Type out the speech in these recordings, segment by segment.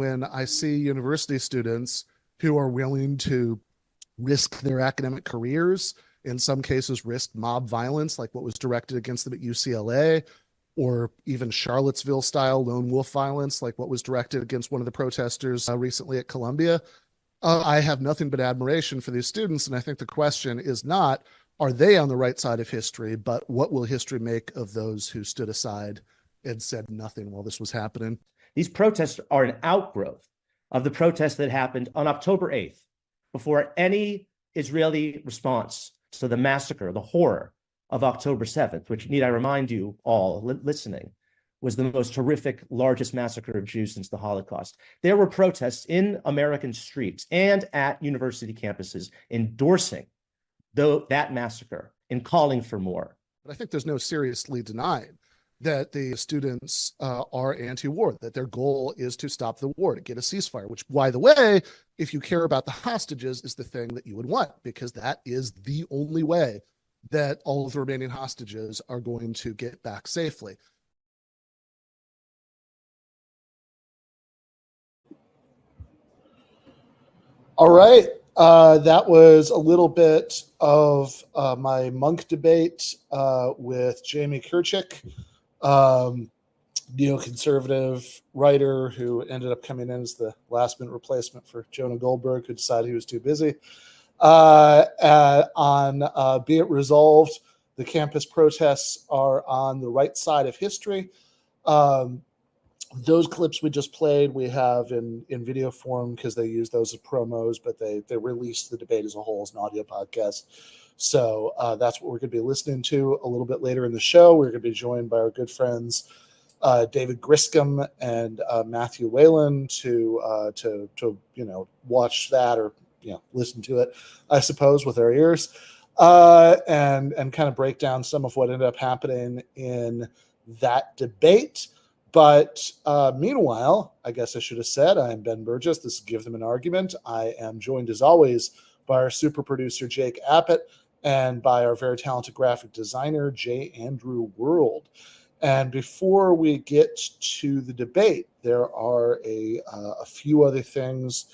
when I see university students who are willing to risk their academic careers, in some cases risk mob violence, like what was directed against them at UCLA, or even Charlottesville style lone wolf violence, like what was directed against one of the protesters recently at Columbia. I have nothing but admiration for these students. And I think the question is not, are they on the right side of history, but what will history make of those who stood aside and said nothing while this was happening? These protests are an outgrowth of the protests that happened on October 8th, before any Israeli response to the massacre, the horror of October 7th, which, need I remind you all listening, was the most horrific, largest massacre of Jews since the Holocaust. There were protests in American streets and at university campuses endorsing that massacre and calling for more. But I think there's no seriously denying that the students are anti-war, that their goal is to stop the war, to get a ceasefire, which, by the way, if you care about the hostages, is the thing that you would want, because that is the only way that all of the remaining hostages are going to get back safely. All right. That was a little bit of my Munk debate with Jamie Kirchick, neoconservative writer who ended up coming in as the last-minute replacement for Jonah Goldberg, who decided he was too busy. On Be It Resolved, the campus protests are on the right side of history. Those clips we just played, we have in video form because they use those as promos, but they released the debate as a whole as an audio podcast. So that's what we're going to be listening to a little bit later in the show. We're going to be joined by our good friends David Griscom and Matthew Whalan to watch that, or listen to it, I suppose, with our ears, and kind of break down some of what ended up happening in that debate. But meanwhile, I guess I should have said, I am Ben Burgis. This is Give Them an Argument. I am joined, as always, by our super producer, Jake Appett, and by our very talented graphic designer, J. Andrew World. And before we get to the debate, there are a few other things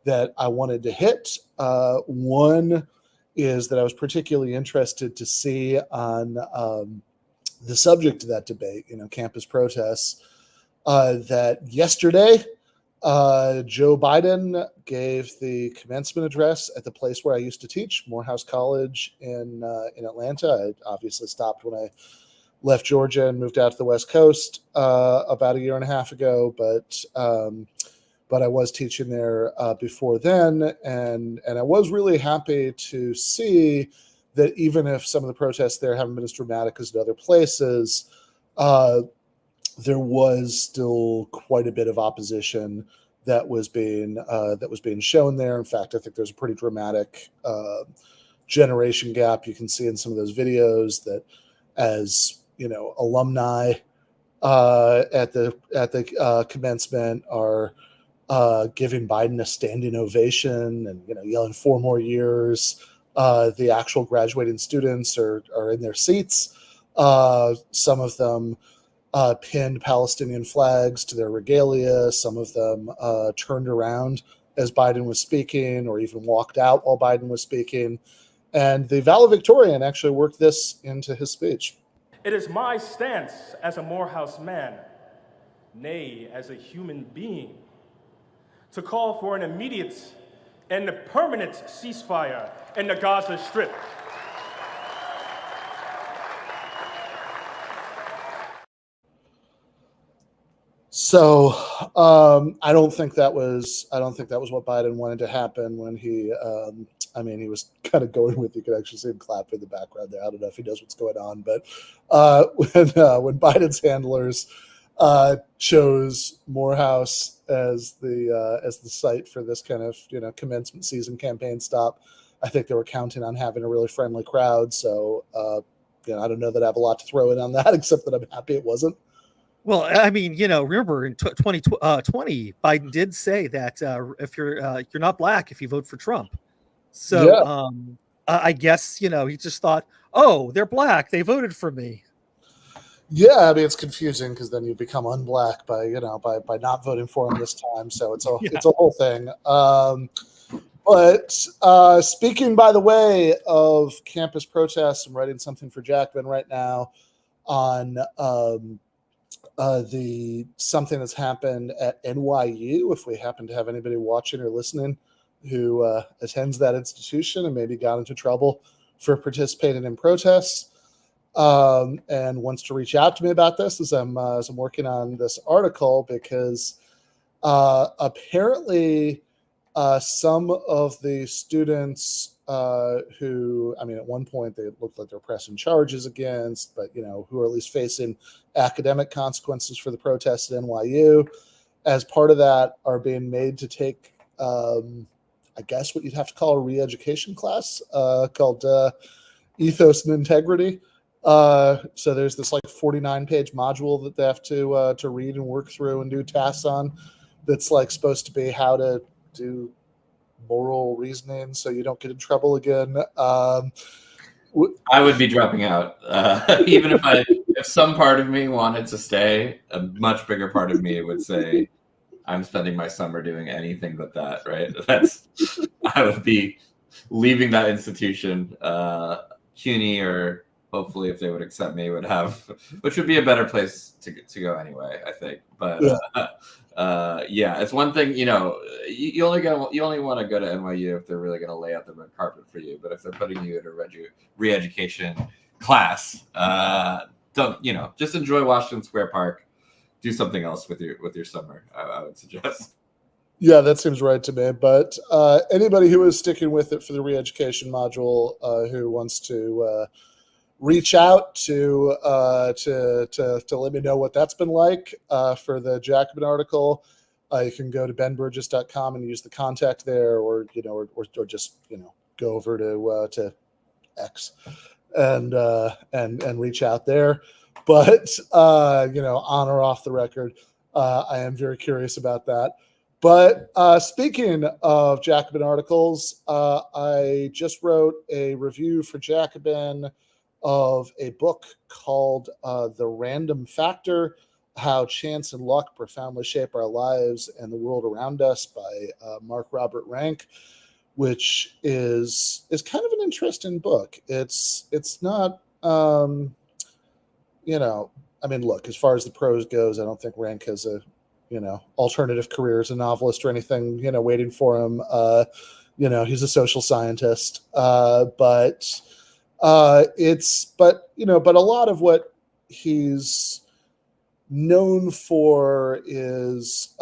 that I wanted to hit. One is that I was particularly interested to see on the subject of that debate, campus protests, that yesterday Joe Biden gave the commencement address at the place where I used to teach, Morehouse College in Atlanta. I obviously stopped when I left Georgia and moved out to the West Coast about a year and a half ago, but I was teaching there before then, and I was really happy to see that even if some of the protests there haven't been as dramatic as in other places, there was still quite a bit of opposition that was being shown there. In fact, I think there's a pretty dramatic generation gap you can see in some of those videos, that as alumni at the commencement are giving Biden a standing ovation and yelling 4 more years. The actual graduating students are in their seats. Some of them pinned Palestinian flags to their regalia. Some of them turned around as Biden was speaking, or even walked out while Biden was speaking. And the valedictorian actually worked this into his speech. It is my stance as a Morehouse man, nay, as a human being, to call for an immediate and permanent ceasefire in the Gaza Strip. So I don't think that was what Biden wanted to happen when he he was kind of going with, you could actually see him clap in the background there. I don't know if he knows what's going on, but when Biden's handlers chose Morehouse as the site for this kind of commencement season campaign stop, I think they were counting on having a really friendly crowd. So I don't know that I have a lot to throw in on that, except that I'm happy it wasn't. Well, remember in 2020, Biden did say that if you're not black, if you vote for Trump. So yeah. I guess he just thought, oh, they're black, they voted for me. Yeah, I mean it's confusing because then you become unblack by not voting for him this time. So it's a whole thing. But speaking, by the way, of campus protests, I'm writing something for Jacobin right now on the something that's happened at NYU. If we happen to have anybody watching or listening who attends that institution and maybe got into trouble for participating in protests, and wants to reach out to me about this as I'm working on this article, because apparently some of the students who, I mean, at one point they looked like they're pressing charges against, but who are at least facing academic consequences for the protests at NYU, as part of that, are being made to take, I guess, what you'd have to call a re-education class called Ethos and Integrity. So there's this like 49-page module that they have to read and work through and do tasks on. That's like supposed to be how to do moral reasoning so you don't get in trouble again. I would be dropping out, even if some part of me wanted to stay. A much bigger part of me would say, I'm spending my summer doing anything but that. Right? I would be leaving that institution. CUNY, or hopefully if they would accept me, which would be a better place to go anyway, I think. But yeah, it's one thing, you only want to go to NYU if they're really going to lay out the red carpet for you. But if they're putting you in a re-education class, don't, just enjoy Washington Square Park. Do something else with your summer, I would suggest. Yeah, that seems right to me. But anybody who is sticking with it for the re-education module, who wants to reach out to let me know what that's been like for the Jacobin article, you can go to benburgis.com and use the contact there, or just go over to X and reach out there. But on or off the record, I am very curious about that. But speaking of Jacobin articles, I just wrote a review for Jacobin of a book called The Random Factor: How Chance and Luck Profoundly Shape Our Lives and the World Around Us, by Mark Robert Rank, which is kind of an interesting book. It's not, I mean, look, as far as the prose goes, I don't think Rank has a alternative career as a novelist or anything, waiting for him. He's a social scientist, but a lot of what he's known for is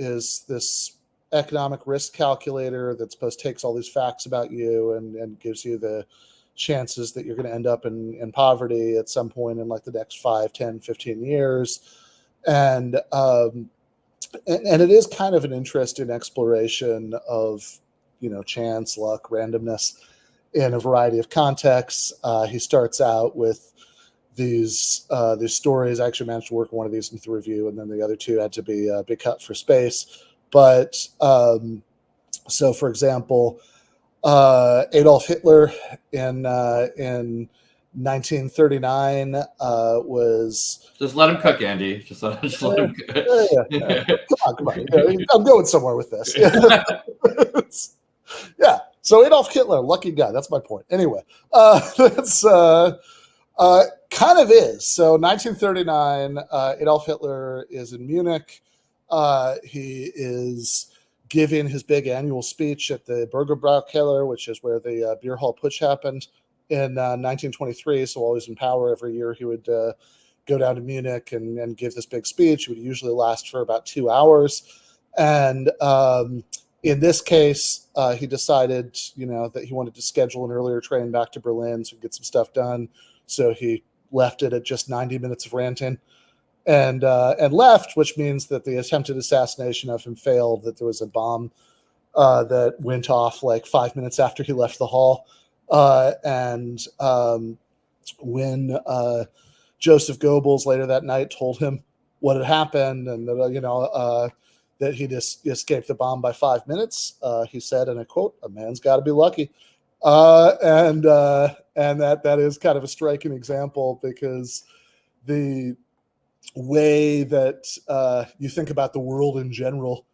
this economic risk calculator that takes all these facts about you and gives you the chances that you're going to end up in poverty at some point in like the next 5, 10, 15 years. And it is kind of an interesting exploration of, chance, luck, randomness in a variety of contexts. He starts out with these stories. I actually managed to work one of these into the review, and then the other two had to be cut for space. But so, for example, Adolf Hitler in 1939 was. Just let him cook, Andy. Just let him cook. Yeah. Come on. I'm going somewhere with this. Yeah. So Adolf Hitler, lucky guy. That's my point. Anyway, that's kind of is. So 1939, Adolf Hitler is in Munich. He is giving his big annual speech at the Burgerbraukeller, which is where the beer hall putsch happened in 1923. So while he was in power, every year he would go down to Munich and give this big speech. It would usually last for about 2 hours. And in this case, he decided, that he wanted to schedule an earlier train back to Berlin so he could get some stuff done. So he left it at just 90 minutes of ranting and left, which means that the attempted assassination of him failed, that there was a bomb that went off like 5 minutes after he left the hall. When Joseph Goebbels later that night told him what had happened and that, that he just escaped the bomb by 5 minutes, he said, and I quote, "A man's got to be lucky." And that is kind of a striking example, because the way that you think about the world in general,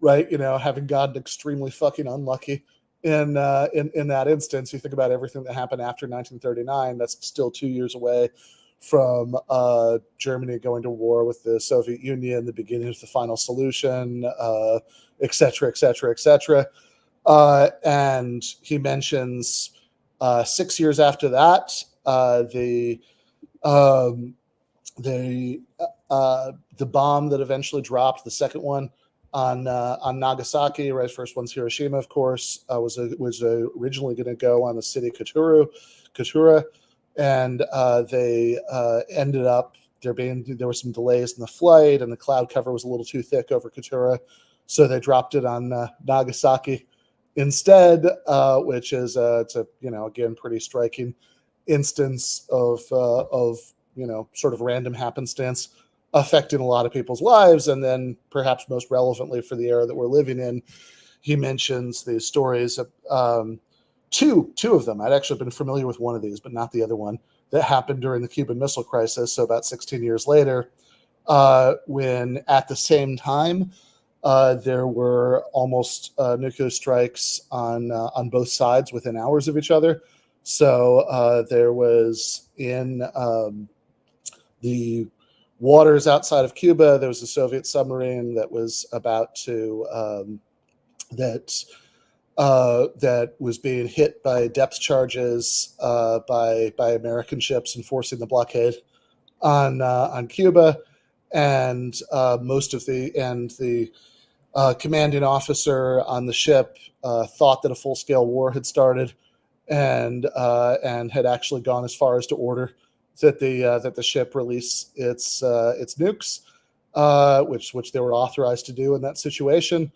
right? You know, having gotten extremely fucking unlucky in that instance. You think about everything that happened after 1939. That's still 2 years away from Germany going to war with the Soviet Union, the beginning of the final solution, et cetera, et cetera, et cetera. And he mentions 6 years after that, the bomb that eventually dropped, the second one on Nagasaki, right? First one's Hiroshima, of course, was originally going to go on the city Katura, and they ended up there were some delays in the flight, and the cloud cover was a little too thick over Katura, so they dropped it on Nagasaki instead, which is it's a again pretty striking instance of sort of random happenstance affecting a lot of people's lives. And then perhaps most relevantly for the era that we're living in, he mentions the stories of two of them. I'd actually been familiar with one of these, but not the other one, that happened during the Cuban Missile Crisis. So about 16 years later, when at the same time, there were almost nuclear strikes on both sides within hours of each other. So there was in the waters outside of Cuba, there was a Soviet submarine that was about to that was being hit by depth charges by American ships enforcing the blockade on Cuba, and the commanding officer on the ship thought that a full-scale war had started, and had actually gone as far as to order that the ship release its nukes, which they were authorized to do in that situation.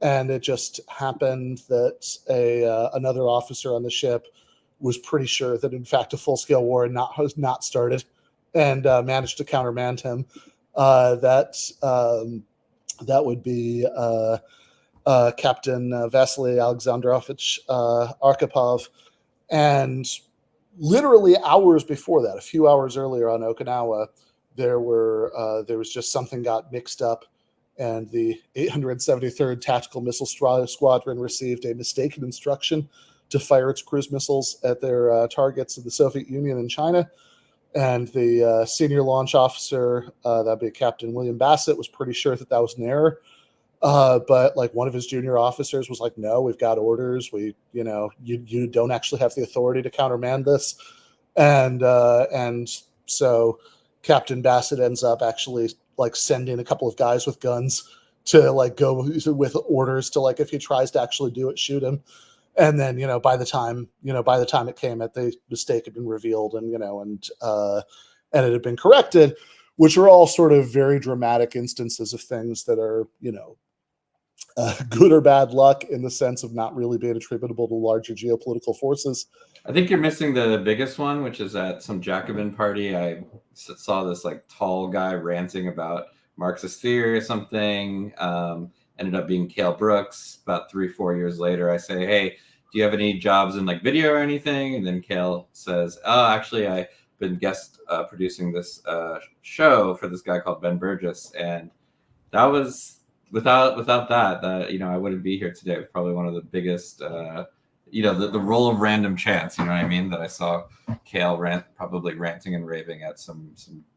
And it just happened that another officer on the ship was pretty sure that in fact a full-scale war has not started, and managed to countermand him. That would be Captain Vasily Alexandrovich Arkhipov. And literally hours before that, a few hours earlier on Okinawa, there was just something got mixed up, and the 873rd Tactical Missile Squadron received a mistaken instruction to fire its cruise missiles at their targets in the Soviet Union and China. And the senior launch officer, that'd be Captain William Bassett, was pretty sure that was an error. But like one of his junior officers was like, no, we've got orders. You don't actually have the authority to countermand this. And so Captain Bassett ends up actually like sending a couple of guys with guns to like go with orders to, like, if he tries to actually do it, shoot him. And then, by the time it came at, the mistake had been revealed, and it had been corrected, which are all sort of very dramatic instances of things that are, good or bad luck in the sense of not really being attributable to larger geopolitical forces. I think you're missing the biggest one, which is at some Jacobin party. I saw this like tall guy ranting about Marxist theory or something. Ended up being Cale Brooks. About 3-4 years later, I say, hey, do you have any jobs in like video or anything? And then Cale says, oh, actually, I've been guest producing this show for this guy called Ben Burgis. And that was, without that, I wouldn't be here today. It was probably one of the biggest, the role of random chance, you know what I mean? That I saw Cale probably ranting and raving at some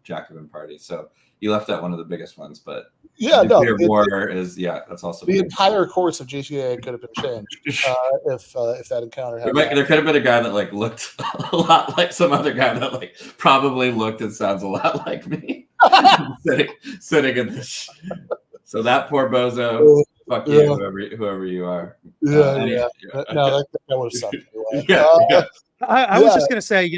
Jacobin party. So you left out one of the biggest ones, but war is that's also the entire course of GTA could have been changed if that encounter happened. There could have been a guy that like looked a lot like some other guy that like probably looked and sounds a lot like me sitting in this. So that poor bozo, fuck you, whoever you are. No, that would have sucked. Anyway. I was just going to say,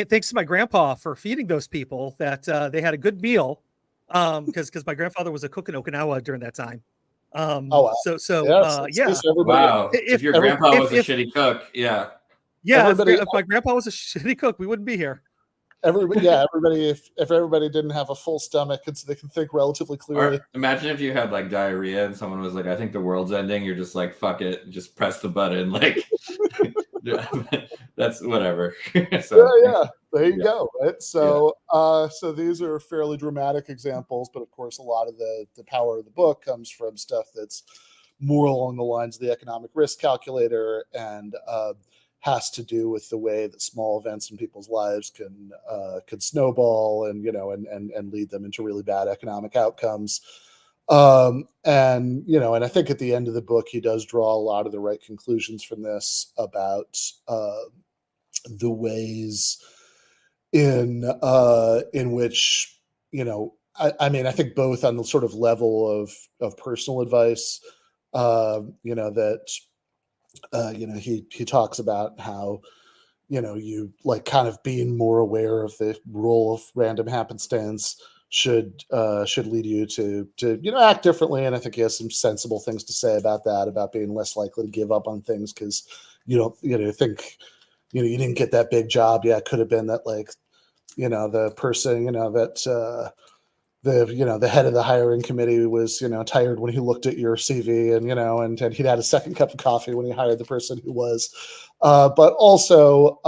thanks to my grandpa for feeding those people that they had a good meal, because my grandfather was a cook in Okinawa during that time. Wow. Wow. If your grandpa was a shitty cook, if my grandpa was a shitty cook, we wouldn't be here. Everybody, if everybody didn't have a full stomach, they can think relatively clearly. Or imagine if you had like diarrhea and someone was like, I think the world's ending. You're just like, fuck it, just press the button. Like Yeah, that's whatever. So, yeah. There you go. Right. So, so these are fairly dramatic examples, but of course, a lot of the power of the book comes from stuff that's more along the lines of the economic risk calculator and has to do with the way that small events in people's lives can snowball and and lead them into really bad economic outcomes. And I think at the end of the book, he does draw a lot of the right conclusions from this about the ways in which I mean, I think both on the sort of level of personal advice, that he talks about how you like kind of being more aware of the role of random happenstance should lead you to act differently. And I think he has some sensible things to say about that, about being less likely to give up on things because you don't think you didn't get that big job. Yeah, it could have been that like the person that the head of the hiring committee was tired when he looked at your CV and he'd had a second cup of coffee when he hired the person who was, but also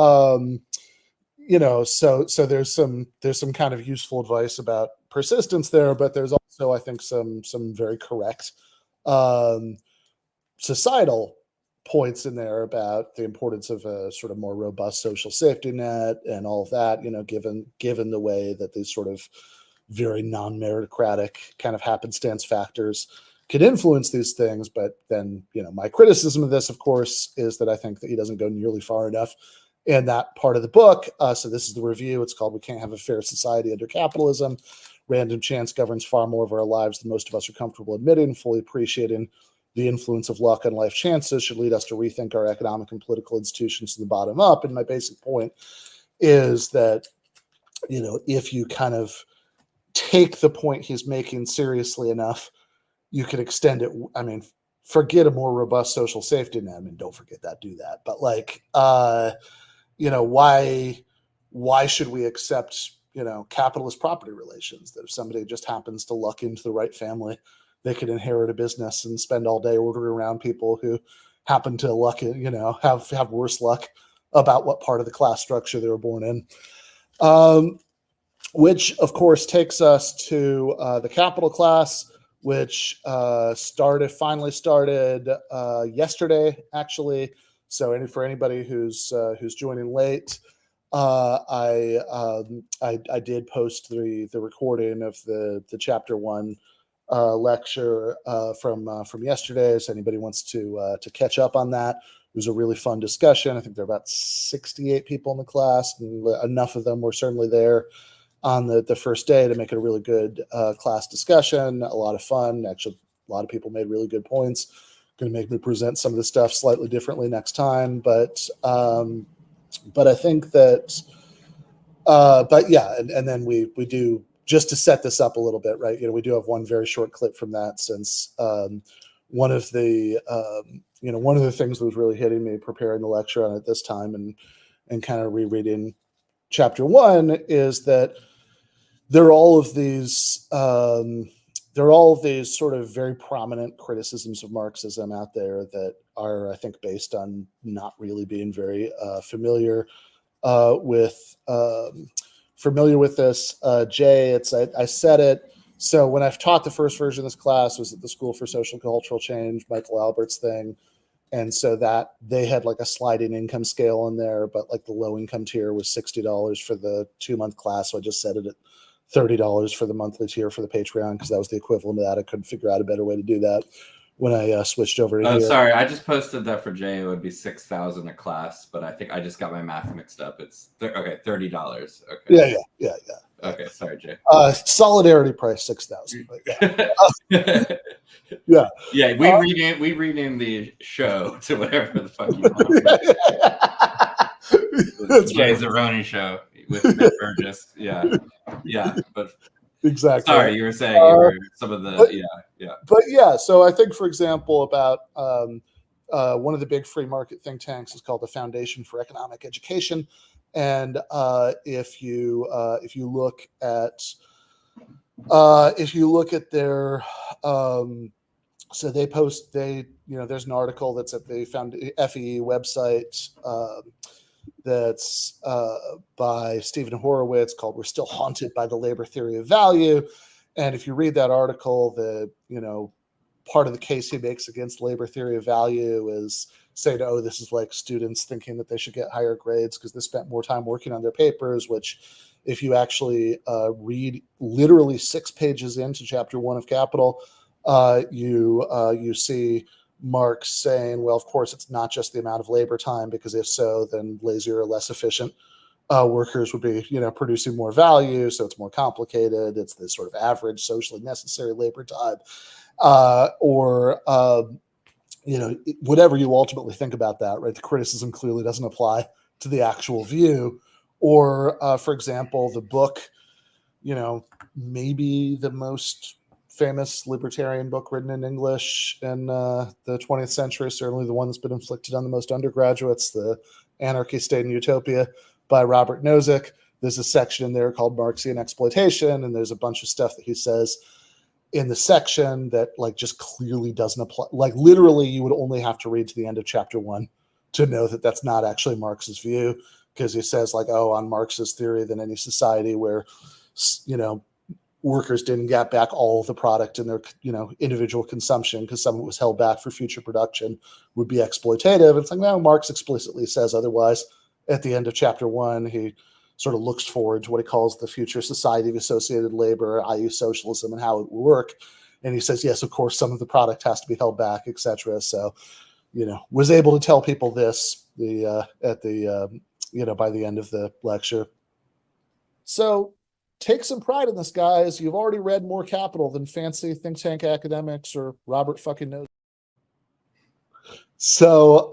so there's some kind of useful advice about persistence there, but there's also I think some very correct societal points in there about the importance of a sort of more robust social safety net and all of that, given the way that these sort of very non-meritocratic kind of happenstance factors could influence these things. But then, my criticism of this, of course, is that I think that he doesn't go nearly far enough in that part of the book. So this is the review. It's called "We Can't Have a Fair Society Under Capitalism. Random chance governs far more of our lives than most of us are comfortable admitting. Fully appreciating the influence of luck on life chances should lead us to rethink our economic and political institutions from the bottom up." And my basic point is that, if you kind of take the point he's making seriously enough, you can extend it. I mean, forget a more robust social safety net. I mean, don't forget that, do that. But like, why should we accept, capitalist property relations that if somebody just happens to luck into the right family, they could inherit a business and spend all day ordering around people who happen to have worse luck about what part of the class structure they were born in. Which, of course, takes us to the capital class, which finally started yesterday, actually. So, for anybody who's joining late, I did post the recording of the chapter 1 lecture from yesterday. So, anybody wants to catch up on that. It was a really fun discussion. I think there are about 68 people in the class, and enough of them were certainly there on the first day to make it a really good class discussion. A lot of fun. Actually, a lot of people made really good points. Going to make me present some of the stuff slightly differently next time, but I think that, but yeah, and then we do, just to set this up a little bit, right? We do have one very short clip from that, since one of the things that was really hitting me preparing the lecture on it this time and kind of rereading chapter 1 is that there are all of these sort of very prominent criticisms of Marxism out there that are, I think, based on not really being very familiar with this. Jay, I said it. So when I've taught the first version of this class was at the School for Social and Cultural Change, Michael Albert's thing. And so that they had like a sliding income scale in there, but like the low income tier was $60 for the 2-month class. So I just set it at $30 for the monthly tier for the Patreon, because that was the equivalent of that. I couldn't figure out a better way to do that when I switched over to here. Sorry, I just posted that for Jay. It would be $6,000 a class, but I think I just got my math mixed up. It's okay, $30. Okay. Yeah. Okay, sorry, Jay. Solidarity price $6,000. Yeah. Yeah, we renamed the show to whatever the fuck you want. That's Jay right. Zeroni show with Ben Burgis. Yeah, but exactly. Sorry, you were saying some of the But yeah, so I think, for example, about one of the big free market think tanks is called the Foundation for Economic Education, and if you look at their So there's an article that's at the FEE website that's by Stephen Horowitz called "We're Still Haunted by the Labor Theory of Value." And if you read that article, part of the case he makes against labor theory of value is saying, oh, this is like students thinking that they should get higher grades because they spent more time working on their papers, which if you actually read literally 6 pages into chapter 1 of Capital, you see Marx saying, well, of course, it's not just the amount of labor time, because if so, then lazier or less efficient workers would be, producing more value. So it's more complicated. It's the sort of average socially necessary labor time. Whatever you ultimately think about that, right? The criticism clearly doesn't apply to the actual view. Or, for example, the book, maybe the most famous libertarian book written in English in the 20th century, certainly the one that's been inflicted on the most undergraduates, The Anarchy, State, and Utopia by Robert Nozick. There's a section in there called Marxian Exploitation, and there's a bunch of stuff that he says in the section that just clearly doesn't apply. Literally, you would only have to read to the end of chapter 1 to know that that's not actually Marx's view, because he says on Marx's theory, then any society where, workers didn't get back all of the product in their, individual consumption because some of it was held back for future production would be exploitative. It's Marx explicitly says otherwise. At the end of chapter 1, he sort of looks forward to what he calls the future society of associated labor, i.e. socialism, and how it will work. And he says, yes, of course, some of the product has to be held back, etc. So, was able to tell people this by the end of the lecture. So take some pride in this, guys. You've already read more Capital than fancy think tank academics or Robert fucking knows. So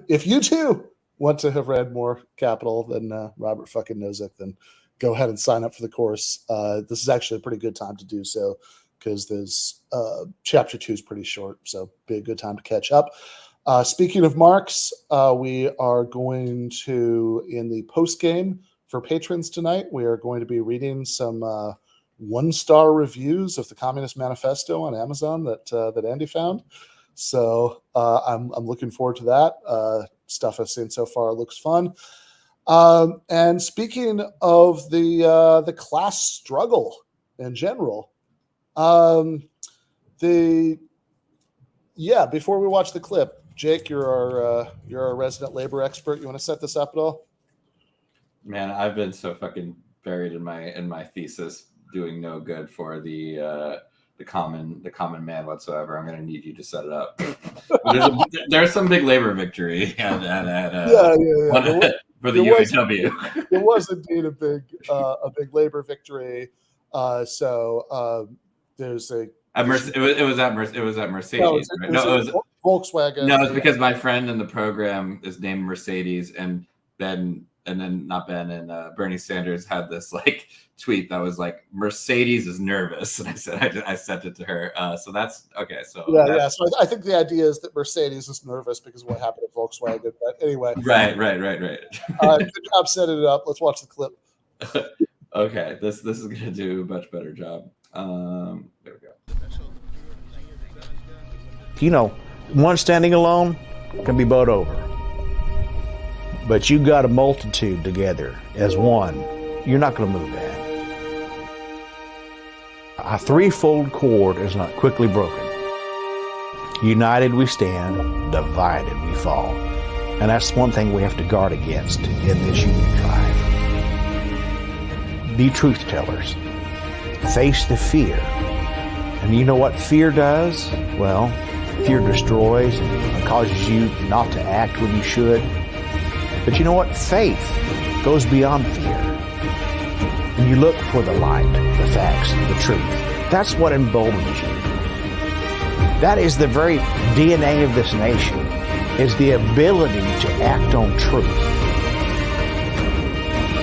if you too want to have read more Capital than Robert fucking Nozick, then go ahead and sign up for the course. This is actually a pretty good time to do so, because there's chapter 2 is pretty short, so be a good time to catch up. Speaking of Marx, we are going to, in the post game for patrons tonight, we are going to be reading some 1-star reviews of the Communist Manifesto on Amazon that Andy found. So I'm looking forward to that. Stuff I've seen so far looks fun. And speaking of the class struggle in general, before we watch the clip, Jake, you're our resident labor expert. You want to set this up at all? Man, I've been so fucking buried in my thesis, doing no good for the common man whatsoever. I'm going to need you to set it up. There's some big labor victory for the UAW. It was indeed a big labor victory. There's a. It was at Mercedes. It was Volkswagen. No, it's because my friend in the program is named Mercedes, and Ben, and then not Ben, and Bernie Sanders had this tweet that was Mercedes is nervous, and I sent it to her. So that's okay. So So I think the idea is that Mercedes is nervous because of what happened at Volkswagen. But anyway, right. Good job setting it up. Let's watch the clip. Okay, this is gonna do a much better job. There we go. One standing alone can be bowed over. But you got a multitude together as one. You're not going to move that. A threefold cord is not quickly broken. United we stand, divided we fall. And that's one thing we have to guard against in this union drive. Be truth tellers. Face the fear. And you know what fear does? Well, fear destroys and causes you not to act when you should. But you know what? Faith goes beyond fear. And you look for the light, the facts, the truth. That's what emboldens you. That is the very DNA of this nation, is the ability to act on truth.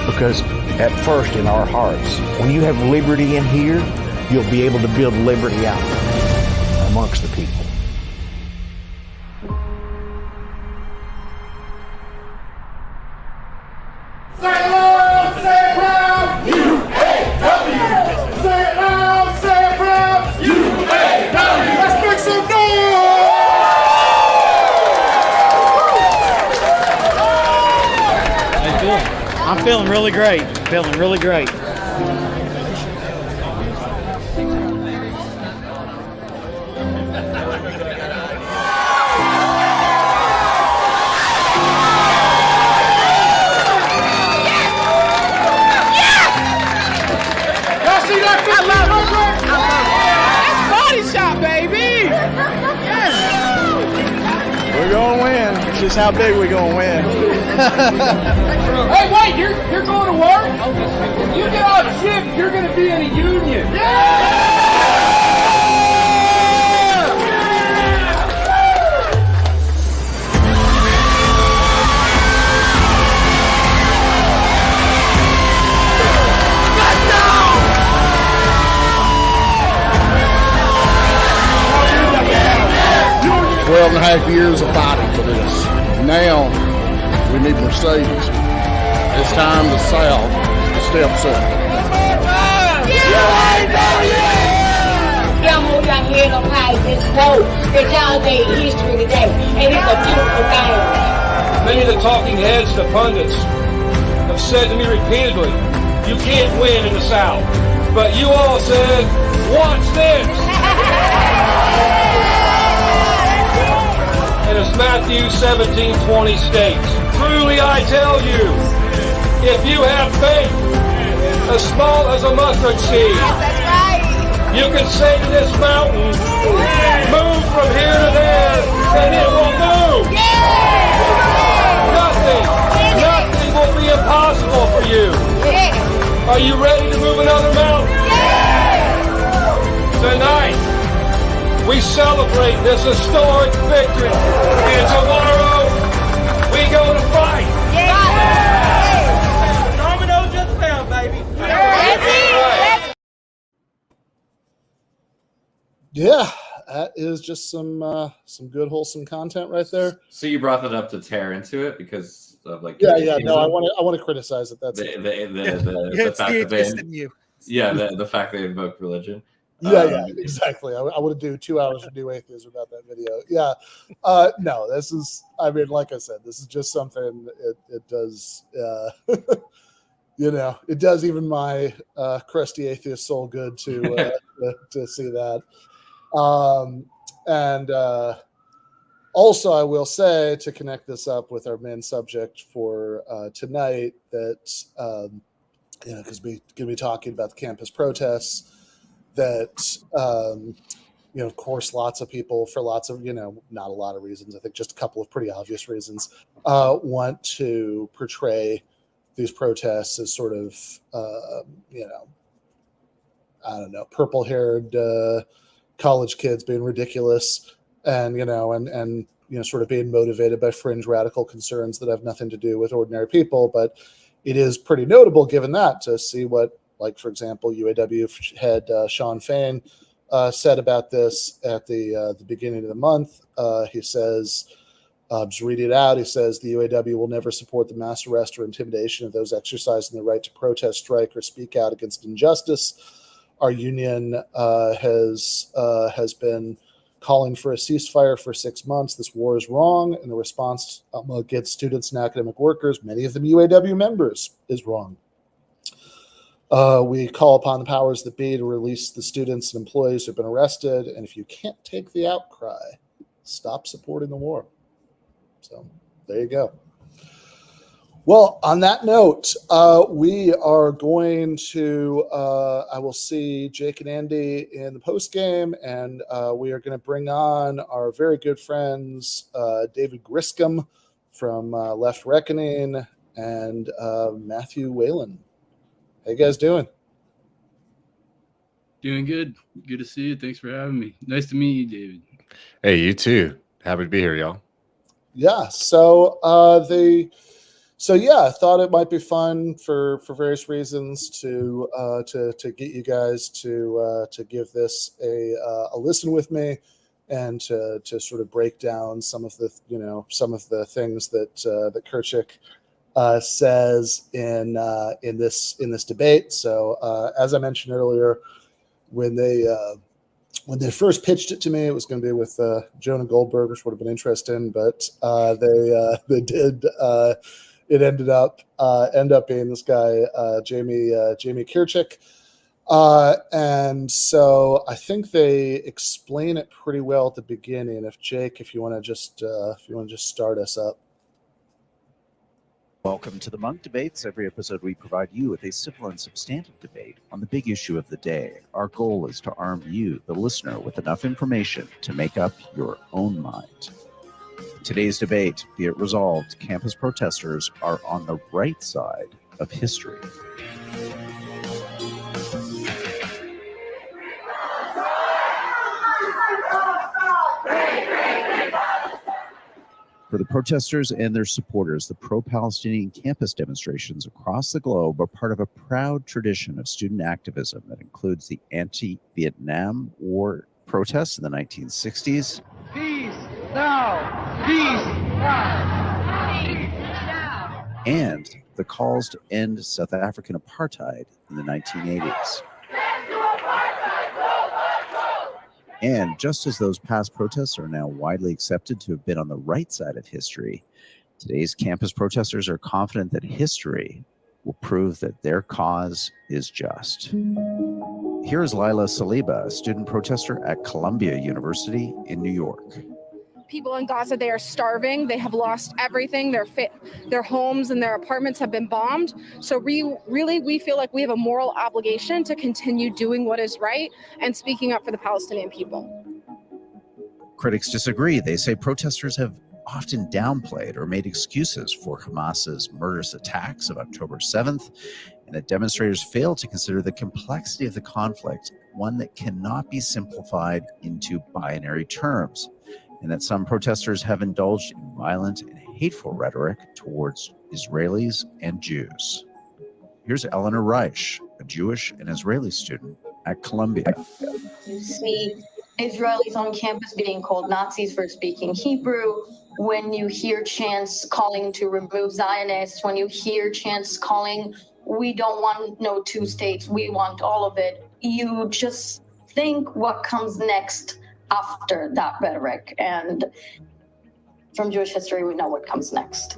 Because at first in our hearts, when you have liberty in here, you'll be able to build liberty out there amongst the people. Let's make some noise! really great. Feeling really great. We're gonna win. It's just how big we're gonna win. Hey, wait! You're going to work? If you get off shift, you're going to be in a union. Twelve and a half years of fighting for this. Now we need Mercedes. It's time the South steps up. Y'all move your head up high. This quote that y'all made history today, and it's a beautiful thing. Many of the talking heads, the pundits, have said to me repeatedly, you can't win in the South. But you all said, watch this. And as Matthew 17:20 states, truly I tell you, if you have faith as small as a mustard seed, you can say to this mountain, move from here to there, and it will move. Nothing will be impossible for you. Are you ready to move another mountain? Tonight, we celebrate this historic victory, and tomorrow we go to fight. Domino just fell, baby. Yeah, that is just some good wholesome content right there. So you brought that up to tear into it because of like Yeah. No, I want to criticize it. That's the It's fact the that they atheist in you. the fact they invoke religion. Yeah, exactly. I would do 2 hours of New Atheism about that video. Yeah, no, this is. I mean, like I said, this is just something. It does. It does even my crusty atheist soul good to see that. And also, I will say, to connect this up with our main subject for tonight, that because we're going to be talking about the campus protests. That of course, lots of people, for lots of not a lot of reasons, I think just a couple of pretty obvious reasons, want to portray these protests as sort of I don't know, purple-haired college kids being ridiculous, and sort of being motivated by fringe radical concerns that have nothing to do with ordinary people. But it is pretty notable, given that, to see what, like, for example, UAW head Sean Fain said about this at the beginning of the month. He says, just read it out. He says, the UAW will never support the mass arrest or intimidation of those exercising the right to protest, strike, or speak out against injustice. Our union has been calling for a ceasefire for 6 months. This war is wrong, and the response against students and academic workers, many of them UAW members, is wrong. We call upon the powers that be to release the students and employees who have been arrested, and if you can't take the outcry, stop supporting the war. So there you go. Well, on that note, we are going to, I will see Jake and Andy in the post game, and we are going to bring on our very good friends, David Griscom from Left Reckoning and Matthew Whalan. How you guys doing? Doing good. Good to see you. Thanks for having me. Nice to meet you, David. Hey, you too. Happy to be here, y'all. Yeah. So I thought it might be fun for various reasons to get you guys to give this a listen with me, and to sort of break down some of the things that Kirchick says in this debate. So as I mentioned earlier, when they first pitched it to me, it was going to be with Jonah Goldberg, which would have been interesting, but they did it ended up being this guy, Jamie Kirchick. And so I think they explain it pretty well at the beginning. If you want to just start us up. Welcome to the Munk Debates. Every episode we provide you with a civil and substantive debate on the big issue of the day. Our goal is to arm you, the listener, with enough information to make up your own mind. Today's debate, be it resolved, campus protesters are on the right side of history. For the protesters and their supporters, the pro-Palestinian campus demonstrations across the globe are part of a proud tradition of student activism that includes the anti-Vietnam War protests in the 1960s. Peace now! Peace now! Peace now! And the calls to end South African apartheid in the 1980s. And just as those past protests are now widely accepted to have been on the right side of history, today's campus protesters are confident that history will prove that their cause is just. Here is Lila Saliba, a student protester at Columbia University in New York. People in Gaza, they are starving. They have lost everything. Their homes and their apartments have been bombed. So we feel like we have a moral obligation to continue doing what is right and speaking up for the Palestinian people. Critics disagree. They say protesters have often downplayed or made excuses for Hamas's murderous attacks of October 7th, and that demonstrators fail to consider the complexity of the conflict, one that cannot be simplified into binary terms, and that some protesters have indulged in violent and hateful rhetoric towards Israelis and Jews. Here's Eleanor Reich, a Jewish and Israeli student at Columbia. You see Israelis on campus being called Nazis for speaking Hebrew. When you hear chants calling to remove Zionists, when you hear chants calling, we don't want no two states, we want all of it, you just think what comes next after that rhetoric. And from Jewish history, we know what comes next.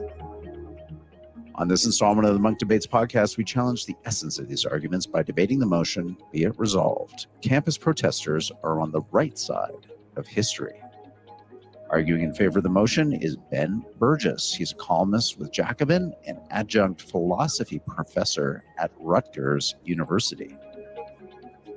On this installment of the Munk Debates podcast, we challenge the essence of these arguments by debating the motion, be it resolved. Campus protesters are on the right side of history. Arguing in favor of the motion is Ben Burgis. He's a columnist with Jacobin and adjunct philosophy professor at Rutgers University.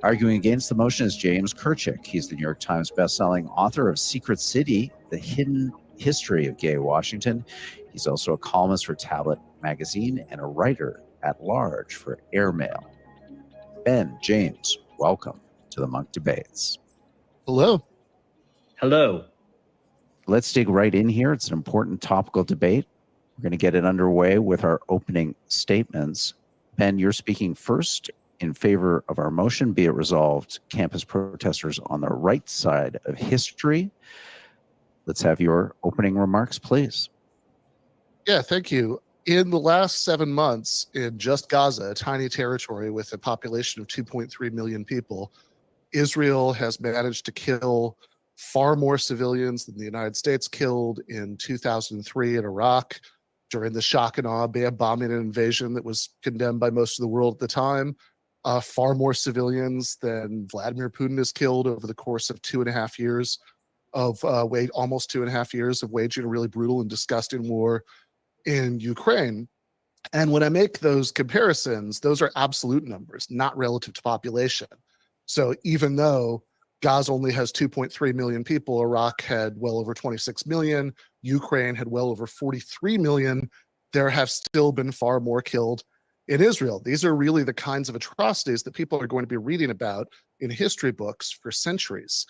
Arguing against the motion is Jamie Kirchick. He's the New York Times bestselling author of Secret City, The Hidden History of Gay Washington. He's also a columnist for Tablet Magazine and a writer at large for Airmail. Ben, James, welcome to the Munk Debates. Hello. Hello. Let's dig right in here. It's an important topical debate. We're going to get it underway with our opening statements. Ben, you're speaking first in favor of our motion, be it resolved, campus protesters on the right side of history. Let's have your opening remarks, please. Yeah, thank you. In the last 7 months, in just Gaza, a tiny territory with a population of 2.3 million people, Israel has managed to kill far more civilians than the United States killed in 2003 in Iraq during the shock and awe bombing and invasion that was condemned by most of the world at the time. Far more civilians than Vladimir Putin has killed over the course of 2.5 years of almost 2.5 years of waging a really brutal and disgusting war in Ukraine. And when I make those comparisons, those are absolute numbers, not relative to population. So even though Gaza only has 2.3 million people, Iraq had well over 26 million, Ukraine had well over 43 million, there have still been far more killed in Israel. These are really the kinds of atrocities that people are going to be reading about in history books for centuries.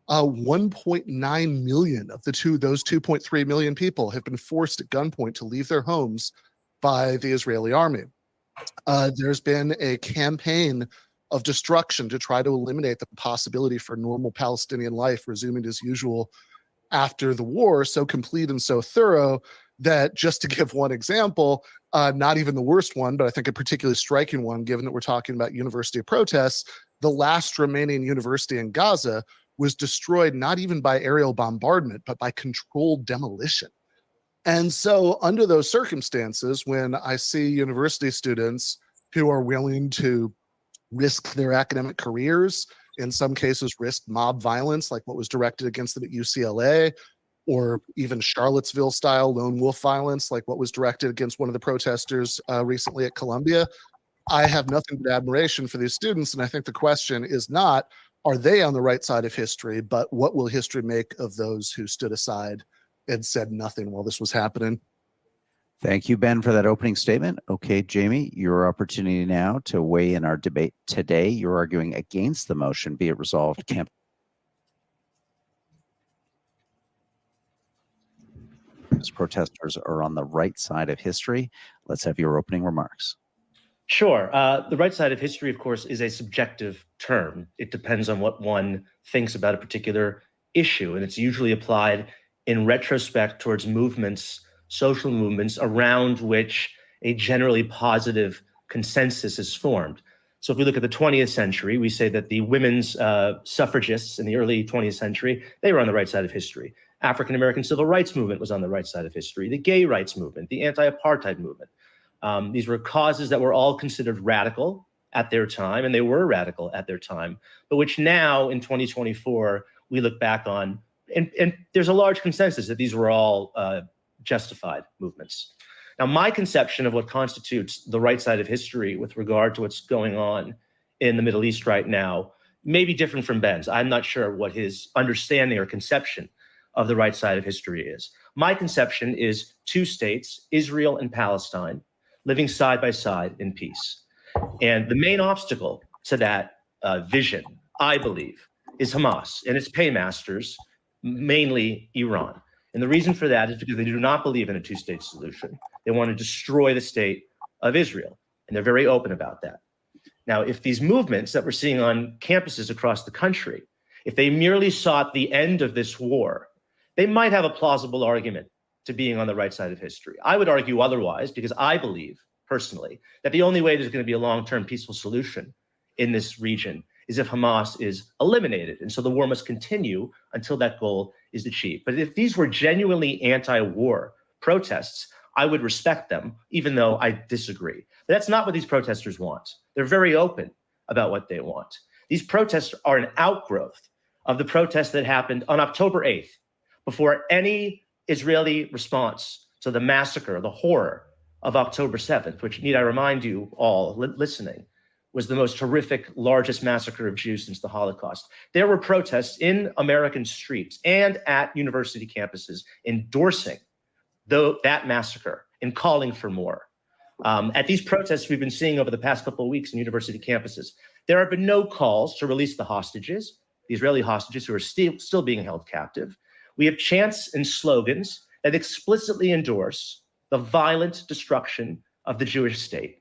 1.9 million of those 2.3 million people have been forced at gunpoint to leave their homes by the Israeli army. There's been a campaign of destruction to try to eliminate the possibility for normal Palestinian life resuming as usual after the war, so complete and so thorough that, just to give one example, not even the worst one, but I think a particularly striking one, given that we're talking about university protests, the last remaining university in Gaza was destroyed not even by aerial bombardment, but by controlled demolition. And so under those circumstances, when I see university students who are willing to risk their academic careers, in some cases risk mob violence, like what was directed against them at UCLA, or even Charlottesville style lone wolf violence, like what was directed against one of the protesters recently at Columbia, I have nothing but admiration for these students. And I think the question is not, are they on the right side of history, but what will history make of those who stood aside and said nothing while this was happening? Thank you, Ben, for that opening statement. Okay, Jamie, your opportunity now to weigh in our debate today. You're arguing against the motion, be it resolved, campus protesters are on the right side of history. Let's have your opening remarks. Sure. The right side of history, of course, is a subjective term. It depends on what one thinks about a particular issue, and it's usually applied in retrospect towards movements, social movements around which a generally positive consensus is formed. So if we look at the 20th century, we say that the women's suffragists in the early 20th century, they were on the right side of history. African-American civil rights movement was on the right side of history. The gay rights movement, the anti-apartheid movement. These were causes that were all considered radical at their time, and they were radical at their time, but which now in 2024, we look back on, and there's a large consensus that these were all justified movements. Now, my conception of what constitutes the right side of history with regard to what's going on in the Middle East right now may be different from Ben's. I'm not sure what his understanding or conception of the right side of history is. My conception is two states, Israel and Palestine, living side by side in peace. And the main obstacle to that vision, I believe, is Hamas and its paymasters, mainly Iran. And the reason for that is because they do not believe in a two-state solution. They want to destroy the state of Israel, and they're very open about that. Now, if these movements that we're seeing on campuses across the country, if they merely sought the end of this war, they might have a plausible argument to being on the right side of history. I would argue otherwise, because I believe personally that the only way there's going to be a long-term peaceful solution in this region is if Hamas is eliminated. And so the war must continue until that goal is achieved. But if these were genuinely anti-war protests, I would respect them, even though I disagree. But that's not what these protesters want. They're very open about what they want. These protests are an outgrowth of the protests that happened on October 8th, before any Israeli response to the massacre, the horror of October 7th, which, need I remind you all listening, was the most horrific, largest massacre of Jews since the Holocaust. There were protests in American streets and at university campuses endorsing that massacre and calling for more. At these protests we've been seeing over the past couple of weeks in university campuses, there have been no calls to release the hostages, the Israeli hostages who are still being held captive. We have chants and slogans that explicitly endorse the violent destruction of the Jewish state.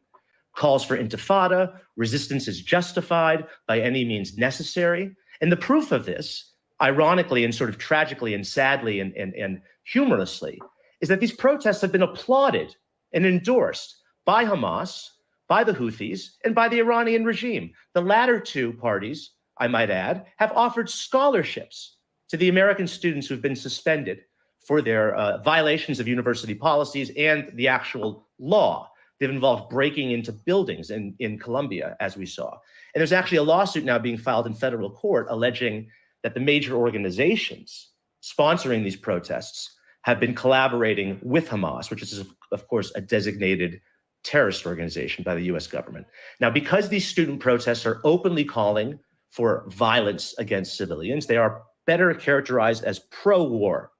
Calls for intifada, resistance is justified by any means necessary. And the proof of this, ironically and sort of tragically and sadly and humorously, is that these protests have been applauded and endorsed by Hamas, by the Houthis, and by the Iranian regime. The latter two parties, I might add, have offered scholarships to the American students who've been suspended for their violations of university policies and the actual law. They've involved breaking into buildings in Columbia, as we saw. And there's actually a lawsuit now being filed in federal court alleging that the major organizations sponsoring these protests have been collaborating with Hamas, which is, of course, a designated terrorist organization by the US government. Now, because these student protests are openly calling for violence against civilians, they are better characterized as pro-war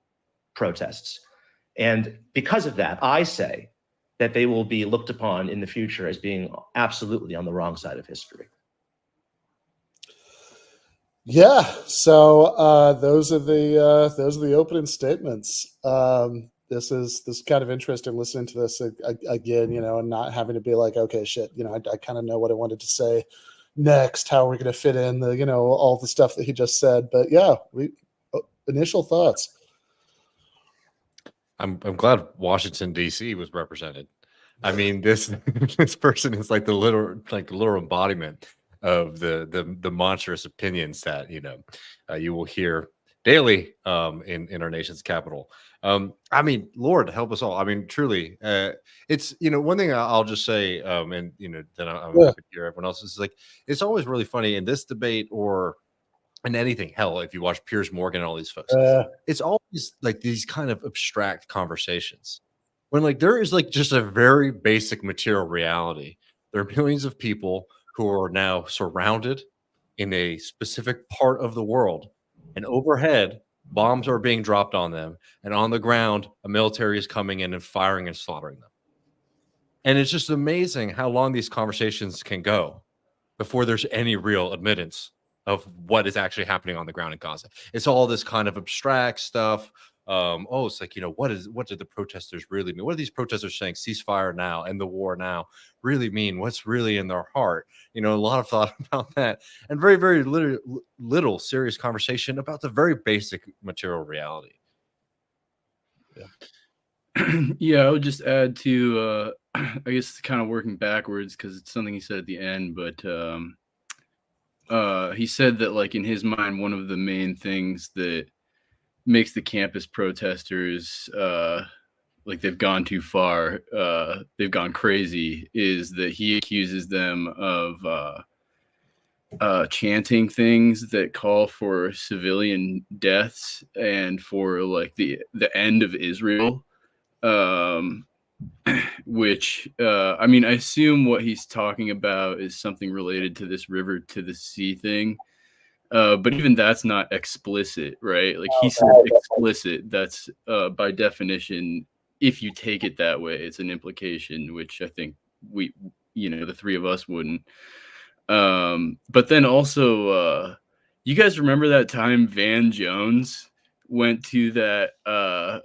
protests. And because of that, I say that they will be looked upon in the future as being absolutely on the wrong side of history. Yeah, so those are the opening statements. This is kind of interesting listening to this again, and not having to be like, okay, shit, I kind of know what I wanted to say next. How are we going to fit in the, all the stuff that he just said? But yeah, initial thoughts. I'm glad Washington D.C. was represented. I mean, this person is like the literal embodiment of the monstrous opinions that you will hear daily in our nation's capital. I mean, Lord help us all. I mean, truly, it's, one thing I'll just say, and then I'm happy to hear everyone else, is like, it's always really funny in this debate or in anything. Hell, if you watch Piers Morgan and all these folks, it's always like these kind of abstract conversations when like there is like just a very basic material reality. There are millions of people who are now surrounded in a specific part of the world, and overhead bombs are being dropped on them, and on the ground a military is coming in and firing and slaughtering them. And it's just amazing how long these conversations can go before there's any real admittance of what is actually happening on the ground in Gaza. It's all this kind of abstract stuff. It's like, what did the protesters really mean? What are these protesters saying, ceasefire now, end the war now, really mean? What's really in their heart? A lot of thought about that, and very, very little serious conversation about the very basic material reality. Yeah, I would just add to, I guess, kind of working backwards, because it's something he said at the end, but he said that, like, in his mind, one of the main things that makes the campus protesters like they've gone too far, they've gone crazy, is that he accuses them of chanting things that call for civilian deaths and for like the end of Israel, which I mean, I assume what he's talking about is something related to this river to the sea thing. But even that's not explicit, right? Like he said explicit, that's by definition, if you take it that way, it's an implication, which I think we, the three of us wouldn't. But then also, you guys remember that time Van Jones went to that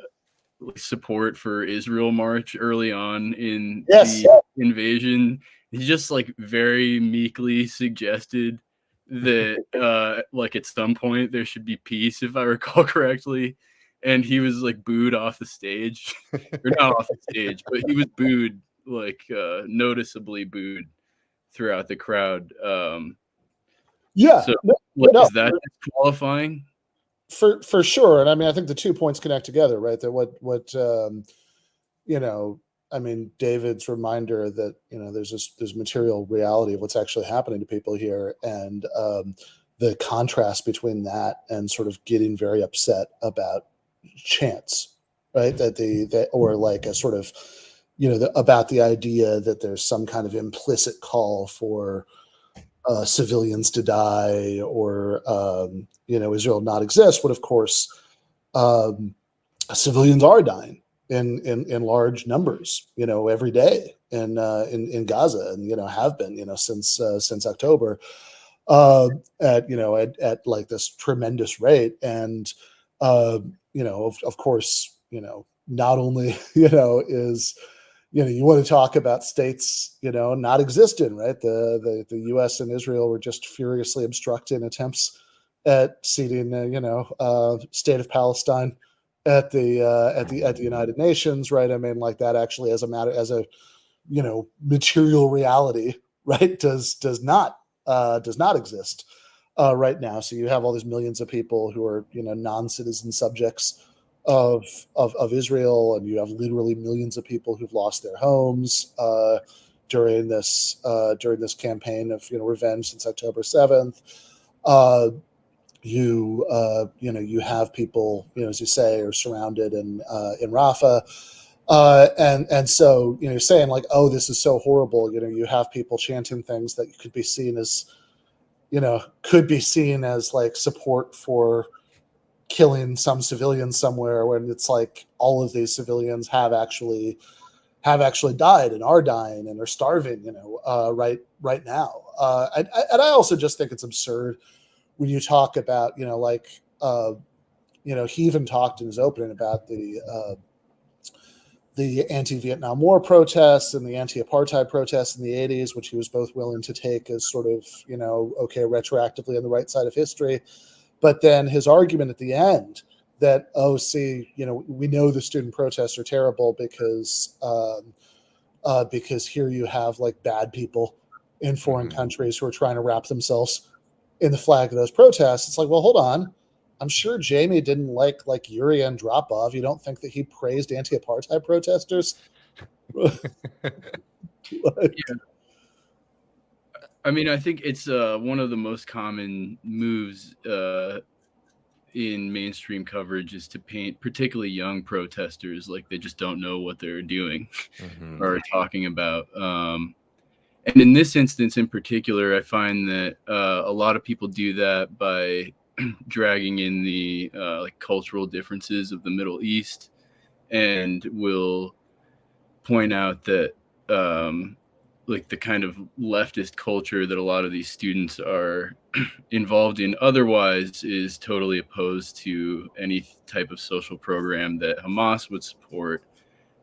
support for Israel march early on in the invasion? He just like very meekly suggested that like at some point there should be peace, if I recall correctly, and he was like booed off the stage, or not off the stage, but he was booed, like noticeably booed throughout the crowd. So is that qualifying? For sure. And I mean, I think the 2 points connect together, right? That what I mean, David's reminder that, there's material reality of what's actually happening to people here, and the contrast between that and sort of getting very upset about chants, right? Or like a sort of, about the idea that there's some kind of implicit call for civilians to die, or, Israel not exist, but of course, civilians are dying in large numbers, every day in Gaza, and have been, since October, at like this tremendous rate, and of course, not only is you want to talk about states not existing, right? The U.S. and Israel were just furiously obstructing attempts at seating state of Palestine at the United Nations, right? I mean, like that actually as a material reality, right, does not exist right now. So you have all these millions of people who are non-citizen subjects of Israel, and you have literally millions of people who've lost their homes during this campaign of revenge since October 7th. You have people, as you say, are surrounded in Rafah, and so you're saying like, oh, this is so horrible. You have people chanting things that could be seen as like support for killing some civilians somewhere, when it's like all of these civilians have actually died and are dying and are starving, right now. And I also just think it's absurd when you talk about, he even talked in his opening about the anti-Vietnam War protests and the anti-apartheid protests in the 80s, which he was both willing to take as sort of, okay, retroactively on the right side of history. But then his argument at the end that, oh, see, we know the student protests are terrible because here you have like bad people in foreign countries who are trying to wrap themselves in the flag of those protests. It's like, well, hold on. I'm sure Jamie didn't like Yuri Andropov. You don't think that he praised anti-apartheid protesters? Yeah. I mean, I think it's one of the most common moves in mainstream coverage is to paint particularly young protesters like they just don't know what they're doing or talking about. And in this instance in particular, I find that a lot of people do that by dragging in the like cultural differences of the Middle East, and will point out that like the kind of leftist culture that a lot of these students are involved in otherwise is totally opposed to any type of social program that Hamas would support.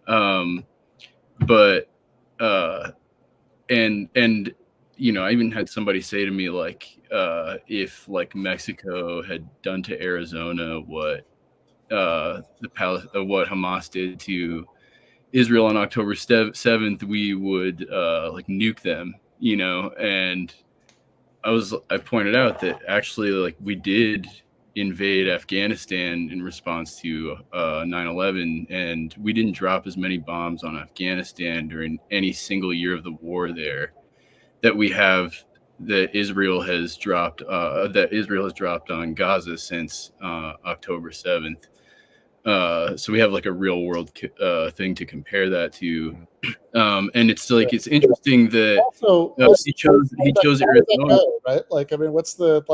But and you know, I even had somebody say to me like, if like Mexico had done to Arizona what what Hamas did to Israel on October 7th, we would like nuke them, you know. And I pointed out that actually like we did invade Afghanistan in response to 9/11, and we didn't drop as many bombs on Afghanistan during any single year of the war there that Israel has dropped on Gaza since October 7th. So we have like a real world thing to compare that to. And it's like, it's interesting that he chose Arizona, right? Like, I mean, what's the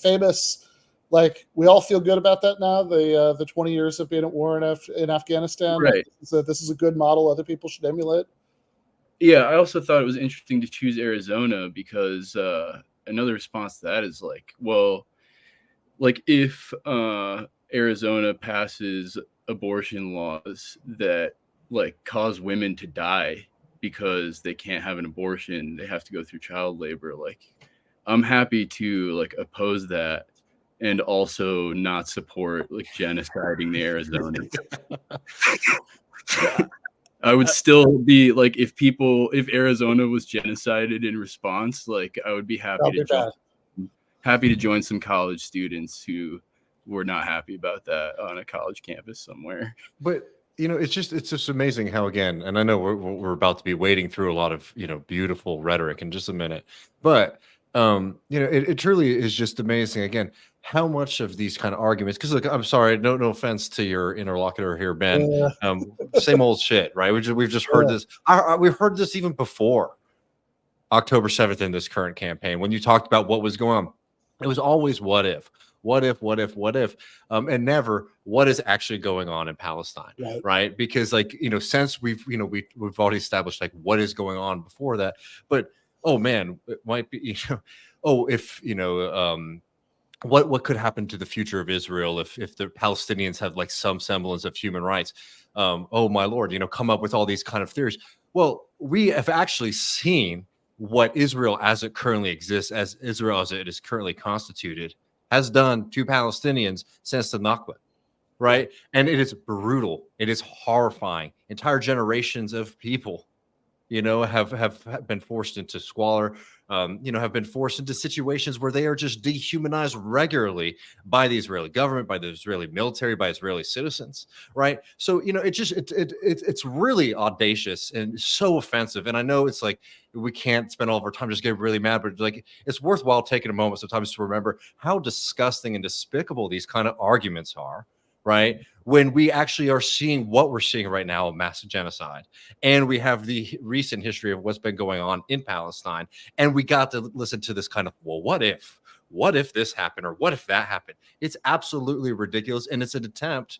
famous, like, we all feel good about that now, the 20 years of being at war in Afghanistan. Right. So this is a good model other people should emulate. Yeah, I also thought it was interesting to choose Arizona because another response to that is like, well, like if Arizona passes abortion laws that like cause women to die because they can't have an abortion, they have to go through child labor. Like, I'm happy to like oppose that and also not support like genociding the Arizonans. I would still be like, if Arizona was genocided in response, like I would be happy to join some college students who were not happy about that on a college campus somewhere. But you know, it's just amazing how, again, and I know we're about to be wading through a lot of, you know, beautiful rhetoric in just a minute, but you know, it truly is just amazing again how much of these kind of arguments, because look, I'm sorry, no offense to your interlocutor here, Ben, same old shit, right? We've just heard this. We've heard this even before October 7th in this current campaign. When you talked about what was going on, it was always what if, and never what is actually going on in Palestine, right? Because like, you know, since we've already established like what is going on before that, but oh man, it might be, you know, oh, if you know, what could happen to the future of Israel if the Palestinians have like some semblance of human rights? Oh my Lord, you know, come up with all these kind of theories. Well, we have actually seen what Israel as it currently exists, as Israel as it is currently constituted, has done to Palestinians since the Nakba, right? And it is brutal. It is horrifying. Entire generations of people, you know, have been forced into squalor, you know, have been forced into situations where they are just dehumanized regularly by the Israeli government, by the Israeli military, by Israeli citizens, right? So, you know, it's really audacious and so offensive. And I know it's like, we can't spend all of our time just getting really mad, but like, it's worthwhile taking a moment sometimes to remember how disgusting and despicable these kind of arguments are, right? When we actually are seeing what we're seeing right now, a massive genocide, and we have the recent history of what's been going on in Palestine, and we got to listen to this kind of, well, what if this happened, or what if that happened? It's absolutely ridiculous, and it's an attempt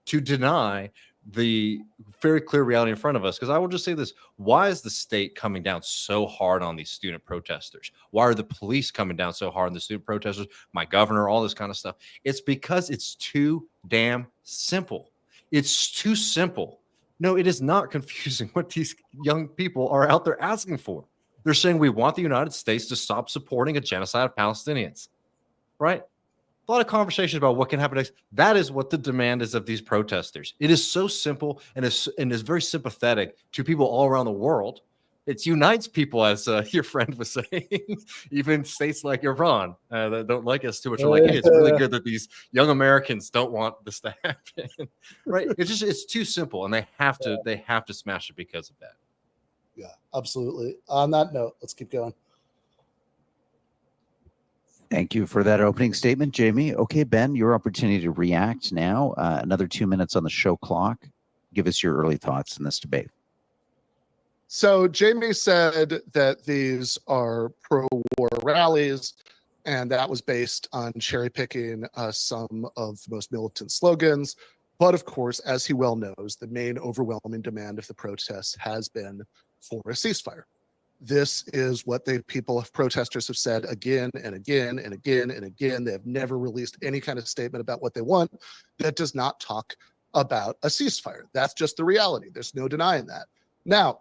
to deny the very clear reality in front of us. Because I will just say this: why is the state coming down so hard on these student protesters? Why are the police coming down so hard on the student protesters? My governor, all this kind of stuff. It's because it's too damn simple. It's too simple. No, it is not confusing what these young people are out there asking for. They're saying we want the United States to stop supporting a genocide of Palestinians, right? A lot of conversations about what can happen next. That is what the demand is of these protesters. It is so simple and is very sympathetic to people all around the world it unites people, as your friend was saying. Even states like Iran that don't like us too much are like, hey, it's really good that these young Americans don't want this to happen. Right? It's too simple, and they have to smash it because of that. Yeah, absolutely. On that note, let's keep going. Thank you for that opening statement, Jamie. Okay, Ben, your opportunity to react now. Another 2 minutes on the show clock. Give us your early thoughts in this debate. So Jamie said that these are pro-war rallies, and that was based on cherry-picking some of the most militant slogans. But of course, as he well knows, the main overwhelming demand of the protests has been for a ceasefire. This is what the protesters have said again and again and again and again. They have never released any kind of statement about what they want that does not talk about a ceasefire. That's just the reality. There's no denying that. Now,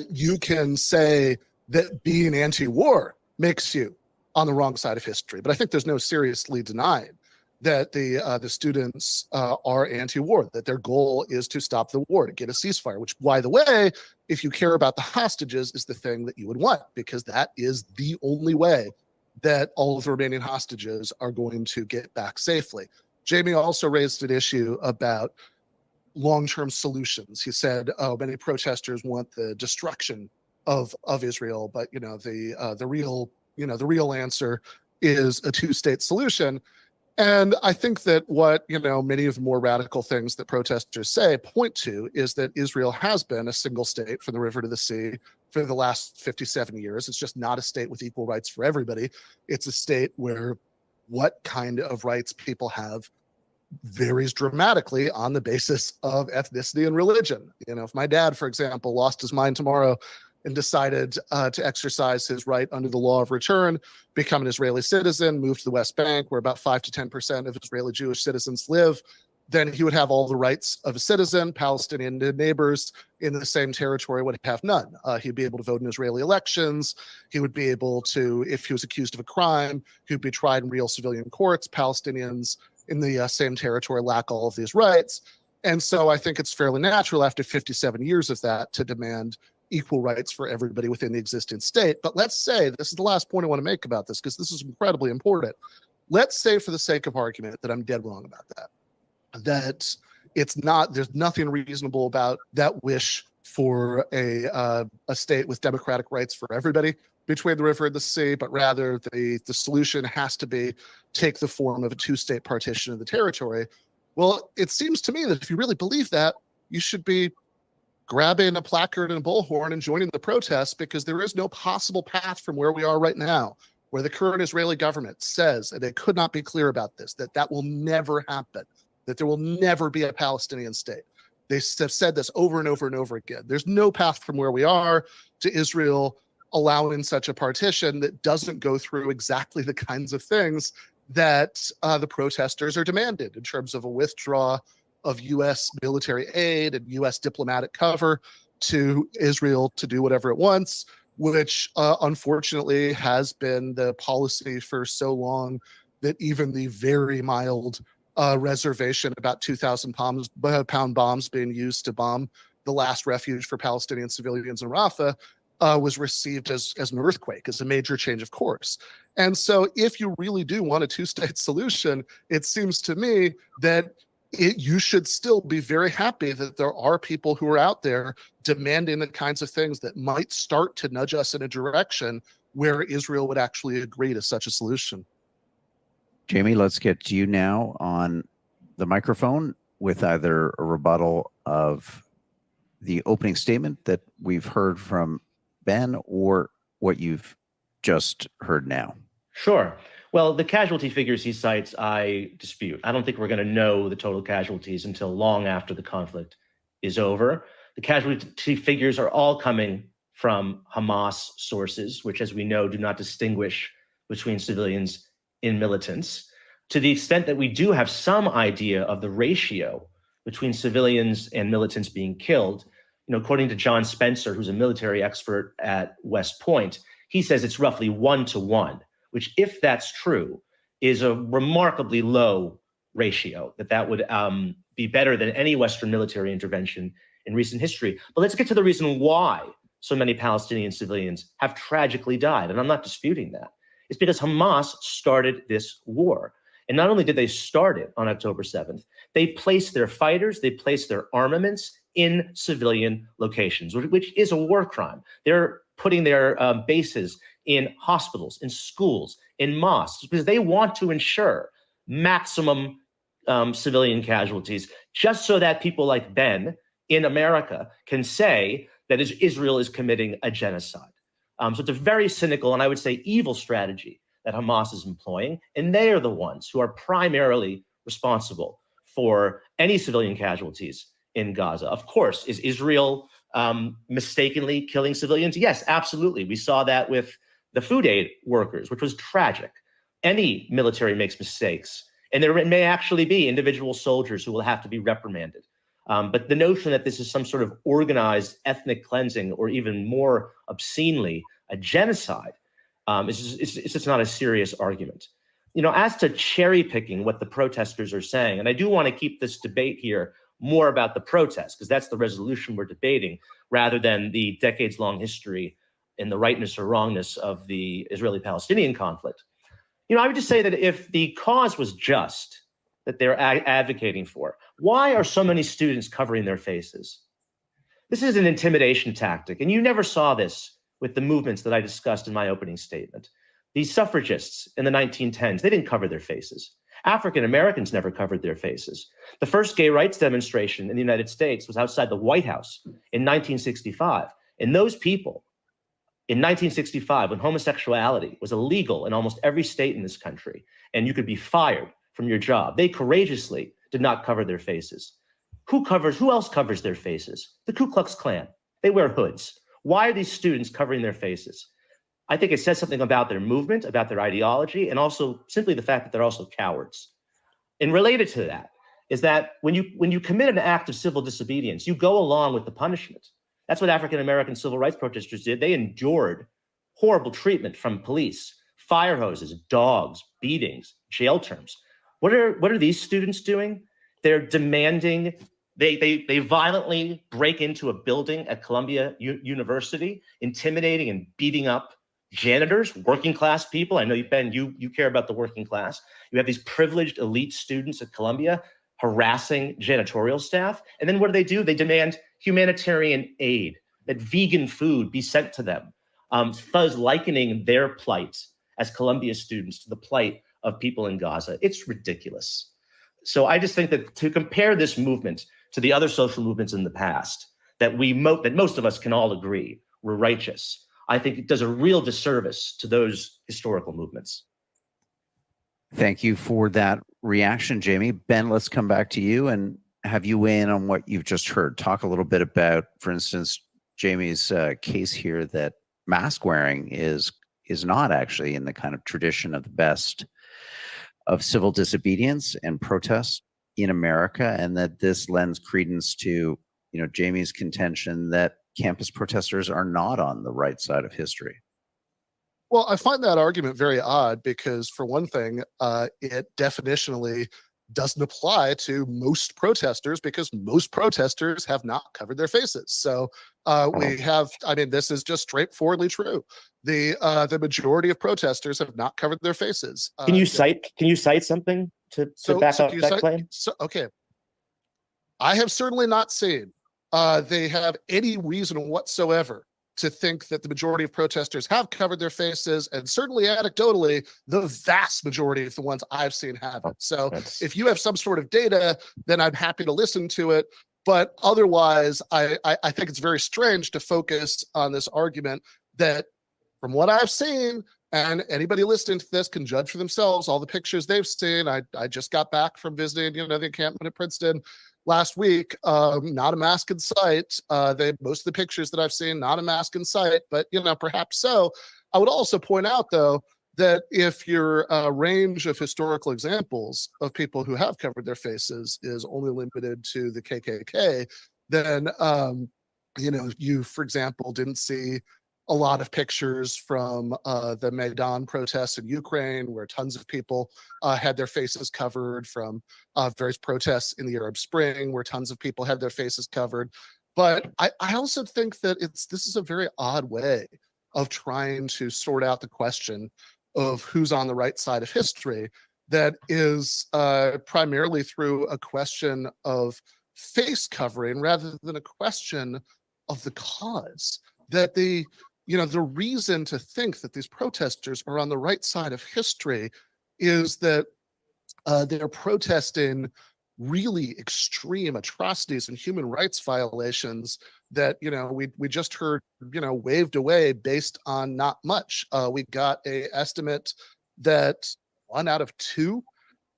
you can say that being anti-war makes you on the wrong side of history, but I think there's no seriously denying that the students are anti-war, that their goal is to stop the war, to get a ceasefire, which, by the way, if you care about the hostages, is the thing that you would want, because that is the only way that all of the remaining hostages are going to get back safely. Jamie also raised an issue about long-term solutions. He said, many protesters want the destruction of Israel, but the real answer is a two-state solution. And I think that what many of the more radical things that protesters say point to is that Israel has been a single state from the river to the sea for the last 57 years. It's just not a state with equal rights for everybody. It's a state where what kind of rights people have varies dramatically on the basis of ethnicity and religion. If my dad, for example, lost his mind tomorrow and decided to exercise his right under the law of return, become an Israeli citizen, move to the West Bank, where about 5 to 10% of Israeli Jewish citizens live, then he would have all the rights of a citizen. Palestinian neighbors in the same territory would have none. He'd be able to vote in Israeli elections. He would be able to, if he was accused of a crime, he'd be tried in real civilian courts. Palestinians in the same territory lack all of these rights. And so I think it's fairly natural after 57 years of that to demand equal rights for everybody within the existing state. But let's say, this is the last point I want to make about this, because this is incredibly important. Let's say, for the sake of argument, that I'm dead wrong about that. That there's nothing reasonable about that wish for a state with democratic rights for everybody between the river and the sea, but rather the solution has to be take the form of a two-state partition of the territory. Well, it seems to me that if you really believe that, you should be grabbing a placard and a bullhorn and joining the protests, because there is no possible path from where we are right now, where the current Israeli government says, and they could not be clear about this, that will never happen, that there will never be a Palestinian state. They have said this over and over and over again. There's no path from where we are to Israel allowing such a partition that doesn't go through exactly the kinds of things that the protesters are demanding in terms of a withdrawal of U.S. military aid and U.S. diplomatic cover to Israel to do whatever it wants, which unfortunately has been the policy for so long that even the very mild reservation about 2,000-pound bombs being used to bomb the last refuge for Palestinian civilians in Rafah was received as an earthquake, as a major change of course. And so if you really do want a two-state solution, it seems to me that you should still be very happy that there are people who are out there demanding the kinds of things that might start to nudge us in a direction where Israel would actually agree to such a solution. Jamie, let's get to you now on the microphone with either a rebuttal of the opening statement that we've heard from Ben or what you've just heard now. Sure. Well, the casualty figures he cites, I dispute. I don't think we're going to know the total casualties until long after the conflict is over. The casualty figures are all coming from Hamas sources, which, as we know, do not distinguish between civilians and militants. To the extent that we do have some idea of the ratio between civilians and militants being killed, according to John Spencer, who's a military expert at West Point, he says it's roughly 1-to-1. Which, if that's true, is a remarkably low ratio, that would be better than any Western military intervention in recent history. But let's get to the reason why so many Palestinian civilians have tragically died. And I'm not disputing that. It's because Hamas started this war. And not only did they start it on October 7th, they placed their fighters, they placed their armaments in civilian locations, which is a war crime. They're putting their bases in hospitals, in schools, in mosques, because they want to ensure maximum civilian casualties, just so that people like Ben in America can say that Israel is committing a genocide. So it's a very cynical and I would say evil strategy that Hamas is employing, and they are the ones who are primarily responsible for any civilian casualties in Gaza. Of course, is Israel mistakenly killing civilians? Yes, absolutely. We saw that with the food aid workers, which was tragic. Any military makes mistakes, and there may actually be individual soldiers who will have to be reprimanded. But the notion that this is some sort of organized ethnic cleansing, or even more obscenely, a genocide, it's just not a serious argument. You know, as to cherry picking what the protesters are saying, and I do want to keep this debate here more about the protests, because that's the resolution we're debating, rather than the decades-long history and the rightness or wrongness of the Israeli-Palestinian conflict. You know, I would just say that if the cause was just, that they're advocating for, why are so many students covering their faces? This is an intimidation tactic, and you never saw this with the movements that I discussed in my opening statement. These suffragists in the 1910s, they didn't cover their faces. African Americans never covered their faces. The first gay rights demonstration in the United States was outside the White House in 1965. And those people, in 1965, when homosexuality was illegal in almost every state in this country, and you could be fired from your job, they courageously did not cover their faces. Who else covers their faces? The Ku Klux Klan. They wear hoods. Why are these students covering their faces? I think it says something about their movement, about their ideology, and also simply the fact that they're also cowards. And related to that is that when you commit an act of civil disobedience, you go along with the punishment. That's what African American civil rights protesters did. They endured horrible treatment from police, fire hoses, dogs, beatings, jail terms. What are these students doing? They're demanding. They violently break into a building at Columbia University, intimidating and beating up janitors, working class people. I know, Ben, you care about the working class. You have these privileged elite students at Columbia harassing janitorial staff. And then what do? They demand humanitarian aid, that vegan food be sent to them, thus likening their plight as Columbia students to the plight of people in Gaza. It's ridiculous. So I just think that to compare this movement to the other social movements in the past that most of us can all agree were righteous, I think it does a real disservice to those historical movements. Thank you for that reaction, Jamie. Ben, let's come back to you and have you weigh in on what you've just heard. Talk a little bit about, for instance, Jamie's case here that mask wearing is not actually in the kind of tradition of the best of civil disobedience and protest in America, and that this lends credence to, you know, Jamie's contention that campus protesters are not on the right side of history. Well, I find that argument very odd because, for one thing, it definitionally doesn't apply to most protesters because most protesters have not covered their faces. So this is just straightforwardly true. The majority of protesters have not covered their faces. Can you cite something to back up that claim? Okay. I have certainly not seen they have any reason whatsoever to think that the majority of protesters have covered their faces, and certainly anecdotally, the vast majority of the ones I've seen haven't. So if you have some sort of data, then I'm happy to listen to it. But otherwise, I think it's very strange to focus on this argument that, from what I've seen, and anybody listening to this can judge for themselves, all the pictures they've seen. I just got back from visiting, the encampment at Princeton last week. Not a mask in sight. Most of the pictures that I've seen, not a mask in sight, but perhaps so. I would also point out, though, that if your range of historical examples of people who have covered their faces is only limited to the KKK, then you, for example, didn't see a lot of pictures from the Maidan protests in Ukraine, where tons of people had their faces covered, from various protests in the Arab Spring, where tons of people had their faces covered. But I also think that this is a very odd way of trying to sort out the question of who's on the right side of history, that is primarily through a question of face covering rather than a question of the cause. That the reason to think that these protesters are on the right side of history is that they're protesting really extreme atrocities and human rights violations that we just heard waved away based on not much. We got a estimate that 1 out of 2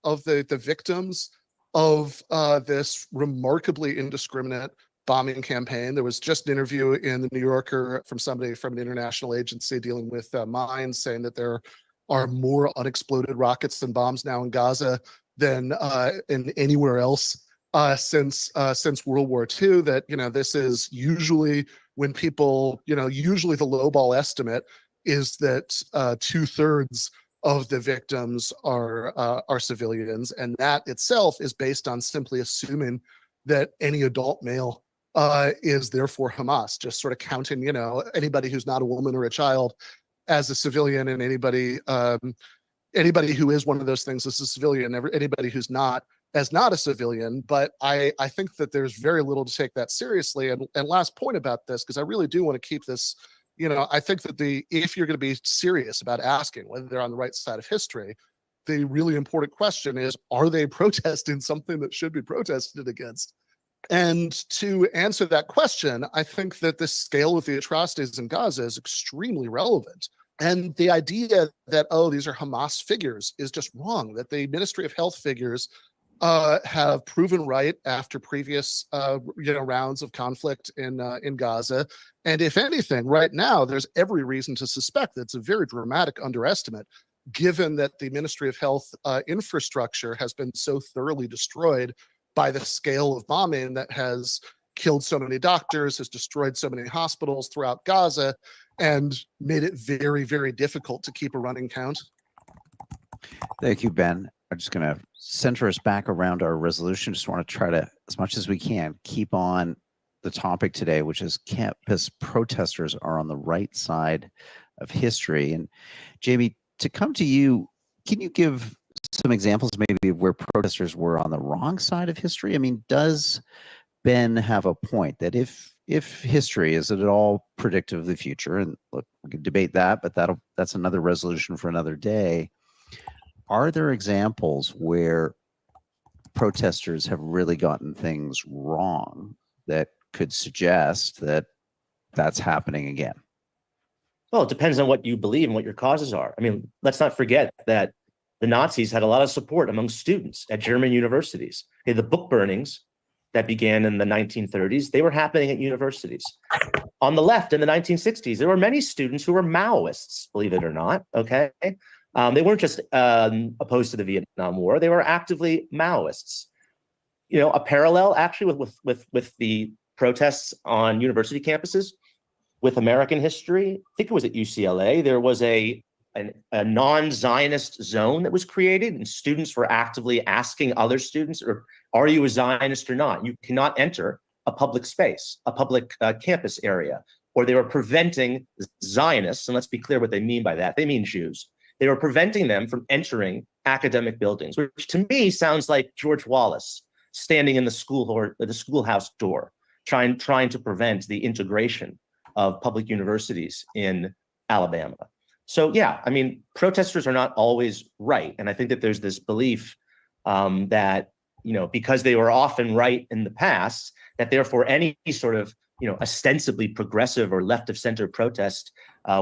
of the victims of this remarkably indiscriminate bombing campaign. There was just an interview in the New Yorker from somebody from an international agency dealing with mines, saying that there are more unexploded rockets and bombs now in Gaza than in anywhere else since World War II. That this is usually when people usually the lowball estimate is that 2/3 of the victims are civilians, and that itself is based on simply assuming that any adult male is therefore Hamas, just sort of counting anybody who's not a woman or a child as a civilian, and anybody who is one of those things as a civilian, anybody who's not as not a civilian. But I think that there's very little to take that seriously. And last point about this, because I really do want to keep this, I think that if you're going to be serious about asking whether they're on the right side of history, the really important question is, are they protesting something that should be protested against? And to answer that question, I think that the scale of the atrocities in Gaza is extremely relevant. And the idea that, these are Hamas figures is just wrong, that the Ministry of Health figures have proven right after previous rounds of conflict in Gaza. And if anything, right now, there's every reason to suspect that it's a very dramatic underestimate, given that the Ministry of Health infrastructure has been so thoroughly destroyed by the scale of bombing that has killed so many doctors, has destroyed so many hospitals throughout Gaza, and made it very, very difficult to keep a running count. Thank you, Ben. I'm just going to center us back around our resolution. Just want to try to, as much as we can, keep on the topic today, which is campus protesters are on the right side of history. And Jamie, to come to you, can you give some examples maybe of where protesters were on the wrong side of history? I mean, does Ben have a point that if history is at all predictive of the future, and look, we could debate that, but that's another resolution for another day. Are there examples where protesters have really gotten things wrong that could suggest that that's happening again? Well, it depends on what you believe and what your causes are. I mean, let's not forget that the Nazis had a lot of support among students at German universities. Okay, the book burnings that began in the 1930s, they were happening at universities. On the left in the 1960s, there were many students who were Maoists, believe it or not, okay? They weren't just opposed to the Vietnam War, they were actively Maoists. A parallel actually with the protests on university campuses with American history, I think it was at UCLA, there was a non-Zionist zone that was created, and students were actively asking other students, are you a Zionist or not? You cannot enter a public space, a public campus area. Or they were preventing Zionists, and let's be clear what they mean by that. They mean Jews. They were preventing them from entering academic buildings, which to me sounds like George Wallace standing in the schoolhouse door, trying to prevent the integration of public universities in Alabama. So yeah, I mean, protesters are not always right. And I think that there's this belief that, because they were often right in the past, that therefore any sort of, ostensibly progressive or left of center protest,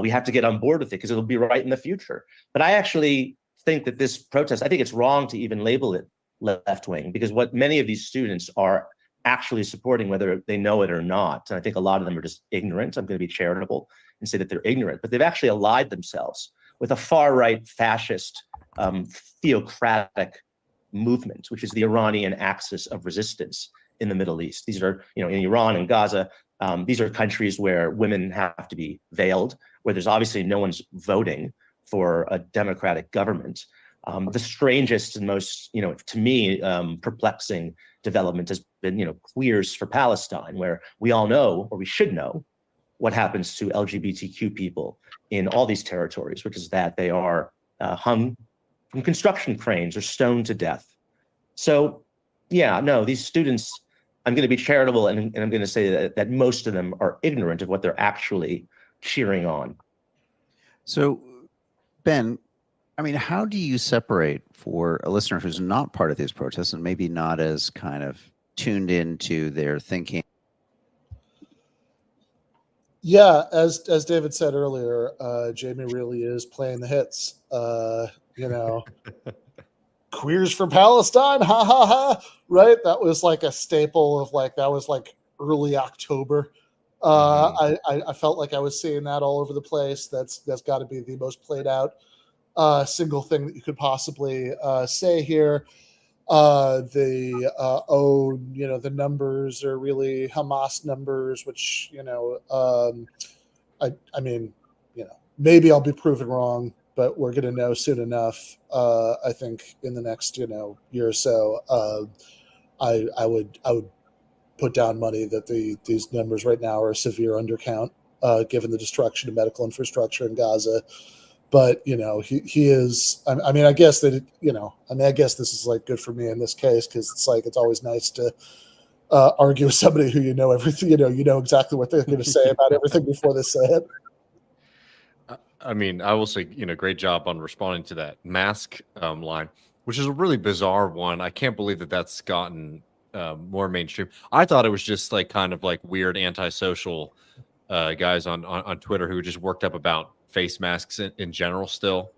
we have to get on board with it because it'll be right in the future. But I actually think that this protest, I think it's wrong to even label it left wing, because what many of these students are actually supporting, whether they know it or not, and I think a lot of them are just ignorant. I'm going to be charitable and say that they're ignorant, but they've actually allied themselves with a far-right fascist theocratic movement, which is the Iranian axis of resistance in the Middle East. These are, in Iran and Gaza, these are countries where women have to be veiled, where there's obviously no one's voting for a democratic government. The strangest and most, to me, perplexing development has been, Queers for Palestine, where we all know, or we should know, what happens to LGBTQ people in all these territories, which is that they are hung from construction cranes or stoned to death. So, yeah, no, these students, I'm going to be charitable and I'm going to say that most of them are ignorant of what they're actually cheering on. So, Ben, I mean, how do you separate for a listener who's not part of these protests and maybe not as kind of tuned into their thinking? Yeah, as David said earlier, Jamie really is playing the hits. Queers for Palestine, ha ha ha! Right, that was like a staple of that was like early October. I felt like I was seeing that all over the place. That's got to be the most played out single thing that you could possibly say here. The numbers are really Hamas numbers, which maybe I'll be proven wrong, but we're going to know soon enough. I think in the next year or so, I would put down money that these numbers right now are a severe undercount, given the destruction of medical infrastructure in Gaza. But he is. I guess that I guess this is good for me in this case, because it's always nice to argue with somebody who everything. You know exactly what they're going to say about everything before they say it. I mean, I will say, great job on responding to that mask line, which is a really bizarre one. I can't believe that that's gotten more mainstream. I thought it was just kind of weird antisocial guys on Twitter who just worked up about face masks in general still,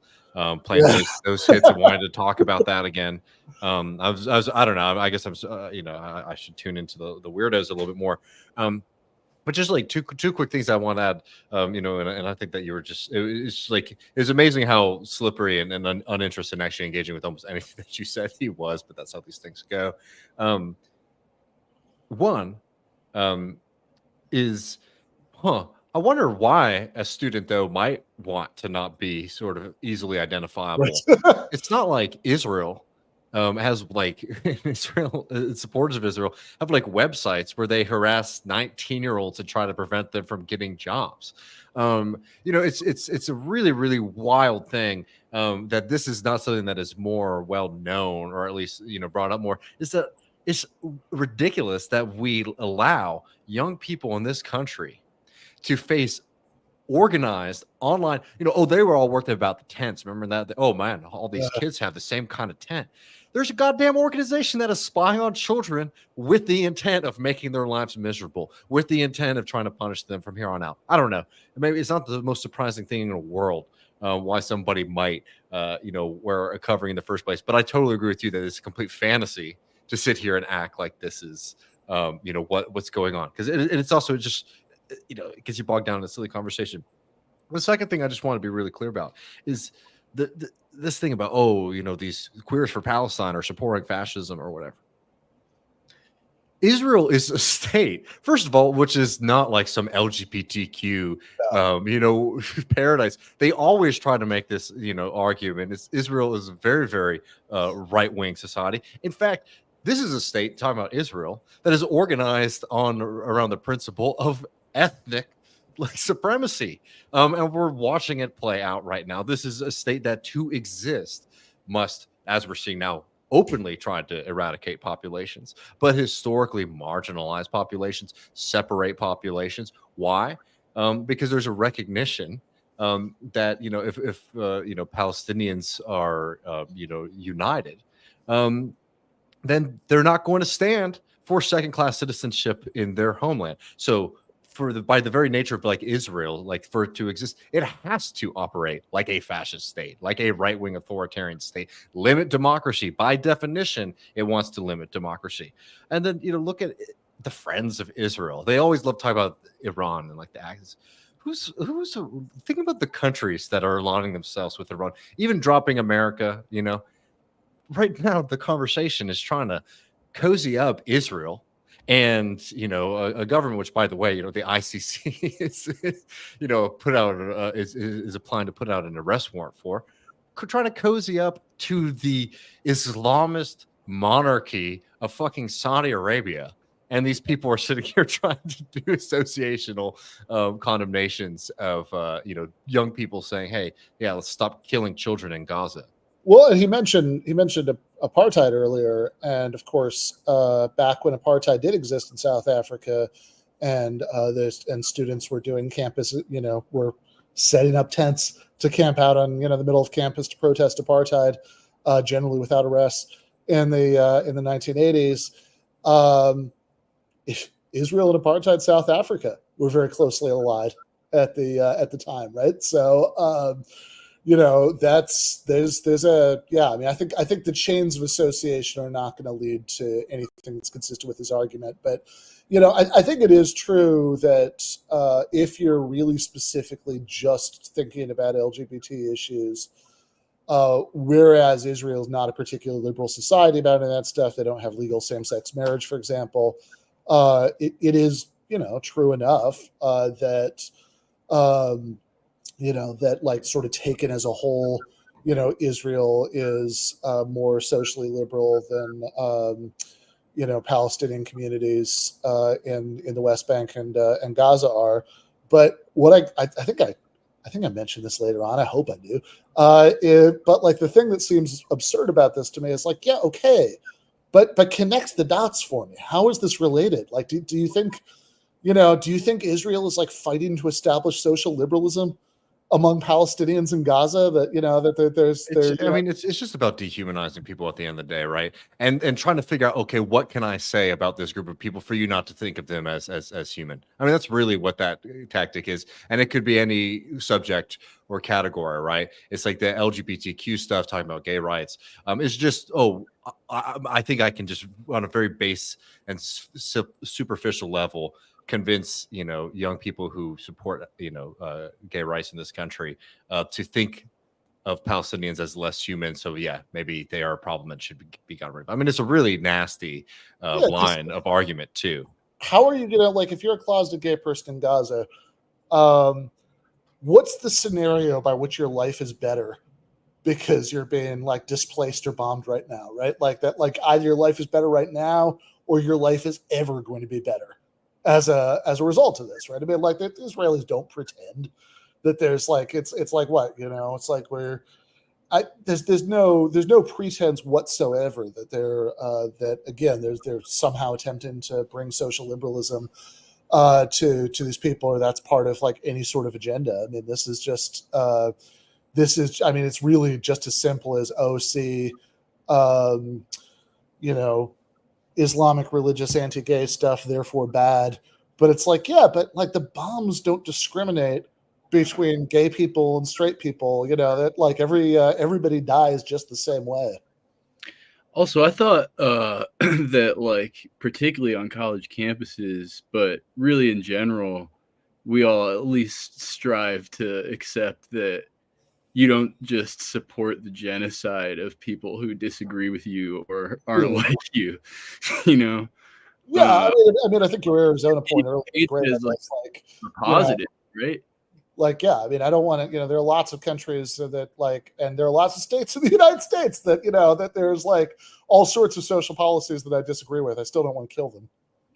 playing those hits and wanted to talk about that again. I don't know. I guess I should tune into the weirdos a little bit more. But just two quick things I want to add, and I think that you were it was amazing how slippery and uninterested in actually engaging with almost anything that you said he was, but that's how these things go. One is, I wonder why a student, though, might want to not be sort of easily identifiable. Right. It's not like Israel has Israel supporters of Israel have websites where they harass 19-year-olds and try to prevent them from getting jobs. It's a really, really wild thing that this is not something that is more well known, or at least brought up more. Is that it's ridiculous that we allow young people in this country to face organized online, they were all working about the tents. Remember that? Oh man, all these kids have the same kind of tent. There's a goddamn organization that is spying on children with the intent of making their lives miserable, with the intent of trying to punish them from here on out. I don't know. Maybe it's not the most surprising thing in the world why somebody might, wear a covering in the first place. But I totally agree with you that it's a complete fantasy to sit here and act like this is, what's going on. Because it's also just, it gets you bogged down in a silly conversation. The second thing I just want to be really clear about is this thing about, these queers for Palestine are supporting fascism or whatever. Israel is a state, first of all, which is not like some LGBTQ, paradise. They always try to make this, argument. Israel is a very, very right-wing society. In fact, this is a state, talking about Israel, that is organized around the principle of ethnic supremacy, and we're watching it play out right now. This is a state that, to exist, must, as we're seeing now, openly try to eradicate populations, but historically marginalized populations, separate populations. Why? Because there's a recognition that if Palestinians are united, then they're not going to stand for second-class citizenship in their homeland. So by the very nature of Israel, for it to exist, it has to operate like a fascist state, like a right-wing authoritarian state, limit democracy. By definition, it wants to limit democracy. And then, look at the friends of Israel. They always love talking about Iran and the acts. Think about the countries that are aligning themselves with Iran, even dropping America, right now the conversation is trying to cozy up Israel and a government, which, by the way, the ICC is put out is applying to put out an arrest warrant for, trying to cozy up to the Islamist monarchy of fucking Saudi Arabia. And these people are sitting here trying to do associational condemnations of, young people saying, hey, yeah, let's stop killing children in Gaza. Well, and he mentioned apartheid earlier. And of course, back when apartheid did exist in South Africa and students were doing campus, were setting up tents to camp out on, the middle of campus to protest apartheid, generally without arrest in the 1980s. Israel and apartheid South Africa were very closely allied at the time, right? So, I think the chains of association are not going to lead to anything that's consistent with his argument. But, I think it is true that if you're really specifically just thinking about LGBT issues, whereas Israel is not a particularly liberal society about any of that stuff, they don't have legal same-sex marriage, for example. It is, true enough that, that like sort of taken as a whole, Israel is more socially liberal than, Palestinian communities in the West Bank and Gaza are. But what I think I mentioned this later on. I hope I do. But like the thing that seems absurd about this to me is like, yeah, okay. But connect the dots for me. How is this related? Like, do you think, do you think Israel is like fighting to establish social liberalism among Palestinians in Gaza? That that there's. It's just about dehumanizing people at the end of the day, right? And trying to figure out, okay, what can I say about this group of people for you not to think of them as human? I mean, that's really what that tactic is, and it could be any subject or category, right? It's like the LGBTQ stuff, talking about gay rights. It's just, I think I can just on a very base and superficial level convince young people who support gay rights in this country to think of Palestinians as less human. So yeah, maybe they are a problem and should be gotten rid of. I mean, it's a really nasty line of argument too. How are you gonna, like, if you're a closeted gay person in Gaza, what's the scenario by which your life is better because you're being like displaced or bombed right now, right? Like that, like either your life is better right now or your life is ever going to be better as a result of this, right? I mean, like the Israelis don't pretend that there's like it's like what, it's like there's no pretense whatsoever that they're somehow attempting to bring social liberalism to these people, or that's part of like any sort of agenda. I mean, it's really just as simple as Islamic religious anti-gay stuff, therefore bad. But it's like, yeah, but like the bombs don't discriminate between gay people and straight people, that like everybody dies just the same way. Also, I thought that, like, particularly on college campuses, but really in general, we all at least strive to accept that you don't just support the genocide of people who disagree with you or aren't like you, Yeah, I mean, I think your Arizona point earlier is like positive, right? Like, yeah, I mean, I don't want to, there are lots of countries that like, and there are lots of states in the United States that, that there's like all sorts of social policies that I disagree with. I still don't want to kill them.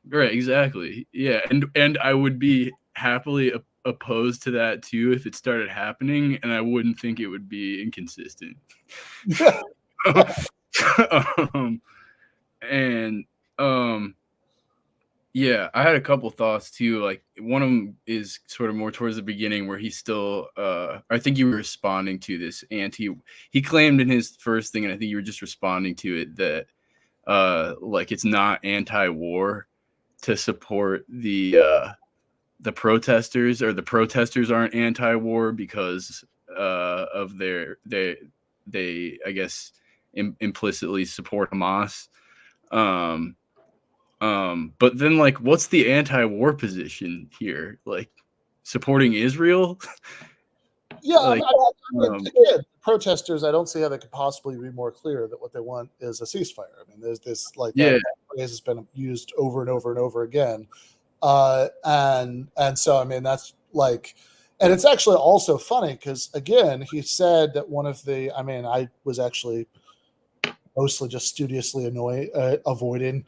Right, exactly. Yeah, and I would be happily opposed to that too if it started happening, and I wouldn't think it would be inconsistent. Yeah, I had a couple thoughts too. Like, one of them is sort of more towards the beginning where he's still, I think you were responding to this he claimed in his first thing, and I think you were just responding to it, that like it's not anti-war to support the protesters, or the protesters aren't anti-war because of they I guess implicitly support Hamas. But then, like, what's the anti-war position here? Like, supporting Israel? Yeah, like, protesters, I don't see how they could possibly be more clear that what they want is a ceasefire. I mean, there's this, like, that phrase has been used over and over and over again. And so, I mean, that's like, and it's actually also funny because, again, he said that one of the, I mean, I was actually mostly just studiously avoiding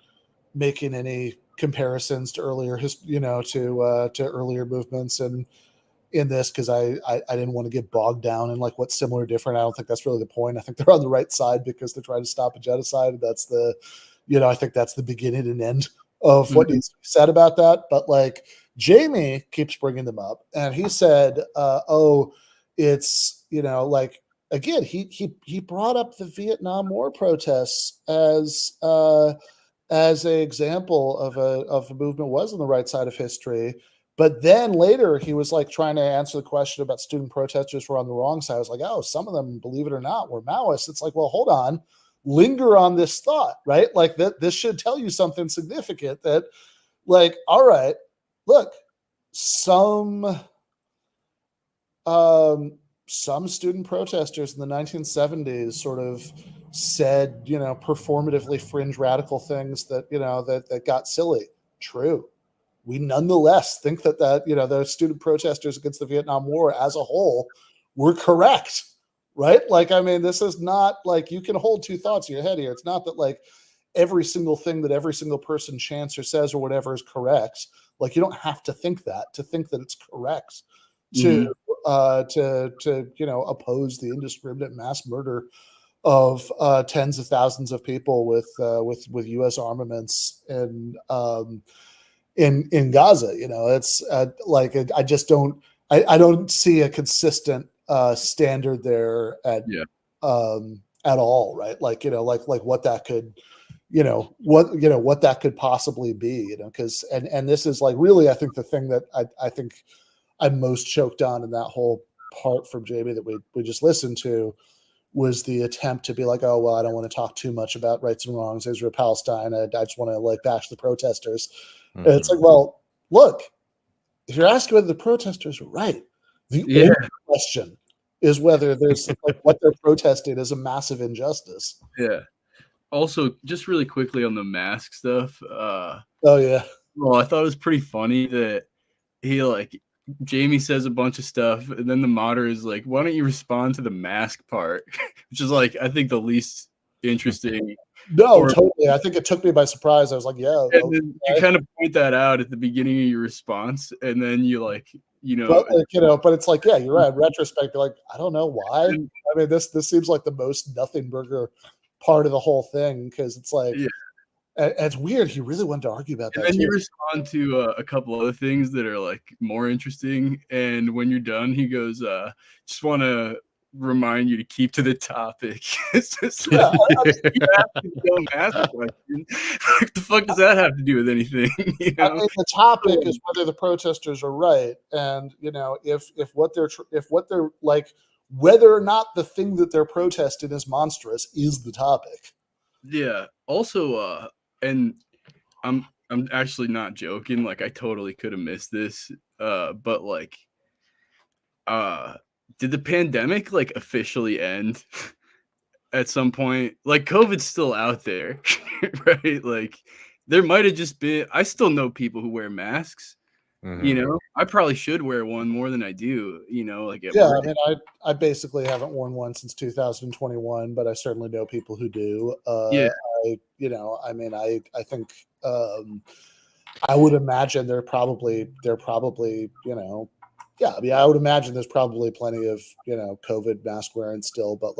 making any comparisons to earlier to earlier movements and in this, because I didn't want to get bogged down in like what's similar or different. I don't think that's really the point. I think they're on the right side because they're trying to stop a genocide. That's the, I think that's the beginning and end of what needs to be said about that. But like Jamie keeps bringing them up, and he said, it's like again he brought up the Vietnam War protests as an example of a movement was on the right side of history. But then later he was like trying to answer the question about student protesters were on the wrong side. I was like, oh, some of them, believe it or not, were Maoists. It's like, well, hold on, linger on this thought, right? Like that this should tell you something significant that like, all right, look, some student protesters in the 1970s sort of said, performatively fringe radical things that, that got silly. True. We nonetheless think that those student protesters against the Vietnam War as a whole were correct, right? Like, I mean, this is not like you can hold two thoughts in your head here. It's not that like every single thing that every single person chants or says or whatever is correct. Like, you don't have to think that it's correct to oppose the indiscriminate mass murder of tens of thousands of people with U.S. armaments and in Gaza. It's like I just don't see a consistent standard there at all, right? Like like what that could what that could possibly be, because and this is like really I think the thing that I think I'm most choked on in that whole part from Jamie that we just listened to was the attempt to be like, oh, well, I don't want to talk too much about rights and wrongs, Israel, Palestine. I just want to like bash the protesters. And it's like, well, look, if you're asking whether the protesters are right, the only question is whether there's like what they're protesting is a massive injustice. Yeah. Also, just really quickly on the mask stuff. Oh yeah. Well, I thought it was pretty funny that Jamie says a bunch of stuff, and then the moderator is like, why don't you respond to the mask part? Which is like, I think the least interesting. No, totally. I think it took me by surprise. I was like, yeah. And then you kind of point that out at the beginning of your response, and then you like, but it's like, yeah, you're right. In retrospect, you're like, I don't know why. I mean, this seems like the most nothing burger part of the whole thing, because it's like, it's weird. He really wanted to argue about that. And then you respond to a couple other things that are like more interesting. And when you're done, he goes, just want to remind you to keep to the topic. It's just like, you ask a dumb ass question. What the fuck does that have to do with anything? I mean, the topic is whether the protesters are right, and if what they're like, whether or not the thing that they're protesting is monstrous is the topic. Yeah. Also, and I'm actually not joking. Like, I totally could have missed this. But like, did the pandemic like officially end at some point? Like, COVID's still out there, right? Like, there might have just been. I still know people who wear masks. I probably should wear one more than I do. Like at work. I mean, I basically haven't worn one since 2021, but I certainly know people who do. I mean, I think I would imagine they're probably I mean, I would imagine there's probably plenty of COVID mask wearing still, but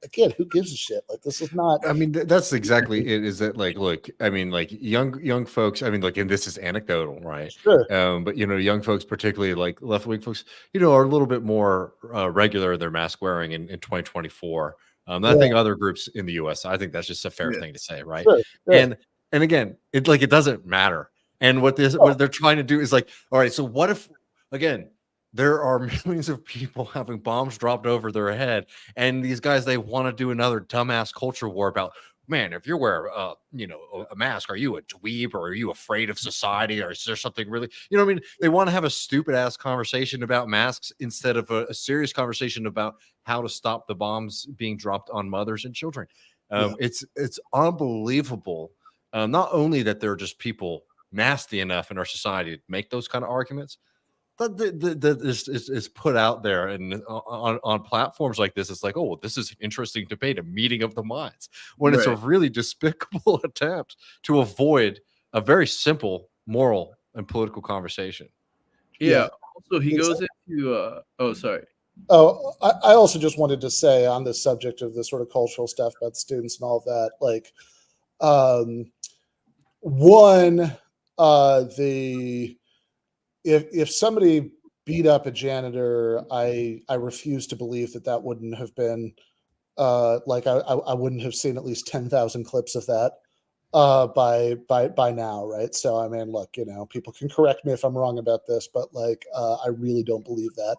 again, who gives a shit? Like, this is not. I mean, that's exactly it. Is that like, look, I mean, like young folks. I mean, like, and this is anecdotal, right? Sure. But young folks, particularly like left wing folks, are a little bit more regular in their mask wearing in 2024. I think other groups in the U.S. I think that's just a fair thing to say, right? Sure. And again, it doesn't matter. And what they're trying to do is like, all right, so what if? Again, there are millions of people having bombs dropped over their head, and these guys, they want to do another dumbass culture war about, man, if you wear a mask, are you a dweeb, or are you afraid of society, or is there something really, what I mean? They want to have a stupid ass conversation about masks instead of a serious conversation about how to stop the bombs being dropped on mothers and children. It's unbelievable. Not only that there are just people nasty enough in our society to make those kind of arguments, is put out there and on platforms like this. It's like, oh, well, this is an interesting debate, a meeting of the minds, when it's a really despicable attempt to avoid a very simple moral and political conversation. Yeah. Also, he goes into oh, sorry. Oh, I also just wanted to say on this subject of this sort of cultural stuff about students and all of that, like, if somebody beat up a janitor, I refuse to believe that wouldn't have been like I wouldn't have seen at least 10,000 clips of that by now, right? So I mean, look, people can correct me if I'm wrong about this, but like I really don't believe that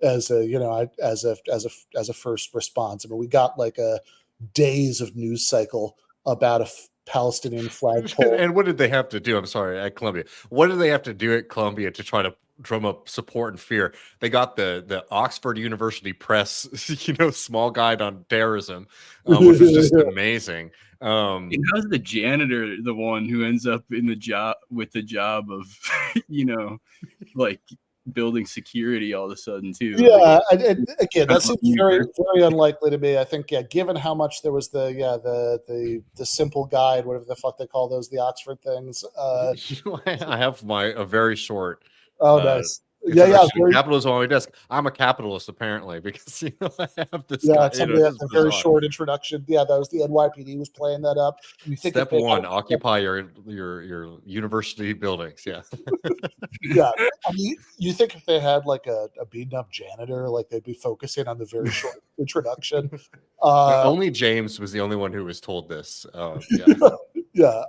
as a first response. I mean, we got like a days of news cycle about a Palestinian flagpole. And what did they have to do? I'm sorry, at Columbia. What did they have to do at Columbia to try to drum up support and fear? They got the Oxford University Press, small guide on terrorism, which is just amazing. And how's the janitor the one who ends up in the job of, like building security all of a sudden too? Yeah, again, that seems very, very unlikely to me. I think, given how much there was the simple guide, whatever the fuck they call those, the Oxford things. I have a very short. Oh, nice. Capitalism on my desk. I'm a capitalist apparently, because I have this. Yeah, somebody has a very short introduction. Yeah, that was the NYPD was playing that up. You think Step one: occupy your university buildings. Yeah, yeah. I mean, you think if they had like a beaten up janitor, like they'd be focusing on the very short introduction. Only James was the only one who was told this. Yeah,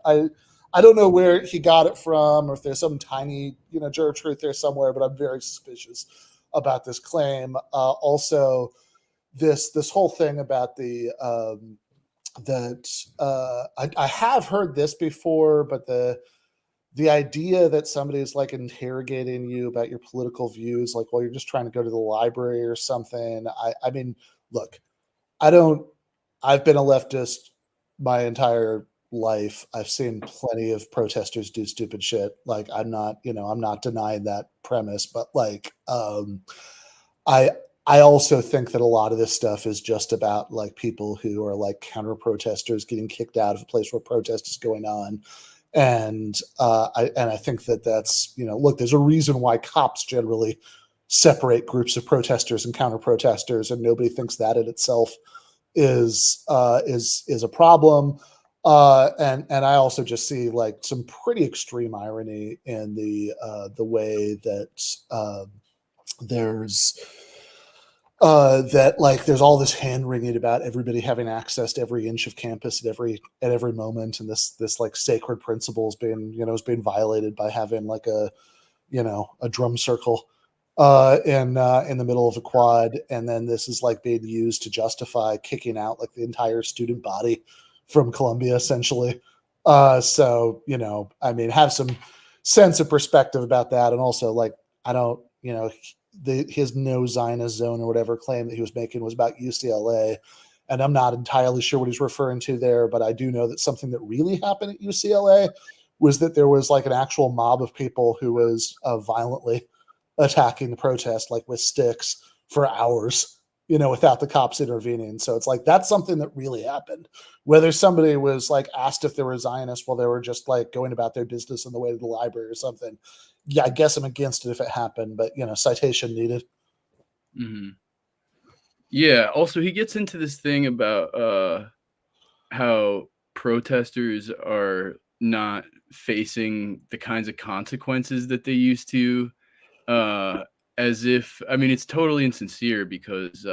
I don't know where he got it from, or if there's some tiny, jar of truth there somewhere, but I'm very suspicious about this claim. Also, this whole thing about I have heard this before, but the idea that somebody is like interrogating you about your political views, like while you're just trying to go to the library or something. I mean, look, I've been a leftist my entire life. I've seen plenty of protesters do stupid shit. Like I'm not denying that premise, but like I also think that a lot of this stuff is just about like people who are like counter protesters getting kicked out of a place where protest is going on. And I think that's, look, there's a reason why cops generally separate groups of protesters and counter protesters, and nobody thinks that in itself is a problem. And I also just see like some pretty extreme irony in the way that there's there's all this hand wringing about everybody having access to every inch of campus at every moment, and this like sacred principle is being violated by having like a drum circle in the middle of a quad, and then this is like being used to justify kicking out like the entire student body from Columbia, essentially. So, I mean, have some sense of perspective about that. And also, like, I don't, his no Zionist zone or whatever claim that he was making was about UCLA. And I'm not entirely sure what he's referring to there, but I do know that something that really happened at UCLA was that there was like an actual mob of people who was violently attacking the protest, like with sticks for hours, without the cops intervening. So it's like, that's something that really happened. Whether somebody was like asked if they were Zionists while they were just like going about their business on the way to the library or something. Yeah, I guess I'm against it if it happened, but citation needed. Mm-hmm. Yeah. Also, he gets into this thing about how protesters are not facing the kinds of consequences that they used to, as if, I mean, it's totally insincere because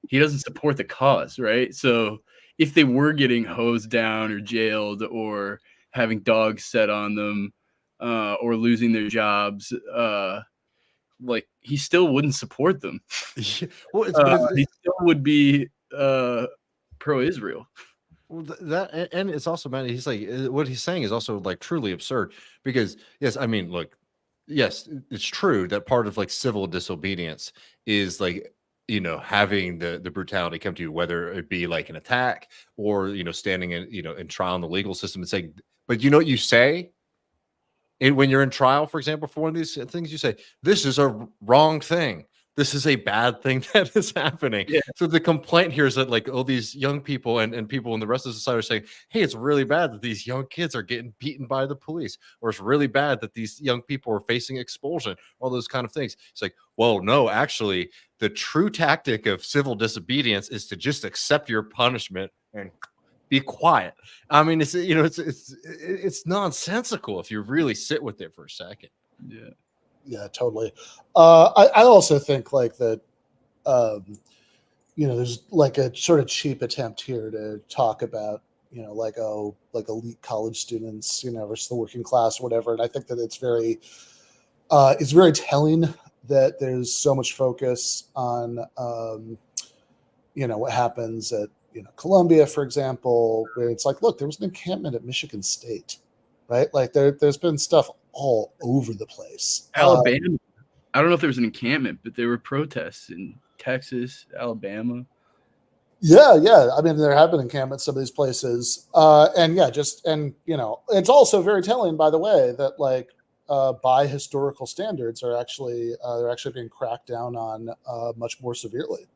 he doesn't support the cause, right? So if they were getting hosed down or jailed or having dogs set on them or losing their jobs, like he still wouldn't support them. Well, he still would be pro-Israel. Well, that, and it's also, man, he's like, what he's saying is also like truly absurd because, yes, I mean, look, yes, it's true that part of like civil disobedience is like, having the brutality come to you, whether it be like an attack or, standing in, in trial in the legal system and saying, but you know what you say? when you're in trial, for example, for one of these things, you say, this is a wrong thing. This is a bad thing that is happening. Yeah. So the complaint here is that like all these young people and people in the rest of society are saying, hey, it's really bad that these young kids are getting beaten by the police, or it's really bad that these young people are facing expulsion, all those kind of things. It's like, well, no, actually, the true tactic of civil disobedience is to just accept your punishment and be quiet. I mean, it's nonsensical if you really sit with it for a second. Yeah. Yeah, totally. I also think like that, there's like a sort of cheap attempt here to talk about, like elite college students, versus the working class or whatever. And I think that it's very telling that there's so much focus on, what happens at, Columbia, for example, where it's like, look, there was an encampment at Michigan State, right? Like there's been stuff all over the place. Alabama. I don't know if there was an encampment, but there were protests in Texas, Alabama. Yeah. I mean, there have been encampments in some of these places. It's also very telling, by the way, that like by historical standards they're actually being cracked down on much more severely.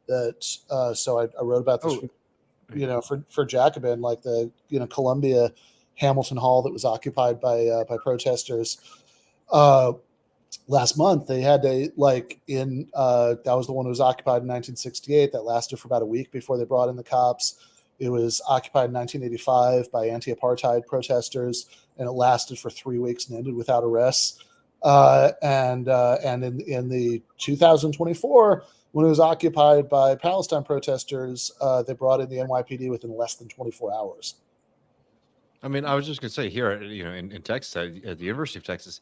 So I wrote about this, for Jacobin, like the Columbia Hamilton Hall that was occupied by protesters last month. They had that was the one that was occupied in 1968. That lasted for about a week before they brought in the cops. It was occupied in 1985 by anti-apartheid protesters, and it lasted for 3 weeks and ended without arrests. And in the 2024, when it was occupied by Palestine protesters, they brought in the NYPD within less than 24 hours. I mean, I was just going to say here, in Texas, at the University of Texas,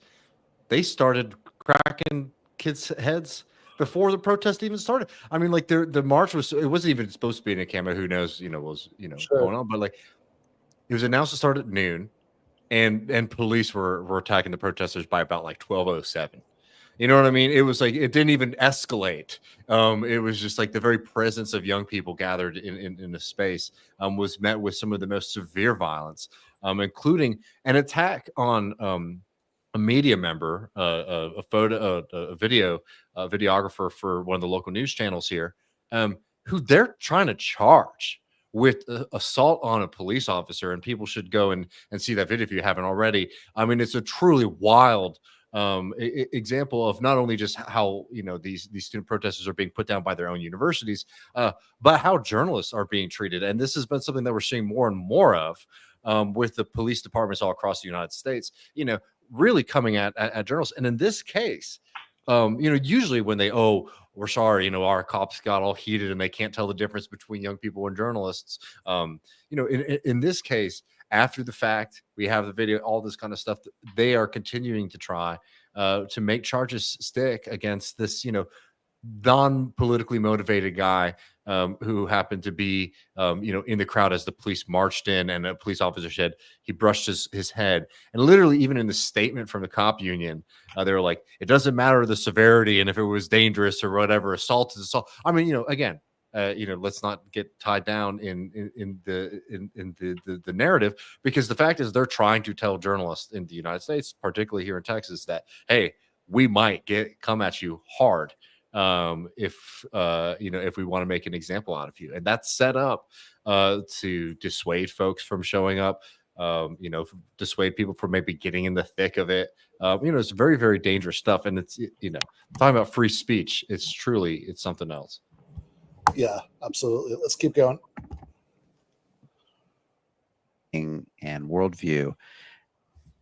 they started cracking kids' heads before the protest even started. I mean, like the march it wasn't even supposed to be in a camera. Who knows, Sure. going on. But like, it was announced to start at noon, and police were attacking the protesters by about like 12:07. You know what I mean? It was like it didn't even escalate. It was just like the very presence of young people gathered in the space was met with some of the most severe violence, including an attack on a media member, a videographer for one of the local news channels here, who they're trying to charge with assault on a police officer. And people should go and see that video if you haven't already. I mean, it's a truly wild example of not only just how these student protesters are being put down by their own universities, but how journalists are being treated. And this has been something that we're seeing more and more of with the police departments all across the United States, really coming at journalists. And in this case, usually when we're sorry, our cops got all heated and they can't tell the difference between young people and journalists. In this case, after the fact, we have the video, all this kind of stuff. They are continuing to try to make charges stick against this, non-politically motivated guy who happened to be, in the crowd as the police marched in, and a police officer said he brushed his head. And literally, even in the statement from the cop union, they were like, it doesn't matter the severity and if it was dangerous or whatever. Assault is assault. I mean, again. Let's not get tied down in the narrative, because the fact is they're trying to tell journalists in the United States, particularly here in Texas, that hey, we might come at you hard if we want to make an example out of you, and that's set up to dissuade folks from showing up, dissuade people from maybe getting in the thick of it. It's very, very dangerous stuff, and it's talking about free speech. It's something else. Yeah, absolutely. Let's keep going. And worldview.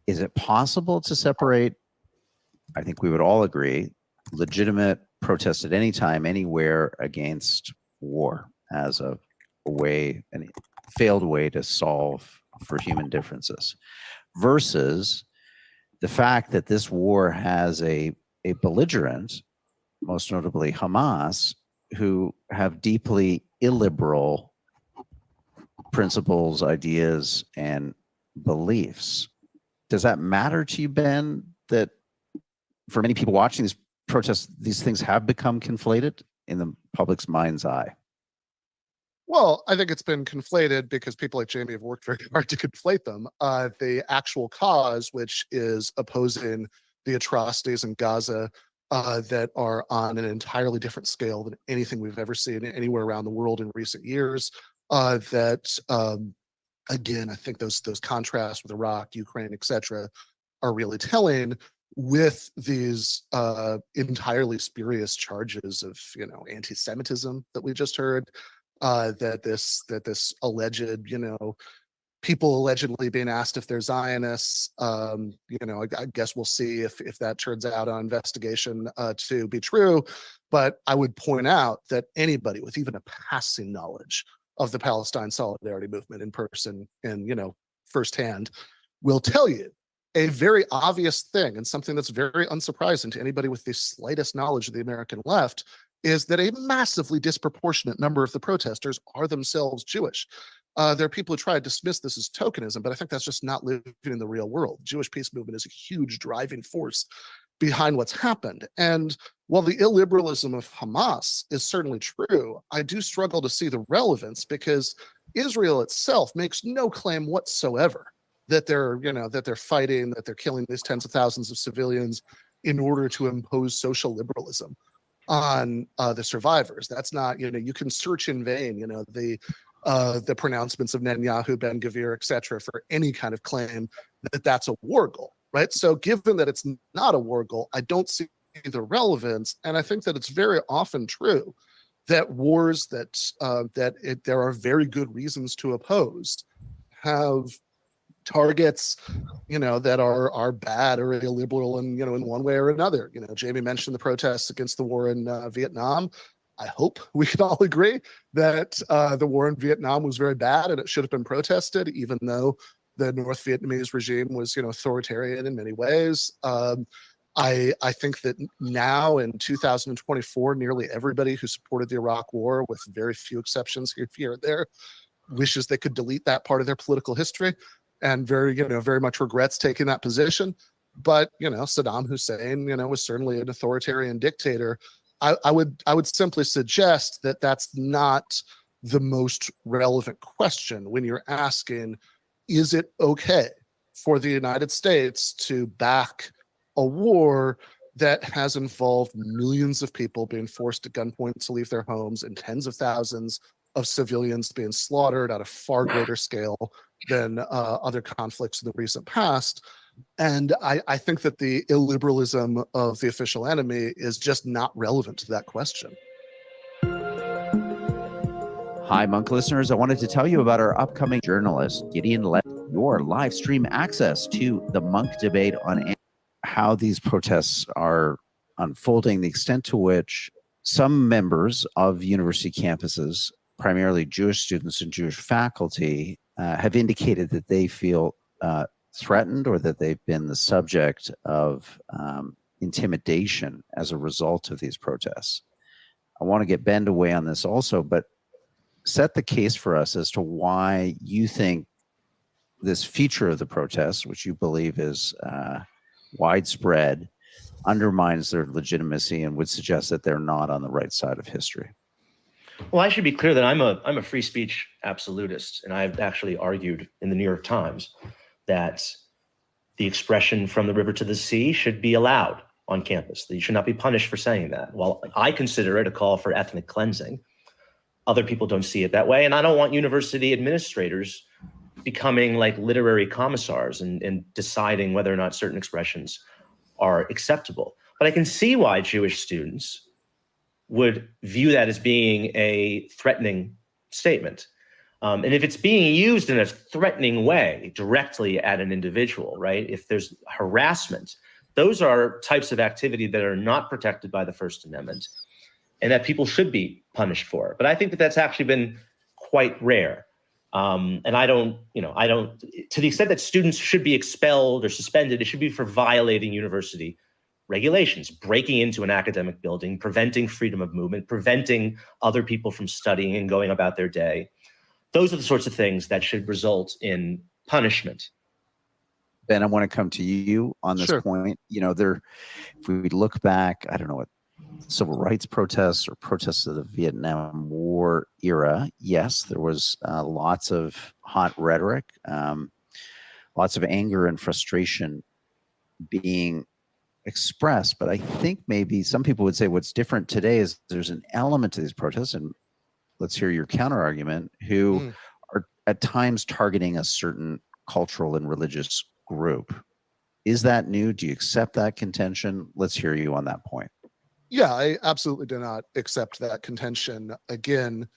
Is it possible to separate? I think we would all agree, legitimate protest at any time, anywhere against war as a failed way to solve for human differences, versus the fact that this war has a belligerent, most notably Hamas, who have deeply illiberal principles, ideas, and beliefs. Does that matter to you, Ben, that for many people watching these protests, these things have become conflated in the public's mind's eye? Well, I think it's been conflated because people like Jamie have worked very hard to conflate them. The actual cause, which is opposing the atrocities in Gaza that are on an entirely different scale than anything we've ever seen anywhere around the world in recent years. Again, I think those contrasts with Iraq, Ukraine, etc., are really telling, with these entirely spurious charges of anti-Semitism that we just heard. That this alleged, people allegedly being asked if they're Zionists. I guess we'll see if that turns out on investigation to be true. But I would point out that anybody with even a passing knowledge of the Palestine Solidarity Movement in person and firsthand will tell you a very obvious thing, and something that's very unsurprising to anybody with the slightest knowledge of the American left, is that a massively disproportionate number of the protesters are themselves Jewish. There are people who try to dismiss this as tokenism, but I think that's just not living in the real world. The Jewish peace movement is a huge driving force behind what's happened. And while the illiberalism of Hamas is certainly true, I do struggle to see the relevance, because Israel itself makes no claim whatsoever that they're fighting, that they're killing these tens of thousands of civilians in order to impose social liberalism on the survivors. That's not, you can search in vain, the pronouncements of Netanyahu, Ben Gvir, etc., for any kind of claim that that's a war goal, right? So given that it's not a war goal, I don't see the relevance, and I think that it's very often true that wars that there are very good reasons to oppose have targets, that are bad or illiberal in one way or another. Jamie mentioned the protests against the war in Vietnam. I hope we can all agree that the war in Vietnam was very bad and it should have been protested, even though the North Vietnamese regime was, authoritarian in many ways. I think that now in 2024, nearly everybody who supported the Iraq War, with very few exceptions here and there, wishes they could delete that part of their political history, and very much regrets taking that position. But Saddam Hussein, was certainly an authoritarian dictator. I would simply suggest that that's not the most relevant question when you're asking, is it okay for the United States to back a war that has involved millions of people being forced at gunpoint to leave their homes, and tens of thousands of civilians being slaughtered at a far greater scale than other conflicts in the recent past? And I think that the illiberalism of the official enemy is just not relevant to that question. Hi, Munk listeners. I wanted to tell you about our upcoming journalist, Gideon Lett, your live stream access to the Munk debate on how these protests are unfolding, the extent to which some members of university campuses, primarily Jewish students and Jewish faculty, have indicated that they feel threatened, or that they've been the subject of intimidation as a result of these protests. I want to get Ben to weigh on this also, but set the case for us as to why you think this feature of the protests, which you believe is widespread, undermines their legitimacy and would suggest that they're not on the right side of history. Well, I should be clear that I'm a free speech absolutist, and I've actually argued in the New York Times that the expression "from the river to the sea" should be allowed on campus. That you should not be punished for saying that. While I consider it a call for ethnic cleansing, other people don't see it that way, and I don't want university administrators becoming like literary commissars and deciding whether or not certain expressions are acceptable. But I can see why Jewish students would view that as being a threatening statement. And if it's being used in a threatening way directly at an individual, right? If there's harassment, those are types of activity that are not protected by the First Amendment and that people should be punished for. But I think that that's actually been quite rare. And I don't, to the extent that students should be expelled or suspended, it should be for violating university regulations, breaking into an academic building, preventing freedom of movement, preventing other people from studying and going about their day. Those are the sorts of things that should result in punishment. Ben, I want to come to you on this point. If we look back, I don't know what, civil rights protests or protests of the Vietnam War era, yes, there was lots of hot rhetoric, lots of anger and frustration being expressed. But I think maybe some people would say what's different today is there's an element to these protests, and let's hear your counter argument, who are at times targeting a certain cultural and religious group. Is that new? Do you accept that contention? Let's hear you on that point. Yeah, I absolutely do not accept that contention. Again,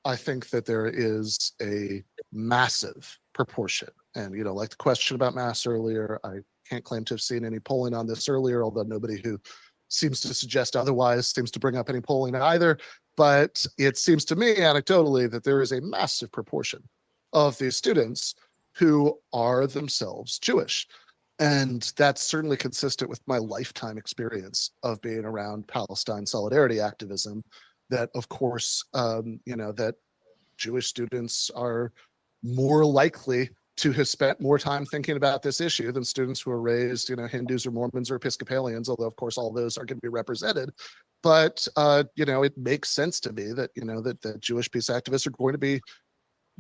I think that there is a massive proportion. And, like the question about mass earlier, I can't claim to have seen any polling on this earlier, although nobody who seems to suggest otherwise seems to bring up any polling either. But it seems to me anecdotally that there is a massive proportion of these students who are themselves Jewish. And that's certainly consistent with my lifetime experience of being around Palestine solidarity activism, that of course, that Jewish students are more likely to have spent more time thinking about this issue than students who are raised, Hindus or Mormons or Episcopalians, although of course all those are going to be represented. But, it makes sense to me that, that the Jewish peace activists are going to be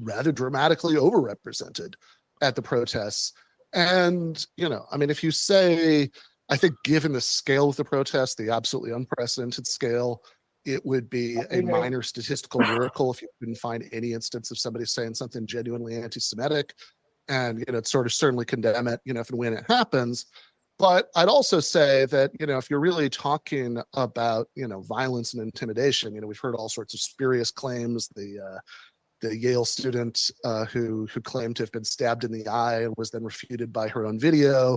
rather dramatically overrepresented at the protests. And, if you say, I think given the scale of the protest, the absolutely unprecedented scale, it would be a minor statistical miracle if you couldn't find any instance of somebody saying something genuinely anti-Semitic. And, sort of certainly condemn it, if and when it happens. But I'd also say that, if you're really talking about, violence and intimidation, we've heard all sorts of spurious claims. The Yale student who claimed to have been stabbed in the eye and was then refuted by her own video,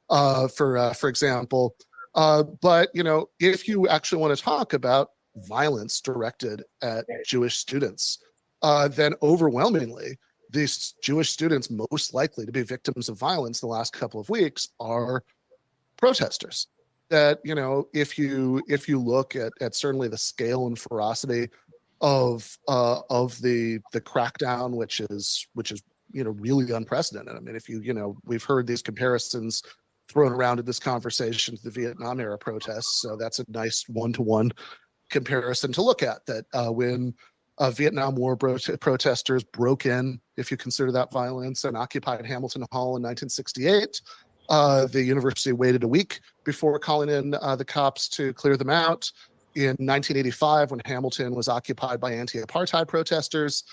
for example. But, if you actually want to talk about violence directed at Jewish students, then overwhelmingly, these Jewish students most likely to be victims of violence in the last couple of weeks are protesters. That, if you look at certainly the scale and ferocity of the crackdown, which is really unprecedented. We've heard these comparisons thrown around in this conversation to the Vietnam era protests, so that's a nice one-to-one comparison to look at. That when Vietnam War protesters broke in, if you consider that violence, and occupied Hamilton Hall in 1968, the university waited a week before calling in the cops to clear them out. In 1985, when Hamilton was occupied by anti-apartheid protesters,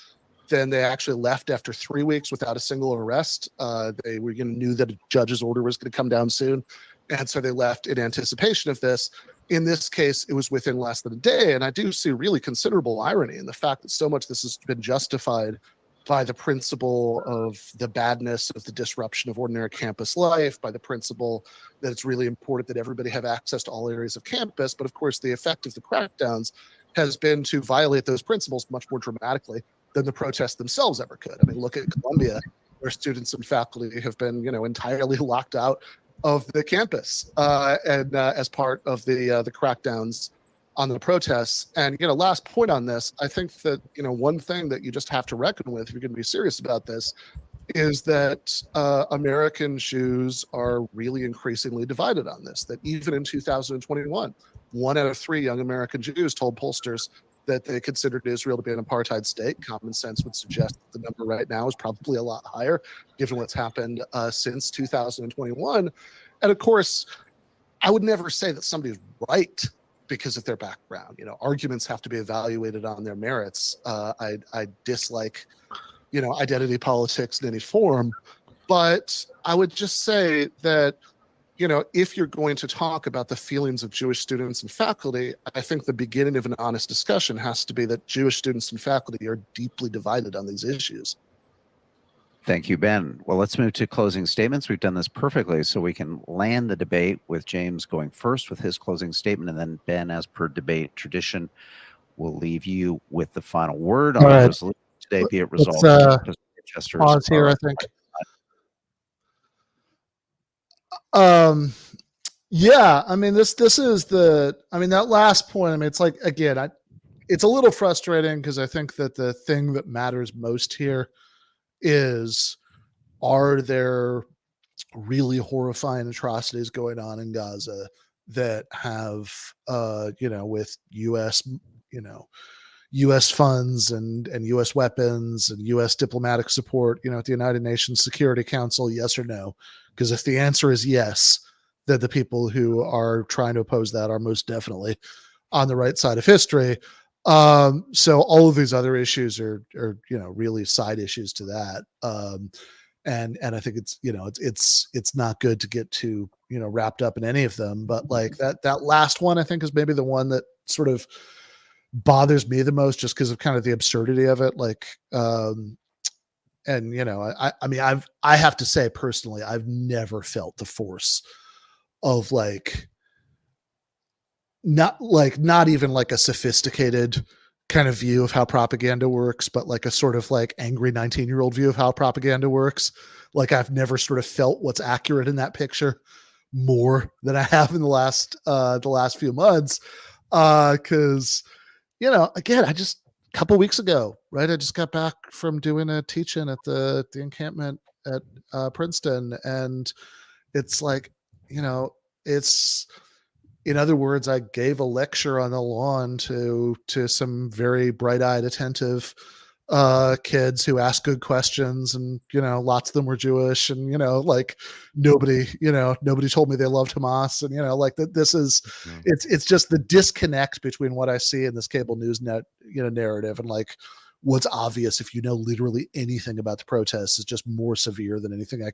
then they actually left after 3 weeks without a single arrest. They knew that a judge's order was going to come down soon, and so they left in anticipation of this. In this case, it was within less than a day, and I do see really considerable irony in the fact that so much this has been justified by the principle of the badness of the disruption of ordinary campus life, by the principle that it's really important that everybody have access to all areas of campus. But of course, the effect of the crackdowns has been to violate those principles much more dramatically than the protests themselves ever could. Look at Columbia, where students and faculty have been, entirely locked out of the campus and as part of the crackdowns on the protests. And, last point on this, I think that, one thing that you just have to reckon with if you're going to be serious about this is that American Jews are really increasingly divided on this, that even in 2021, 1 out of 3 young American Jews told pollsters that they considered Israel to be an apartheid state. Common sense would suggest that the number right now is probably a lot higher, given what's happened since 2021. And of course, I would never say that somebody's right because of their background. Arguments have to be evaluated on their merits. I dislike, identity politics in any form, but I would just say that, if you're going to talk about the feelings of Jewish students and faculty, I think the beginning of an honest discussion has to be that Jewish students and faculty are deeply divided on these issues. Thank you, Ben. Well, let's move to closing statements. We've done this perfectly, so we can land the debate with James going first with his closing statement, and then Ben, as per debate tradition, will leave you with the final word on the resolution today. Be it resolved. Pause here, I think. Yeah, this is that last point. It's like, again, it's a little frustrating because I think that the thing that matters most here is, are there really horrifying atrocities going on in Gaza that have, with U.S., U.S. funds and U.S. weapons and U.S. diplomatic support, at the United Nations Security Council, yes or no? Because if the answer is yes, then the people who are trying to oppose that are most definitely on the right side of history. So all of these other issues are really side issues to that. And I think it's not good to get too wrapped up in any of them. But like that last one, I think, is maybe the one that sort of bothers me the most, just because of kind of the absurdity of it. Like, and I mean, I have to say personally, I've never felt the force of not even like a sophisticated kind of view of how propaganda works, but like a sort of like angry 19-year-old view of how propaganda works. Like, I've never sort of felt what's accurate in that picture more than I have in the last few months. Cause again, a couple weeks ago, right, I just got back from doing a teach-in at the encampment at Princeton. And it's like, it's, in other words, I gave a lecture on the lawn to some very bright-eyed, attentive kids who asked good questions, and lots of them were Jewish, and nobody told me they loved Hamas, and this is it's just the disconnect between what I see in this cable news net narrative and like what's obvious if literally anything about the protests is just more severe than anything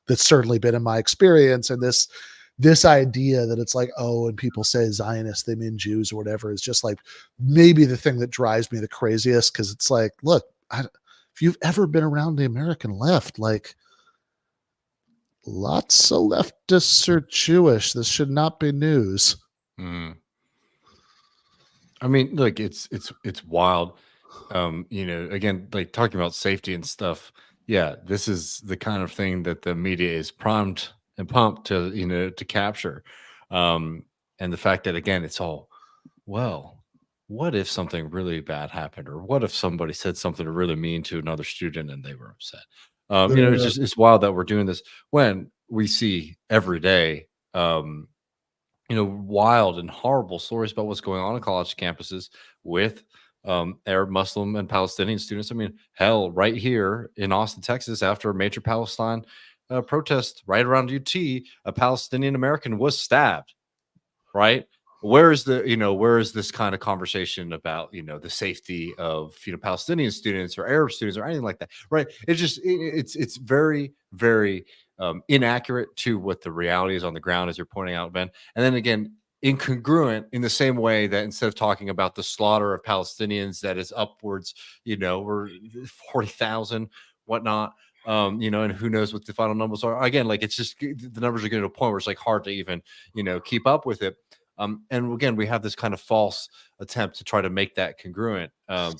that's certainly been in my experience. And this idea that it's like, oh, and people say Zionists, they mean Jews or whatever, is just like maybe the thing that drives me the craziest. Cause it's like, look, if you've ever been around the American left, like lots of leftists are Jewish. This should not be news. I mean, look, it's wild. Again, like talking about safety and stuff. Yeah, this is the kind of thing that the media is primed and pumped to capture. And the fact that, again, it's all, well, what if something really bad happened, or what if somebody said something really mean to another student and they were upset? It's wild that we're doing this when we see every day, wild and horrible stories about what's going on in college campuses with Arab, Muslim, and Palestinian students. I mean, hell, right here in Austin, Texas, after a major Palestine protest right around UT, a Palestinian American was stabbed. Right? Where is this kind of conversation about the safety of Palestinian students or Arab students or anything like that? Right? It's very, very inaccurate to what the reality is on the ground, as you're pointing out, Ben. And then again, incongruent in the same way that instead of talking about the slaughter of Palestinians that is upwards, we're 40,000, whatnot. And who knows what the final numbers are. Again, like, it's just the numbers are getting to a point where it's like hard to even, keep up with it. And again, we have this kind of false attempt to try to make that congruent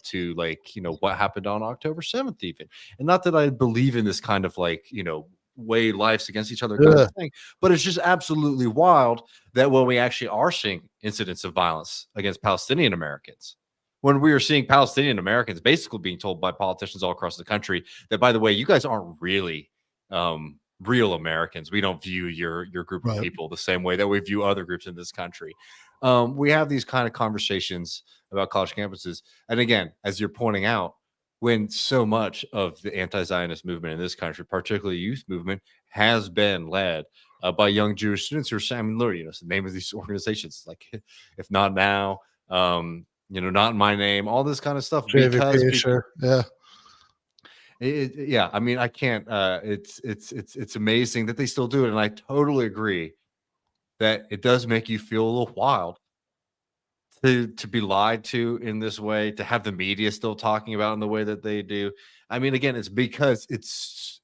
to what happened on October 7th, even. And not that I believe in this kind of weigh lives against each other kind of thing, but it's just absolutely wild that when we actually are seeing incidents of violence against Palestinian Americans, when we are seeing Palestinian Americans basically being told by politicians all across the country that, by the way, you guys aren't really real Americans. We don't view your group of people the same way that we view other groups in this country. We have these kind of conversations about college campuses. And again, as you're pointing out, when so much of the anti-Zionist movement in this country, particularly youth movement, has been led by young Jewish students who are saying, I mean, literally, it's the name of these organizations, like, if not now, not in my name, all this kind of stuff. JVP, sure. Yeah. I mean, I can't, it's amazing that they still do it. And I totally agree that it does make you feel a little wild to be lied to in this way, to have the media still talking about in the way that they do. I mean, again, it's because it's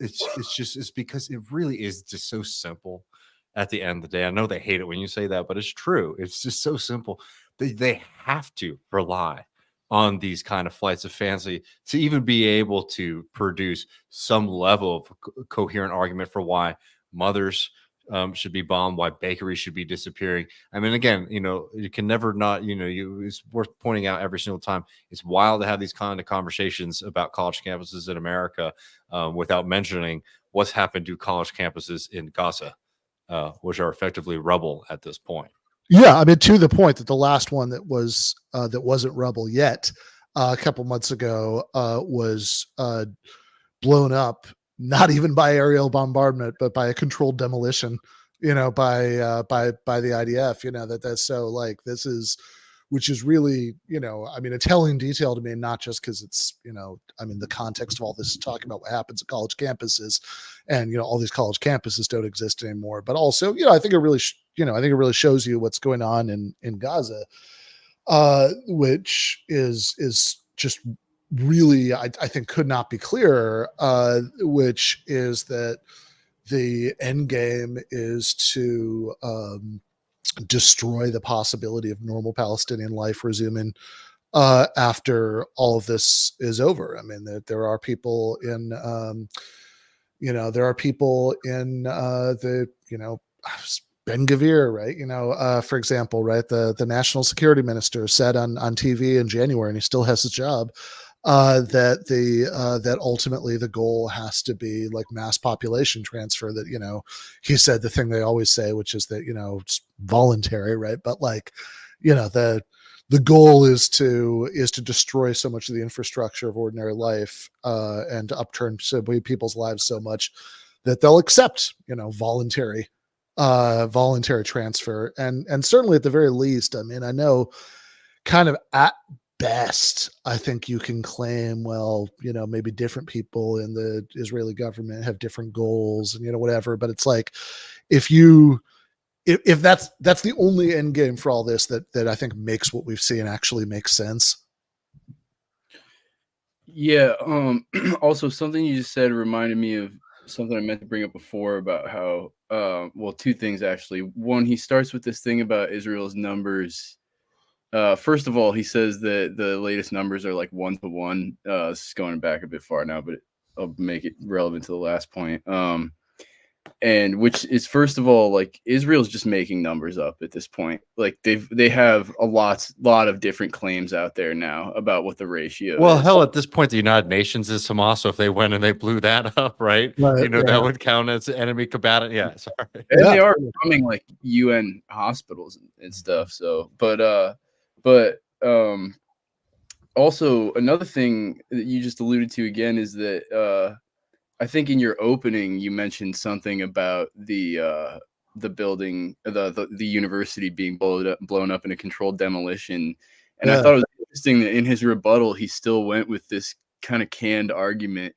because it really is just so simple at the end of the day. I know they hate it when you say that, but it's true. It's just so simple. They have to rely on these kind of flights of fancy to even be able to produce some level of coherent argument for why mothers should be bombed, why bakeries should be disappearing. I mean, again, you can never not, it's worth pointing out every single time. It's wild to have these kind of conversations about college campuses in America without mentioning what's happened to college campuses in Gaza, which are effectively rubble at this point. Yeah, I mean, to the point that the last one that wasn't rebel yet, a couple months ago, was blown up, not even by aerial bombardment, but by a controlled demolition, by the IDF. That's so like this is, which is really, I mean, a telling detail to me, not just because it's, I mean, the context of all this is talking about what happens at college campuses, and all these college campuses don't exist anymore, but also, I think it really, I think it really shows you what's going on in Gaza, which is just really, I think, could not be clearer, which is that the end game is to destroy the possibility of normal Palestinian life resuming after all of this is over. I mean, there are people in, Ben Gvir, right? For example, right, the national security minister said on TV in January, and he still has his job, that ultimately the goal has to be like mass population transfer. That he said the thing they always say, which is that it's voluntary, right? But like the goal is to destroy so much of the infrastructure of ordinary life, and to upturn people's lives so much that they'll accept voluntary transfer. And certainly at the very least, I mean, I know kind of at best, I think you can claim, well, maybe different people in the Israeli government have different goals and whatever, but it's like if that's the only end game for all this that I think makes what we've seen actually make sense. Yeah. Also, something you just said reminded me of something I meant to bring up before about how, well, two things actually. One, he starts with this thing about Israel's numbers. First of all, he says that the latest numbers are like 1-to-1. This is going back a bit far now, but I'll make it relevant to the last point. And which is, first of all, like Israel's just making numbers up at this point. Like they have a lot of different claims out there now about what the ratio Well, is. hell, at this point, the United Nations is Hamas. So if they went and they blew that up, right, that would count as enemy combatant. Yeah, sorry. And they are becoming like UN hospitals and stuff. So, but also another thing that you just alluded to again is that I think in your opening you mentioned something about the building, the university being blown up in a controlled demolition, and I thought it was interesting that in his rebuttal he still went with this kind of canned argument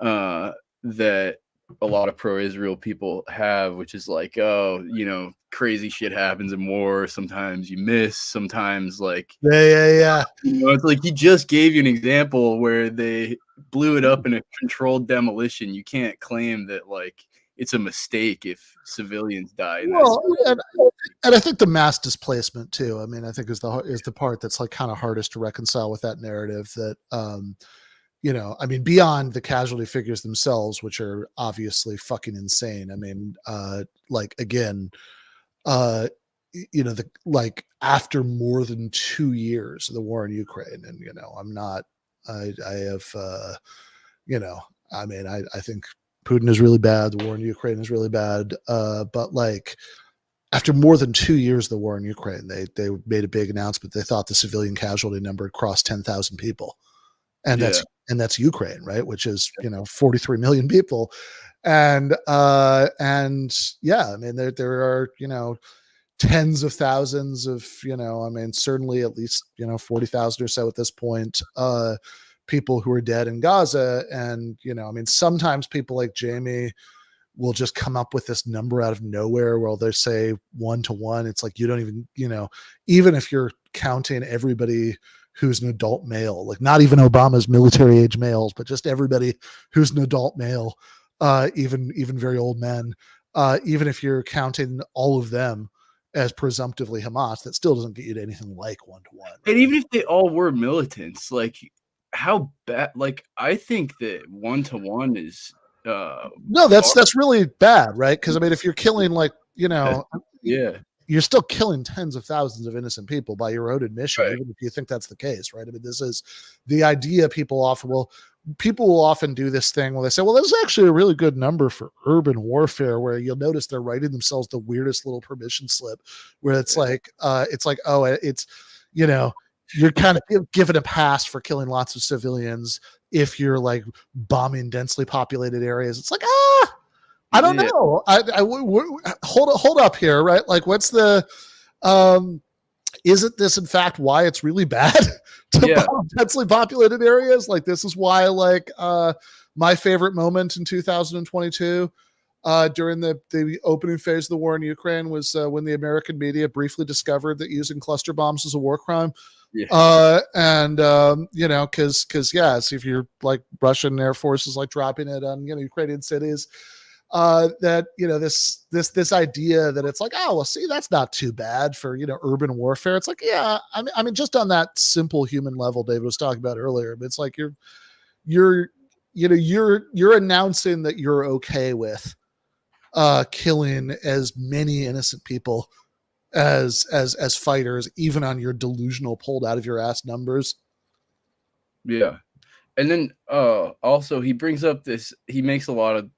that a lot of pro-Israel people have, which is like, oh, crazy shit happens in war. Sometimes you miss. Sometimes like it's like he just gave you an example where they blew it up in a controlled demolition. You can't claim that like it's a mistake if civilians die. Well, and I think the mass displacement too. I mean, I think is the part that's like kind of hardest to reconcile with that narrative. That I mean, beyond the casualty figures themselves, which are obviously fucking insane. I mean, like again, after more than 2 years of the war in Ukraine, and I think Putin is really bad. The war in Ukraine is really bad. But like after more than 2 years of the war in Ukraine, they made a big announcement. They thought the civilian casualty number had crossed 10,000 people. And that's Ukraine, right? Which is 43 million people, and I mean there are tens of thousands of I mean certainly at least 40,000 or so at this point people who are dead in Gaza, and I mean sometimes people like Jamie will just come up with this number out of nowhere where they say 1-to-1. It's like you don't even even if you're counting everybody who's an adult male, like not even Obama's military age males, but just everybody who's an adult male, even very old men, even if you're counting all of them as presumptively Hamas, that still doesn't get you to anything like 1-to-1. Right? And even if they all were militants, like how bad, like I think that 1-to-1 is no, that's really bad, right? Because I mean, if you're killing like yeah, you're still killing tens of thousands of innocent people by your own admission, Right. even if you think that's the case, right? I mean, this is the idea people will often do this thing where they say, well, this is actually a really good number for urban warfare, where you'll notice they're writing themselves the weirdest little permission slip where it's like, oh, it's, you know, you're kind of given a pass for killing lots of civilians if you're like bombing densely populated areas. It's like, I don't know. Hold up here, right? Like, what's the, isn't this in fact why it's really bad to bomb densely populated areas? Like, this is why, like, my favorite moment in 2022 during the opening phase of the war in Ukraine was when the American media briefly discovered that using cluster bombs is a war crime. You know, because yes, if you're like Russian Air Force is like dropping it on, you know, Ukrainian cities, that, you know, this idea that it's like, oh, well, see, that's not too bad for, you know, urban warfare. It's like, yeah, I mean, just on that simple human level David was talking about earlier, but it's like you're announcing that you're okay with killing as many innocent people as fighters, even on your delusional pulled out of your ass numbers. Yeah. And then also he brings up this, he makes a lot of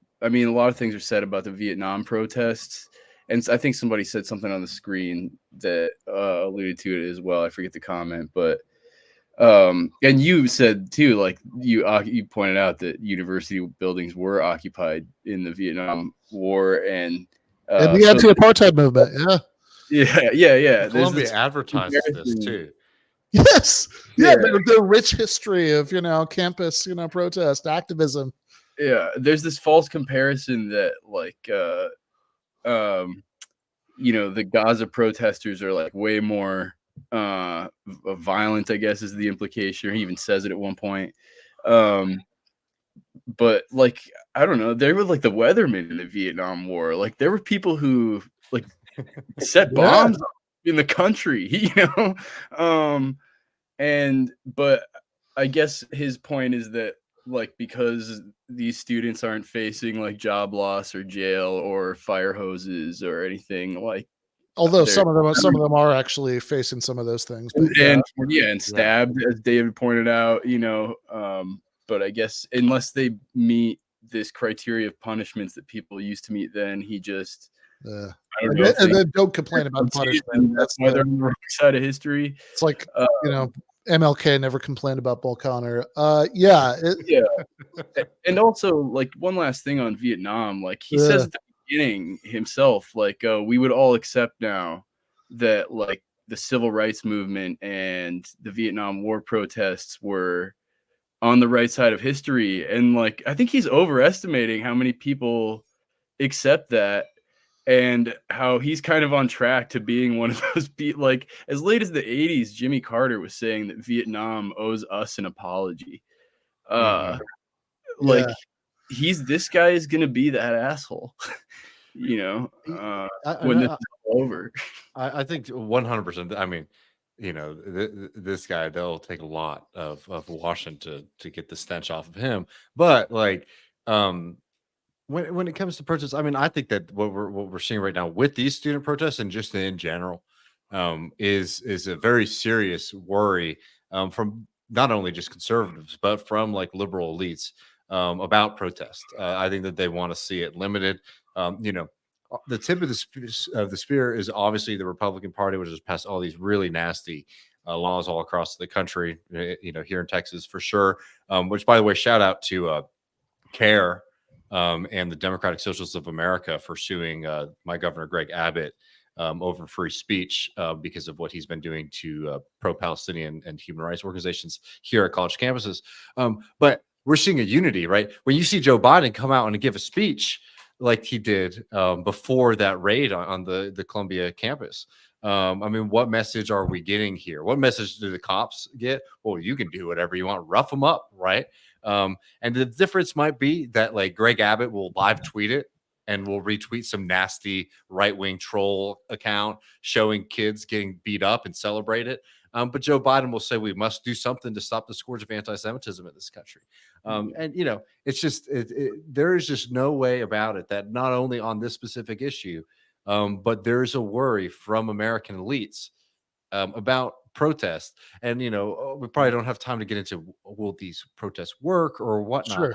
things are said about the Vietnam protests. And I think somebody said something on the screen that alluded to it as well. I forget the comment, but and you said too, like you pointed out that university buildings were occupied in the Vietnam War and the anti-apartheid movement. Yeah. Columbia advertises this too. Yes. Yeah. The rich history of, you know, campus, you know, protest activism. Yeah. There's this false comparison that like, you know, the Gaza protesters are like way more violent, I guess is the implication. Or he even says it at one point. But like, I don't know, they were like the weathermen in the Vietnam War. Like there were people who like set bombs in the country, you know? But I guess his point is that like, because these students aren't facing like job loss or jail or fire hoses or anything, like, although some of them are actually facing some of those things, but and stabbed, as David pointed out, you know, but I guess unless they meet this criteria of punishments that people used to meet, then he just I don't know, and then don't complain about punishment. That's why they're on the wrong side of history. It's like, you know, MLK never complained about Bull Connor. And also, like, one last thing on Vietnam, like he says at the beginning himself, like, we would all accept now that like the civil rights movement and the Vietnam War protests were on the right side of history. And like, I think he's overestimating how many people accept that and how he's kind of on track to being one of those like as late as the 80s, Jimmy Carter was saying that Vietnam owes us an apology. Like this guy is going to be that asshole, you know, when this is all over. I think 100%. I mean, you know, this guy, they'll take a lot of Washington to get the stench off of him. But like, when it comes to protests, I mean, I think that what we're seeing right now with these student protests and just in general, is a very serious worry from not only just conservatives but from like liberal elites about protest. I think that they want to see it limited. You know, the tip of the spear is obviously the Republican Party, which has passed all these really nasty laws all across the country. You know, here in Texas for sure. Which, by the way, shout out to CARE and the Democratic Socialists of America for suing my governor Greg Abbott over free speech because of what he's been doing to pro-Palestinian and human rights organizations here at college campuses. But we're seeing a unity, right? When you see Joe Biden come out and give a speech like he did before that raid on the Columbia campus. I mean, what message are we getting here? What message do the cops get? Well, you can do whatever you want, rough them up, right? And the difference might be that like Greg Abbott will live tweet it and will retweet some nasty right-wing troll account showing kids getting beat up and celebrate it. But Joe Biden will say we must do something to stop the scourge of anti-Semitism in this country. And, you know, it's just there is just no way about it that not only on this specific issue, but there's a worry from American elites about protest. And, we probably don't have time to get into will these protests work or whatnot. Sure.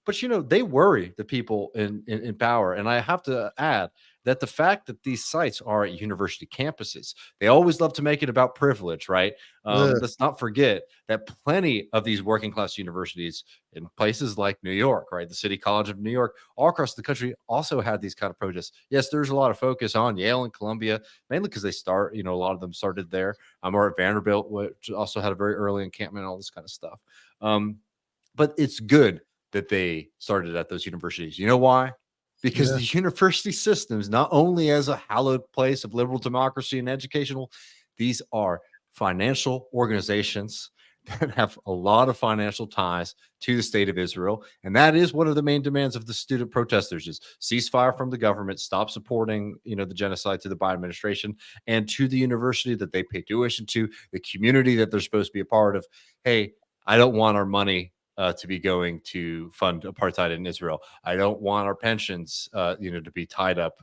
But they worry the people in power. And I have to add that the fact that these sites are at university campuses, they always love to make it about privilege, right? Let's not forget that plenty of these working class universities in places like New York, right? The City College of New York, all across the country also had these kind of protests. Yes, there's a lot of focus on Yale and Columbia, mainly because they start, a lot of them started there. Or at Vanderbilt, which also had a very early encampment, all this kind of stuff. But it's good that they started at those universities. You know why? Because the university systems, not only as a hallowed place of liberal democracy and educational, these are financial organizations that have a lot of financial ties to the state of Israel. And that is one of the main demands of the student protesters is ceasefire from the government, stop supporting, the genocide to the Biden administration and to the university that they pay tuition to, the community that they're supposed to be a part of. Hey, I don't want our money to be going to fund apartheid in Israel. I don't want our pensions, to be tied up,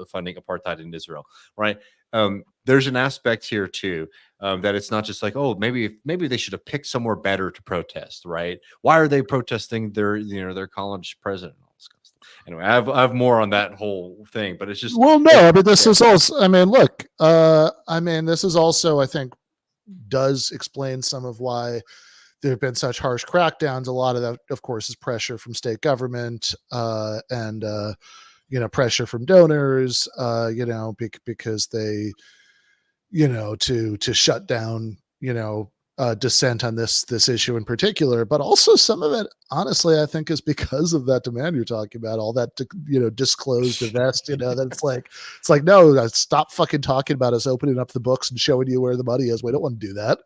funding apartheid in Israel, right? There's an aspect here too that it's not just like, oh, maybe they should have picked somewhere better to protest, right? Why are they protesting their college president? And all this kind of stuff. Anyway, I have more on that whole thing, but it's just this is also. Look, this is also, I think, does explain some of why there have been such harsh crackdowns. A lot of that, of course, is pressure from state government and pressure from donors, because they, to shut down, dissent on this issue in particular. But also some of it, honestly, I think is because of that demand you're talking about, all that, disclosed divest, that it's like, no, stop fucking talking about us opening up the books and showing you where the money is. We don't want to do that.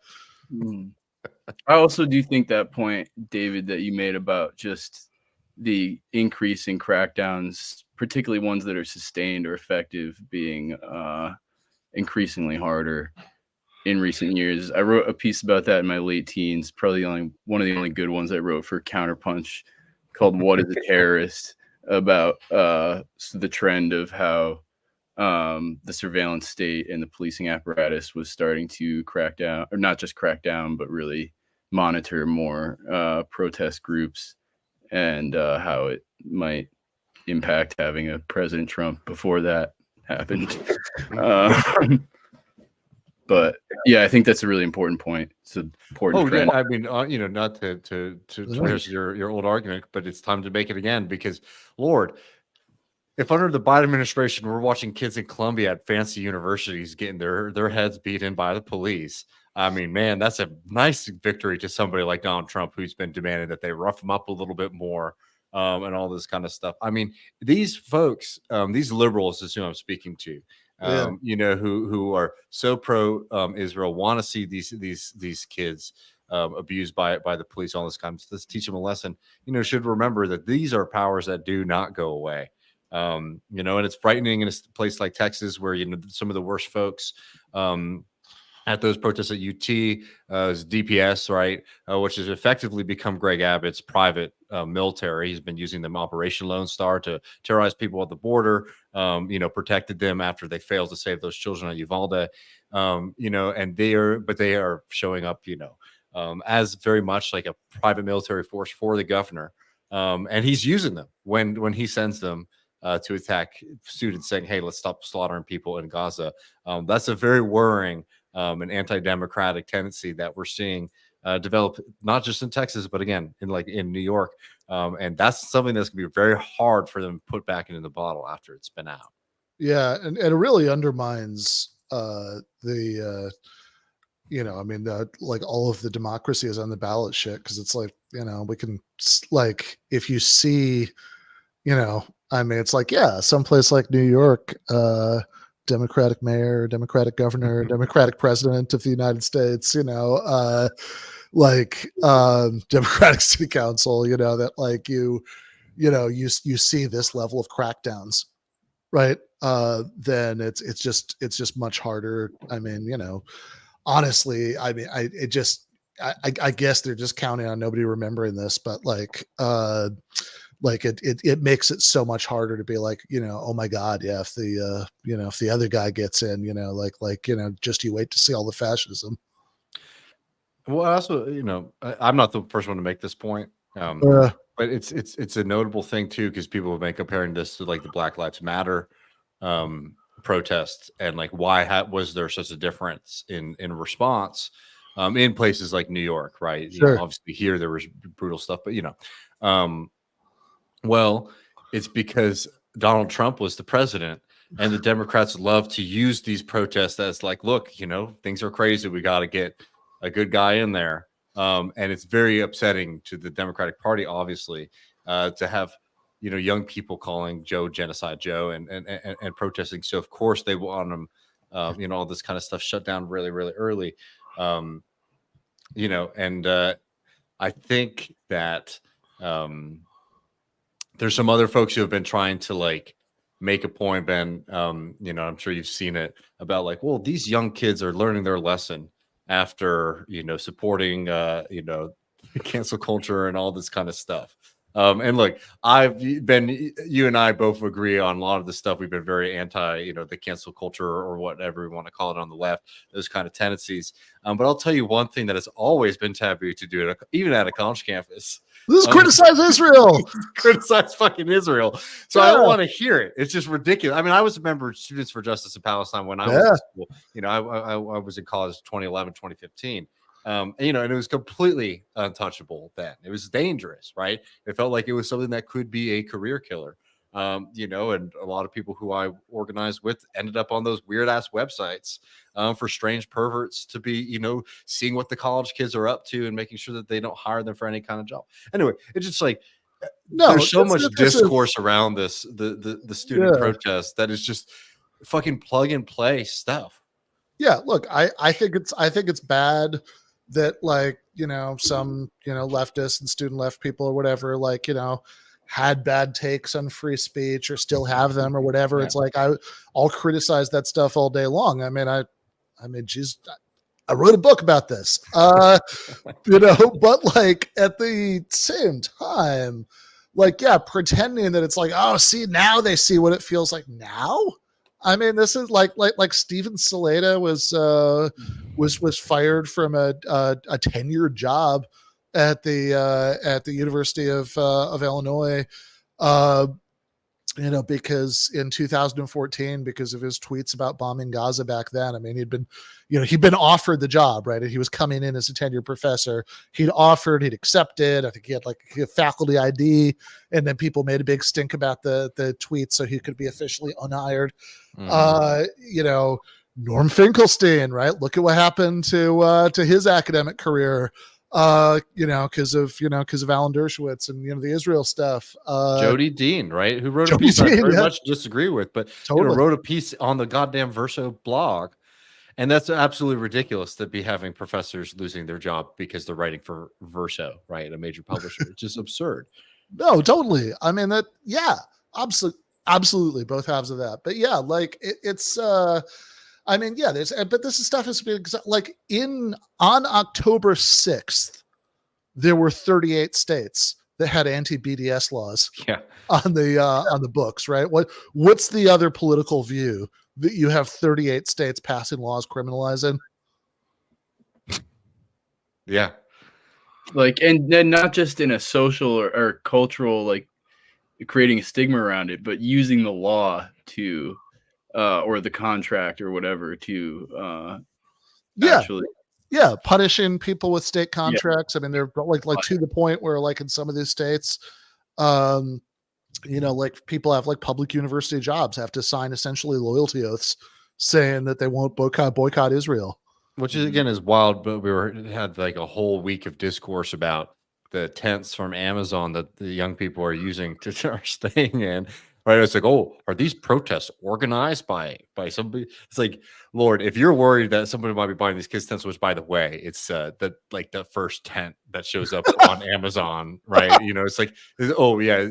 I also do think that point, David, that you made about just the increase in crackdowns, particularly ones that are sustained or effective, being increasingly harder in recent years. I wrote a piece about that in my late teens, probably one of the only good ones I wrote for Counterpunch, called "What is a Terrorist?" about the trend of how the surveillance state and the policing apparatus was starting to crack down, or not just crack down, but really monitor more protest groups, and how it might impact having a President Trump before that happened. But yeah, I think that's a really important point. It's an important trend. Yeah, not to twist your old argument, but it's time to make it again, because Lord, if under the Biden administration we're watching kids in Columbia at fancy universities getting their heads beat in by the police, man, that's a nice victory to somebody like Donald Trump, who's been demanding that they rough him up a little bit more, and all this kind of stuff. These folks, these liberals is who I'm speaking to, who are so pro Israel, want to see these kids abused by the police, all this kind of stuff. Let's teach them a lesson. Should remember that these are powers that do not go away. And it's frightening in a place like Texas, where some of the worst folks at those protests at UT is DPS, right, which has effectively become Greg Abbott's private military. He's been using them Operation Lone Star to terrorize people at the border, protected them after they failed to save those children at Uvalde, and they are showing up, as very much like a private military force for the governor, and he's using them when he sends them to attack students, saying, hey, let's stop slaughtering people in Gaza. That's a very worrying and anti-democratic tendency that we're seeing develop, not just in Texas, but again, in New York. And that's something that's going to be very hard for them to put back into the bottle after it's been out. Yeah. And it really undermines all of the democracy is on the ballot shit. Cause it's like, we can, like, if you see, it's like, yeah, someplace like New York, Democratic mayor, Democratic governor, Democratic president of the United States, Democratic city council, that like you see this level of crackdowns, right? Then it's just much harder. Honestly, I guess they're just counting on nobody remembering this, but like it makes it so much harder to be like, oh my God, yeah, if the if the other guy gets in, just you wait to see all the fascism. Well, also, I'm not the first one to make this point, but it's a notable thing too, because people will make comparing this to like the Black Lives Matter protests, and like why was there such a difference in response in places like New York, right? Sure. Obviously here there was brutal stuff, but well, it's because Donald Trump was the president, and the Democrats love to use these protests as like, look, things are crazy, we got to get a good guy in there, and it's very upsetting to the Democratic Party, obviously, to have young people calling Joe Genocide Joe and protesting. So of course they want them, all this kind of stuff shut down really, really early, and I think that there's some other folks who have been trying to like make a point, Ben. I'm sure you've seen it about like, well, these young kids are learning their lesson after supporting cancel culture and all this kind of stuff. And look, you and I both agree on a lot of the stuff. We've been very anti, the cancel culture or whatever we want to call it on the left, those kind of tendencies. But I'll tell you one thing that has always been taboo to do, even at a college campus. This is criticize Israel. Criticize fucking Israel. So I don't want to hear it. It's just ridiculous. I mean, I was a member of Students for Justice in Palestine when I was in school. I was in college 2011, 2015. And it was completely untouchable then. It was dangerous, right? It felt like it was something that could be a career killer. And a lot of people who I organized with ended up on those weird ass websites for strange perverts to be, seeing what the college kids are up to and making sure that they don't hire them for any kind of job. Anyway, it's just like, there's so much discourse around this, the student protest that is just fucking plug and play stuff. Yeah, look, I think it's bad that like, some, leftists and student left people or whatever, like, had bad takes on free speech or still have them or whatever. Yeah. It's like, I'll criticize that stuff all day long. I mean, geez, I wrote a book about this, but like at the same time, like, yeah, pretending that it's like, oh, see, now they see what it feels like now. I mean, this is like Steven Saleta was fired from a tenured job at the University of Illinois, because in 2014, because of his tweets about bombing Gaza back then. I mean, he'd been offered the job, right? And he was coming in as a tenured professor. He'd accepted. I think he had like a faculty ID, and then people made a big stink about the tweets, so he could be officially unhired. Norm Finkelstein, right? Look at what happened to his academic career. Because of Alan Dershowitz and the Israel stuff. Jody Dean, right? Who wrote a piece I very much disagree with, but wrote a piece on the goddamn Verso blog, and that's absolutely ridiculous to be having professors losing their job because they're writing for Verso, right? A major publisher. It's just absurd. No, totally. I mean that. Yeah, absolutely, both halves of that. But yeah, like it's. I mean, yeah, but this stuff is like on October 6th, there were 38 states that had anti-BDS laws on the books, right? What's the other political view that you have 38 states passing laws criminalizing? Yeah. Like, and then not just in a social or cultural, like creating a stigma around it, but using the law to or the contract or whatever to actually punishing people with state contracts. I mean, they're like to the point where like in some of these states, like people have like public university jobs have to sign essentially loyalty oaths saying that they won't boycott Israel, which is again is wild. But we had like a whole week of discourse about the tents from Amazon that the young people are using to are staying in. Right, it's like, oh, are these protests organized by somebody? It's like, Lord, if you're worried that somebody might be buying these kids' tents, which, by the way, it's the first tent that shows up on Amazon, right? It's like, oh yeah,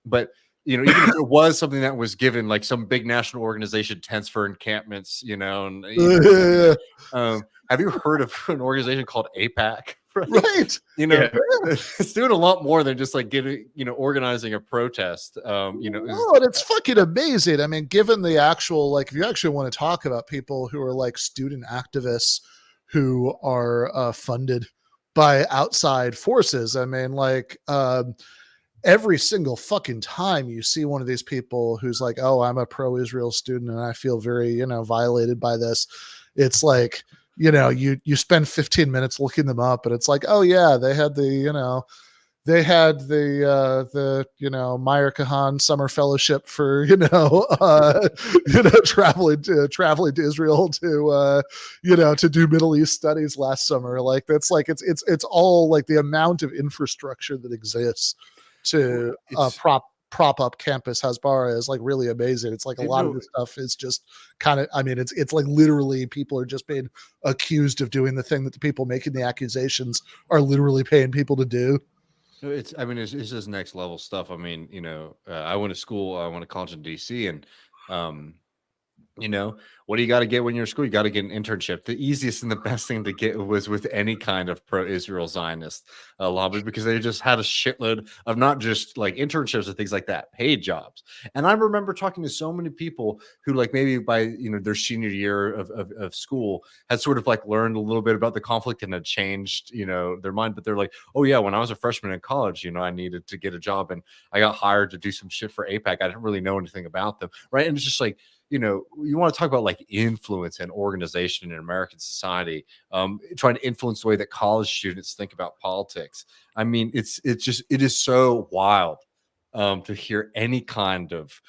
but even if it was something that was given, like some big national organization, tents for encampments, and have you heard of an organization called AIPAC? Right. You know, it's doing a lot more than just like getting, you know, organizing a protest. You know, oh, and it's fucking amazing. I mean, given the actual, like, if you actually want to talk about people who are like student activists who are funded by outside forces, I mean, like, every single fucking time you see one of these people who's like, oh, I'm a pro-Israel student and I feel very, you know, violated by this. It's like, you know, you spend 15 minutes looking them up and it's like, oh yeah, they had the, you know, you know, Meyer Kahan summer fellowship for, traveling to Israel to, to do Middle East studies last summer. Like, that's like, it's all like the amount of infrastructure that exists to prop up campus Hasbara is like really amazing. It's like a lot of the stuff is just kind of, I mean, it's like literally people are just being accused of doing the thing that the people making the accusations are literally paying people to do. It's just next level stuff. I mean, you know, I went to college in DC, and you know, what do you got to get when you're in school? You got to get an internship. The easiest and the best thing to get was with any kind of pro-Israel Zionist lobby, because they just had a shitload of not just like internships and things like that, paid jobs. And I remember talking to so many people who, like, maybe by, you know, their senior year of school had sort of like learned a little bit about the conflict and had changed, you know, their mind. But they're like, oh yeah, when I was a freshman in college, you know, I needed to get a job and I got hired to do some shit for AIPAC. I didn't really know anything about them, right? And it's just like, you know, you want to talk about like influence and organization in American society, trying to influence the way that college students think about politics. I mean, it is so wild to hear any kind of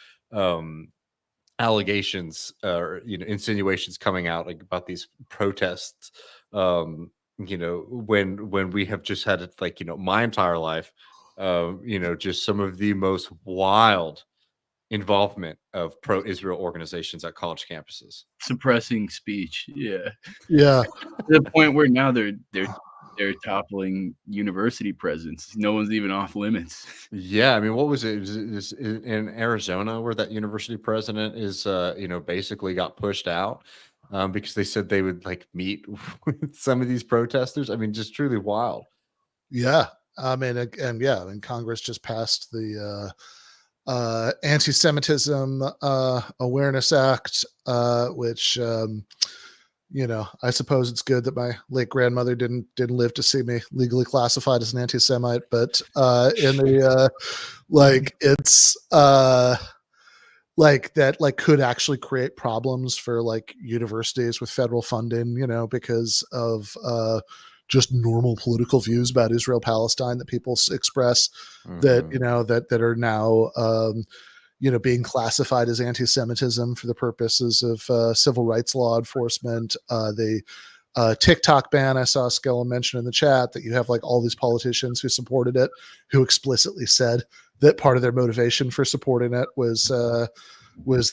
allegations or, you know, insinuations coming out like about these protests. You know, when we have just had it, like, you know, my entire life, you know, just some of the most wild involvement of pro-Israel organizations at college campuses, suppressing speech. Yeah. To the point where now they're toppling university presidents. No one's even off limits. Yeah, I mean, what was it? Is in Arizona where that university president is, you know, basically got pushed out because they said they would like meet with some of these protesters. I mean, just truly wild. Yeah, I mean, and Congress just passed the Anti-Semitism Awareness Act, which, you know, I suppose it's good that my late grandmother didn't live to see me legally classified as an anti-Semite, but in the like, it's like that, like, could actually create problems for like universities with federal funding, you know, because of just normal political views about Israel Palestine that people express that, you know, that are now, you know, being classified as anti-Semitism for the purposes of civil rights law enforcement. The TikTok ban, I saw Skella mention in the chat that you have like all these politicians who supported it, who explicitly said that part of their motivation for supporting it was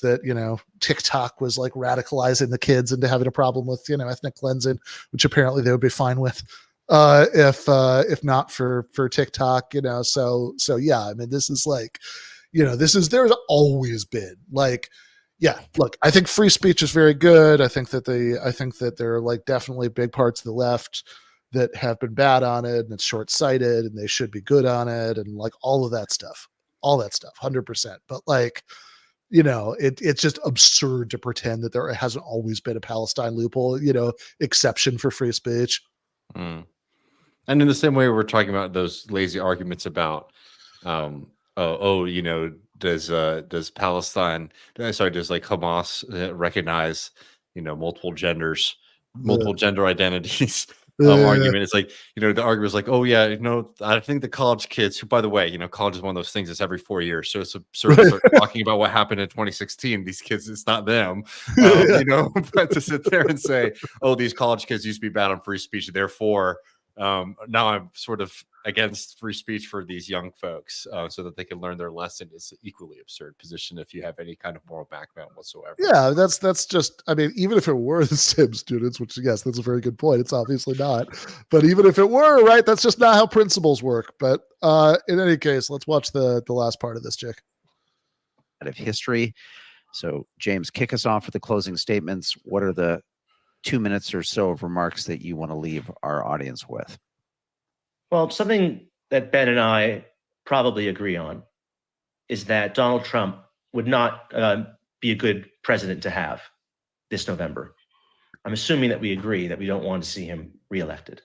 that, you know, TikTok was like radicalizing the kids into having a problem with, you know, ethnic cleansing, which apparently they would be fine with if not for TikTok, you know. So yeah, I mean, this is like, you know, there's always been like, yeah, look, I think free speech is very good. I think that there are like definitely big parts of the left that have been bad on it, and it's short-sighted, and they should be good on it, and like all that stuff, 100%. But like, you know, it's just absurd to pretend that there hasn't always been a Palestine loophole, you know, exception for free speech. And in the same way, we're talking about those lazy arguments about, you know, does Palestine, does like Hamas recognize, you know, multiple genders, multiple gender identities? Argument. It's like, you know, the argument is like, oh yeah, you know, I think the college kids, who, by the way, you know, college is one of those things that's every 4 years, so it's absurd to start talking about what happened in 2016. These kids, it's not them, you know. But to sit there and say, oh, these college kids used to be bad on free speech, therefore now I'm sort of against free speech for these young folks, so that they can learn their lesson, is an equally absurd position if you have any kind of moral background whatsoever. Yeah, that's just, I mean, even if it were the same students, which, yes, that's a very good point, it's obviously not, but even if it were, right, that's just not how principles work. But in any case, let's watch the last part of this, Jake. Of history. So James, kick us off with the closing statements. What are the 2 minutes or so of remarks that you want to leave our audience with. Well, something that Ben and I probably agree on is that Donald Trump would not be a good president to have this November. I'm assuming that we agree that we don't want to see him reelected.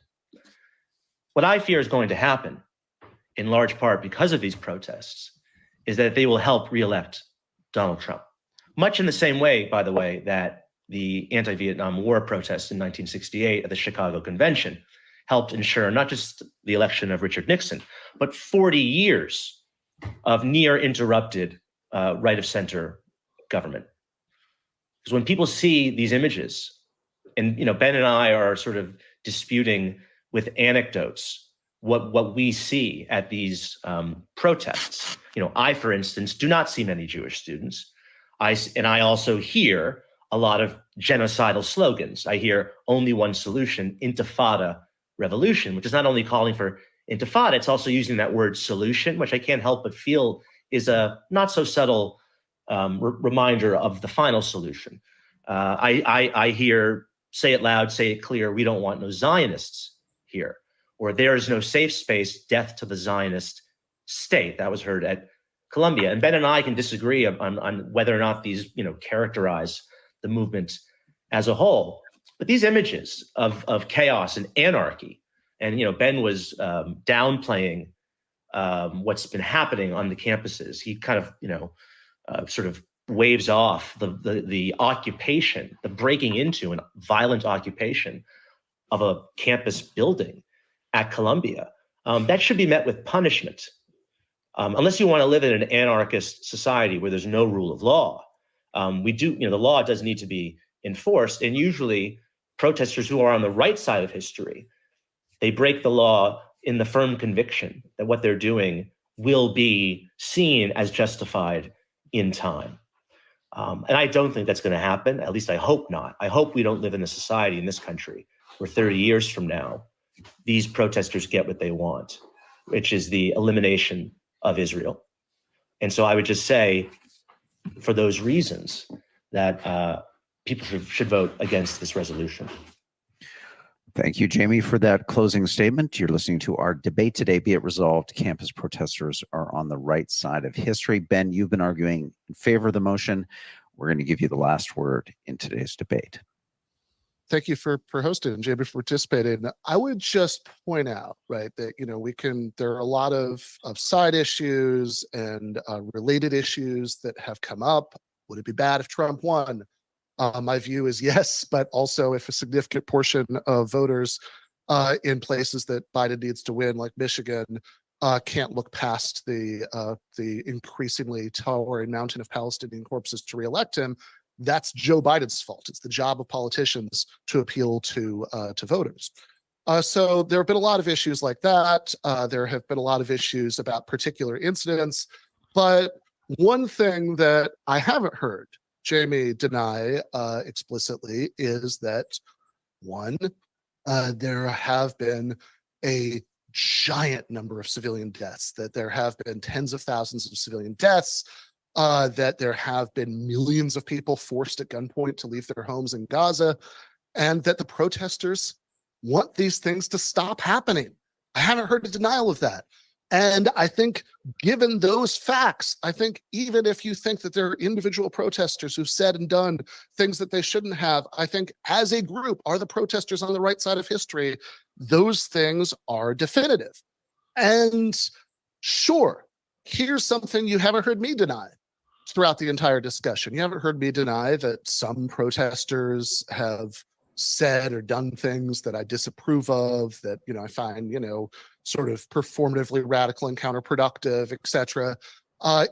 What I fear is going to happen, in large part because of these protests, is that they will help reelect Donald Trump. Much in the same way, by the way, that the anti-Vietnam War protests in 1968 at the Chicago Convention helped ensure not just the election of Richard Nixon, but 40 years of near interrupted right of center government. Because when people see these images, and Ben and I are sort of disputing with anecdotes what we see at these protests. I, for instance, do not see many Jewish students. I also hear a lot of genocidal slogans. I hear only one solution, intifada revolution, which is not only calling for intifada, it's also using that word solution, which I can't help but feel is a not so subtle reminder of the final solution. I hear, say it loud, say it clear, we don't want no Zionists here, or there is no safe space, death to the Zionist state. That was heard at Columbia. And Ben and I can disagree on whether or not these characterize the movement as a whole. But these images of chaos and anarchy, and Ben was downplaying what's been happening on the campuses. He kind of sort of waves off the occupation, the breaking into and violent occupation of a campus building at Columbia. That should be met with punishment. Unless you want to live in an anarchist society where there's no rule of law, the law does need to be enforced. And usually protesters who are on the right side of history, they break the law in the firm conviction that what they're doing will be seen as justified in time. And I don't think that's going to happen. At least I hope not. I hope we don't live in a society in this country where 30 years from now, these protesters get what they want, which is the elimination of Israel. And so I would just say, for those reasons, that people should vote against this resolution. Thank you, Jamie, for that closing statement. You're listening to our debate today. Be it resolved, campus protesters are on the right side of history. Ben, you've been arguing in favor of the motion. We're going to give you the last word in today's debate. Thank you for hosting and Jamie for participating. I would just point out, right, that there are a lot of side issues and related issues that have come up. Would it be bad if Trump won? My view is yes, but also if a significant portion of voters in places that Biden needs to win, like Michigan, can't look past the increasingly towering mountain of Palestinian corpses to reelect him, that's Joe Biden's fault. It's the job of politicians to appeal to voters. So there have been a lot of issues like that. There have been a lot of issues about particular incidents. But one thing that I haven't heard Jamie deny explicitly is that, one, there have been a giant number of civilian deaths, that there have been tens of thousands of civilian deaths, that there have been millions of people forced at gunpoint to leave their homes in Gaza, and that the protesters want these things to stop happening. I haven't heard a denial of that. And I think given those facts, I think even if you think that there are individual protesters who've said and done things that they shouldn't have, I think as a group, are the protesters on the right side of history, those things are definitive. And sure, here's something you haven't heard me deny throughout the entire discussion. You haven't heard me deny that some protesters have said or done things that I disapprove of, that, I find, sort of performatively radical and counterproductive, etc.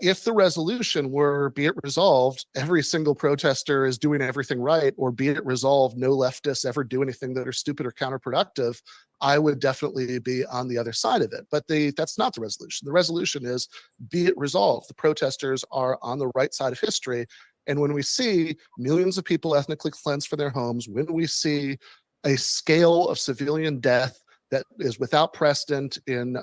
If the resolution were, be it resolved, every single protester is doing everything right, or be it resolved, no leftists ever do anything that are stupid or counterproductive, I would definitely be on the other side of it. But that's not the resolution. The resolution is, be it resolved, the protesters are on the right side of history. And when we see millions of people ethnically cleansed from their homes, when we see a scale of civilian death that is without precedent in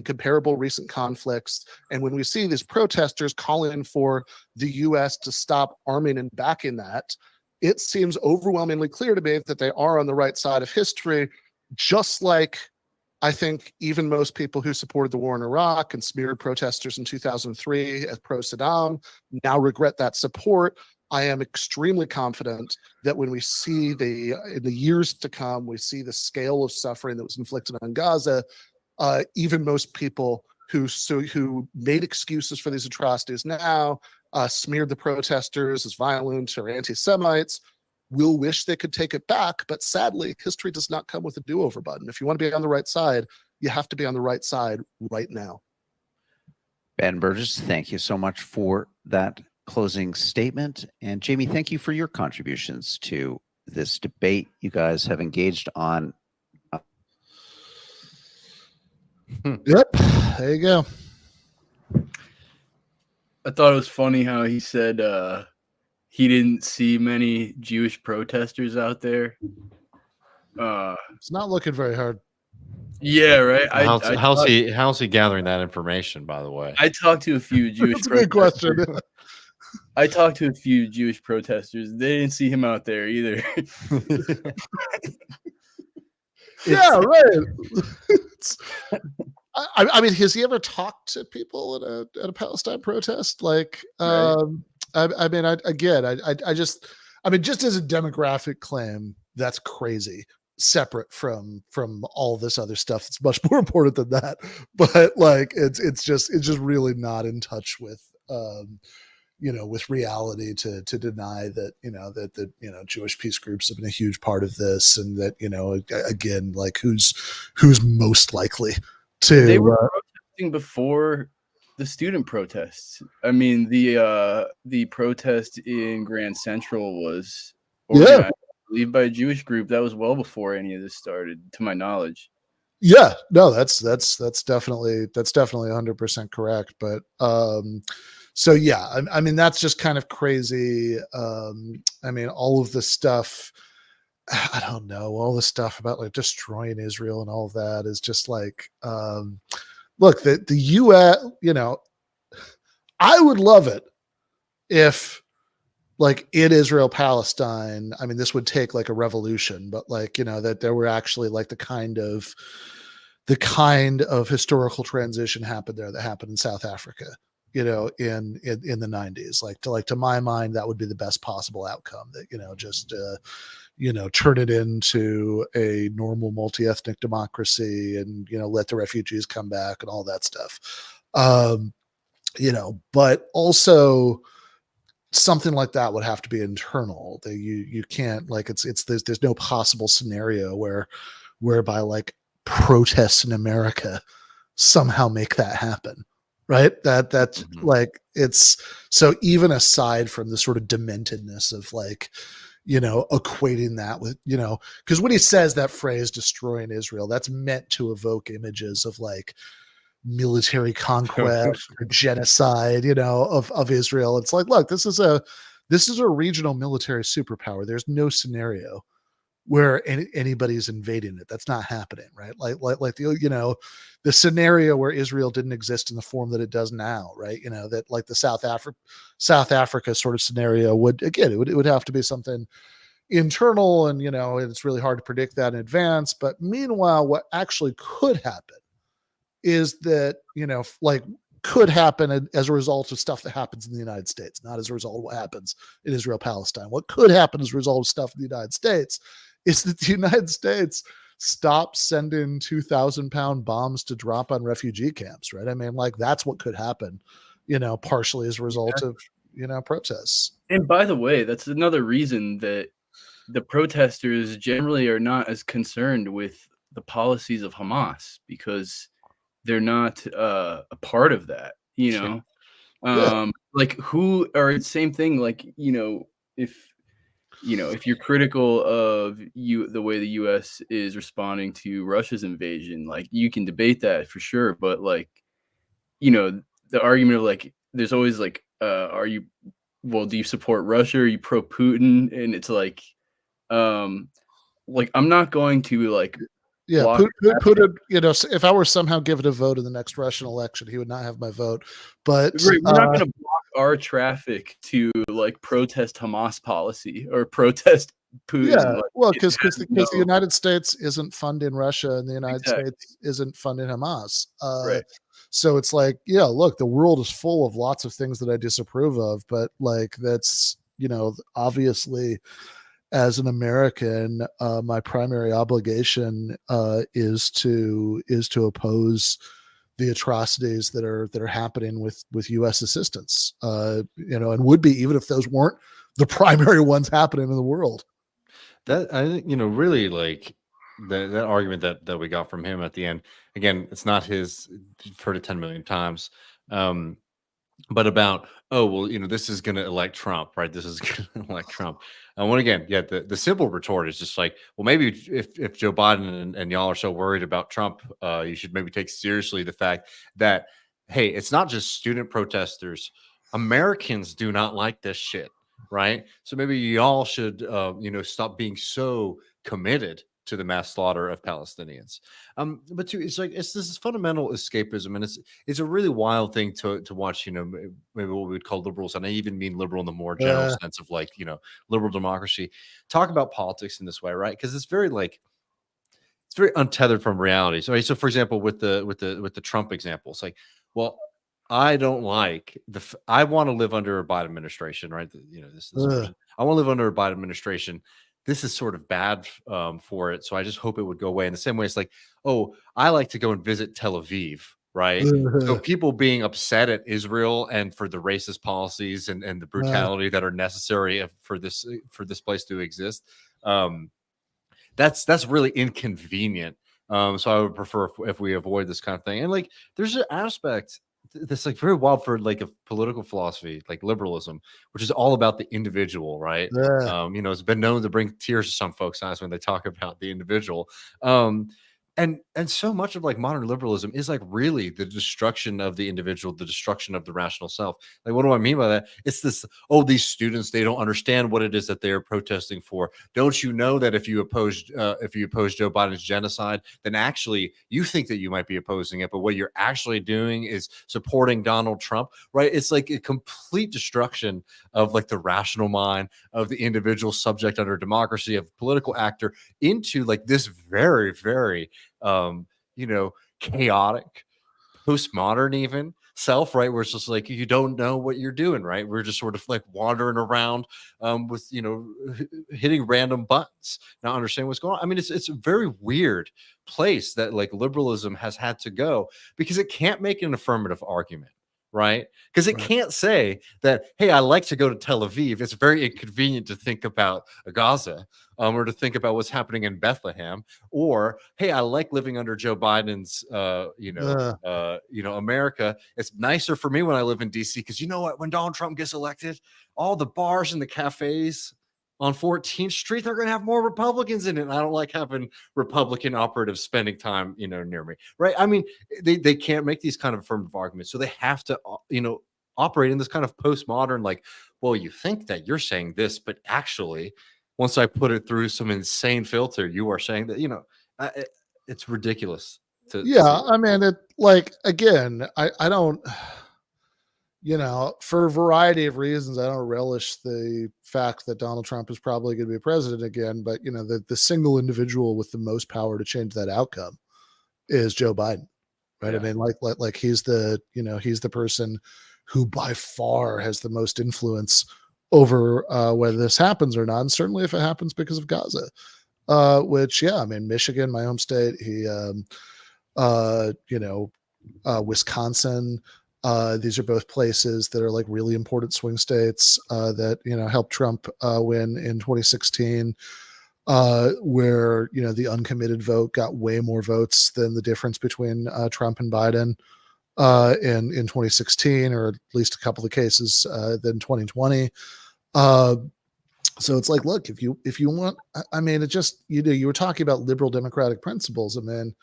comparable recent conflicts, and when we see these protesters calling for the U.S. to stop arming and backing that, it seems overwhelmingly clear to me that they are on the right side of history, just like I think even most people who supported the war in Iraq and smeared protesters in 2003 as pro-Saddam now regret that support. I am extremely confident that when we see in the years to come, we see the scale of suffering that was inflicted on Gaza, even most people who made excuses for these atrocities now, smeared the protesters as violent or anti-Semites, will wish they could take it back. But sadly, history does not come with a do-over button. If you want to be on the right side, you have to be on the right side right now. Ben Burgis, thank you so much for that closing statement. And Jamie, thank you for your contributions to this debate. You guys have engaged on. Yep, there you go. I thought it was funny how he said he didn't see many Jewish protesters out there. It's not looking very hard. Yeah, right. How's he gathering that information, by the way? I talked to a few Jewish That's a good question. I talked to a few Jewish protesters. They didn't see him out there either. Yeah, right. I mean, has he ever talked to people at a Palestine protest? Like, Right. I mean, just as a demographic claim, that's crazy. Separate from all this other stuff that's much more important than that. But like, it's just really not in touch with with reality to deny that that Jewish peace groups have been a huge part of this, and that again, like who's most likely to. They were protesting before the student protests. I mean, the protest in Grand Central was organized, I believe, by a Jewish group. That was well before any of this started, to my knowledge. Yeah, no, that's definitely 100% correct. But so yeah, I mean, that's just kind of crazy. I mean, all of the stuff, I don't know, all the stuff about like destroying Israel and all that is just like, look, the US, I would love it if, like, in Israel, Palestine, I mean, this would take like a revolution, but like, that there were actually like the kind of historical transition happened there that happened in South Africa, in the 90s. Like to my mind, that would be the best possible outcome, that, just, turn it into a normal multi-ethnic democracy and, let the refugees come back and all that stuff. But also something like that would have to be internal. That you can't, like, there's no possible scenario whereby like protests in America somehow make that happen. Right. That's like, it's so even aside from the sort of dementedness of like, equating that with, because when he says that phrase destroying Israel, that's meant to evoke images of like military conquest or genocide, of Israel. It's like, look, this is a regional military superpower. There's no scenario where anybody's invading it. That's not happening, right? Like the scenario where Israel didn't exist in the form that it does now, right? That like the South Africa sort of scenario would, again, it would have to be something internal, and it's really hard to predict that in advance. But meanwhile, what actually could happen is that could happen as a result of stuff that happens in the United States, not as a result of what happens in Israel, Palestine. What could happen as a result of stuff in the United States is that the United States stops sending 2,000-pound bombs to drop on refugee camps, right? I mean, like, that's what could happen, partially as a result of, protests. And by the way, that's another reason that the protesters generally are not as concerned with the policies of Hamas, because they're not a part of that, like who are same thing. Like, if you're critical of the way the US is responding to Russia's invasion, like you can debate that for sure. But like, the argument of like, there's always like, do you support Russia? Are you pro Putin? And it's like I'm not going to like, yeah, Putin, if I were somehow given a vote in the next Russian election, he would not have my vote. But we're not going to block our traffic to like protest Hamas policy or protest Putin. Yeah, Like, well, it because has the no- United States isn't funding Russia and the United Exactly. States isn't funding Hamas. Right. So it's like, yeah, look, the world is full of lots of things that I disapprove of, but like that's, you know, obviously as an American, my primary obligation is to oppose the atrocities that are happening with U.S. assistance, you know, and would be even if those weren't the primary ones happening in the world. That I think, you know, really like that argument that we got from him at the end. Again, it's not his. You've heard it 10 million times. But about, oh, well, you know, this is going to elect Trump, right? This is going to elect Trump. And when again, yeah, the simple retort is just like, well, maybe if Joe Biden and y'all are so worried about Trump, you should maybe take seriously the fact that, hey, it's not just student protesters. Americans do not like this shit, right? So maybe y'all should, you know, stop being so committed to the mass slaughter of Palestinians. But too, it's like it's this fundamental escapism, and it's a really wild thing to watch. You know, maybe what we would call liberals, and I even mean liberal in the more general sense of like, you know, liberal democracy, talk about politics in this way, right? Because it's very like it's very untethered from reality. So for example, with the Trump example, it's like, well, I don't like I want to live under a Biden administration, right? You know, this person, I want to live under a Biden administration. This is sort of bad for it. So I just hope it would go away. In the same way, it's like, oh, I like to go and visit Tel Aviv, right? So people being upset at Israel and for the racist policies and the brutality that are necessary for this place to exist, that's really inconvenient. So I would prefer if we avoid this kind of thing. And like, there's an aspect that's like very wild for like a political philosophy, like liberalism, which is all about the individual, right? You know, it's been known to bring tears to some folks' eyes when they talk about the individual. And so much of like modern liberalism is like really the destruction of the individual, the destruction of the rational self. Like, what do I mean by that? It's this, oh, these students, they don't understand what it is that they are protesting for. Don't you know that if you oppose Joe Biden's genocide, then actually you think that you might be opposing it, but what you're actually doing is supporting Donald Trump, right? It's like a complete destruction of like the rational mind of the individual subject under democracy, of political actor, into like this very, very you know, chaotic, postmodern even self, right? Where it's just like you don't know what you're doing, right? We're just sort of like wandering around with, you know, hitting random buttons, not understanding what's going on. I mean, it's a very weird place that like liberalism has had to go because it can't make an affirmative argument. Right? Because it can't say that, hey, I like to go to Tel Aviv. It's very inconvenient to think about Gaza or to think about what's happening in Bethlehem. Or, hey, I like living under Joe Biden's, you know, America. It's nicer for me when I live in DC because you know what? When Donald Trump gets elected, all the bars and the cafes on 14th Street, they're going to have more Republicans in it. And I don't like having Republican operatives spending time, you know, near me, right? I mean, they can't make these kind of affirmative arguments. So they have to, you know, operate in this kind of postmodern, like, well, you think that you're saying this, but actually, once I put it through some insane filter, you are saying that, you know, it's ridiculous. I mean, it like, again, I don't... You know, for a variety of reasons, I don't relish the fact that Donald Trump is probably going to be president again. But, you know, the single individual with the most power to change that outcome is Joe Biden, right? I mean, like he's the, you know, he's the person who by far has the most influence over whether this happens or not. And certainly if it happens because of Gaza, which, yeah, I mean, Michigan, my home state, he, you know, Wisconsin, these are both places that are like really important swing states that, you know, helped Trump win in 2016, where, you know, the uncommitted vote got way more votes than the difference between Trump and Biden in 2016, or at least a couple of cases than 2020. So it's like, look, if you want, I mean, it just, you were talking about liberal democratic principles. I mean,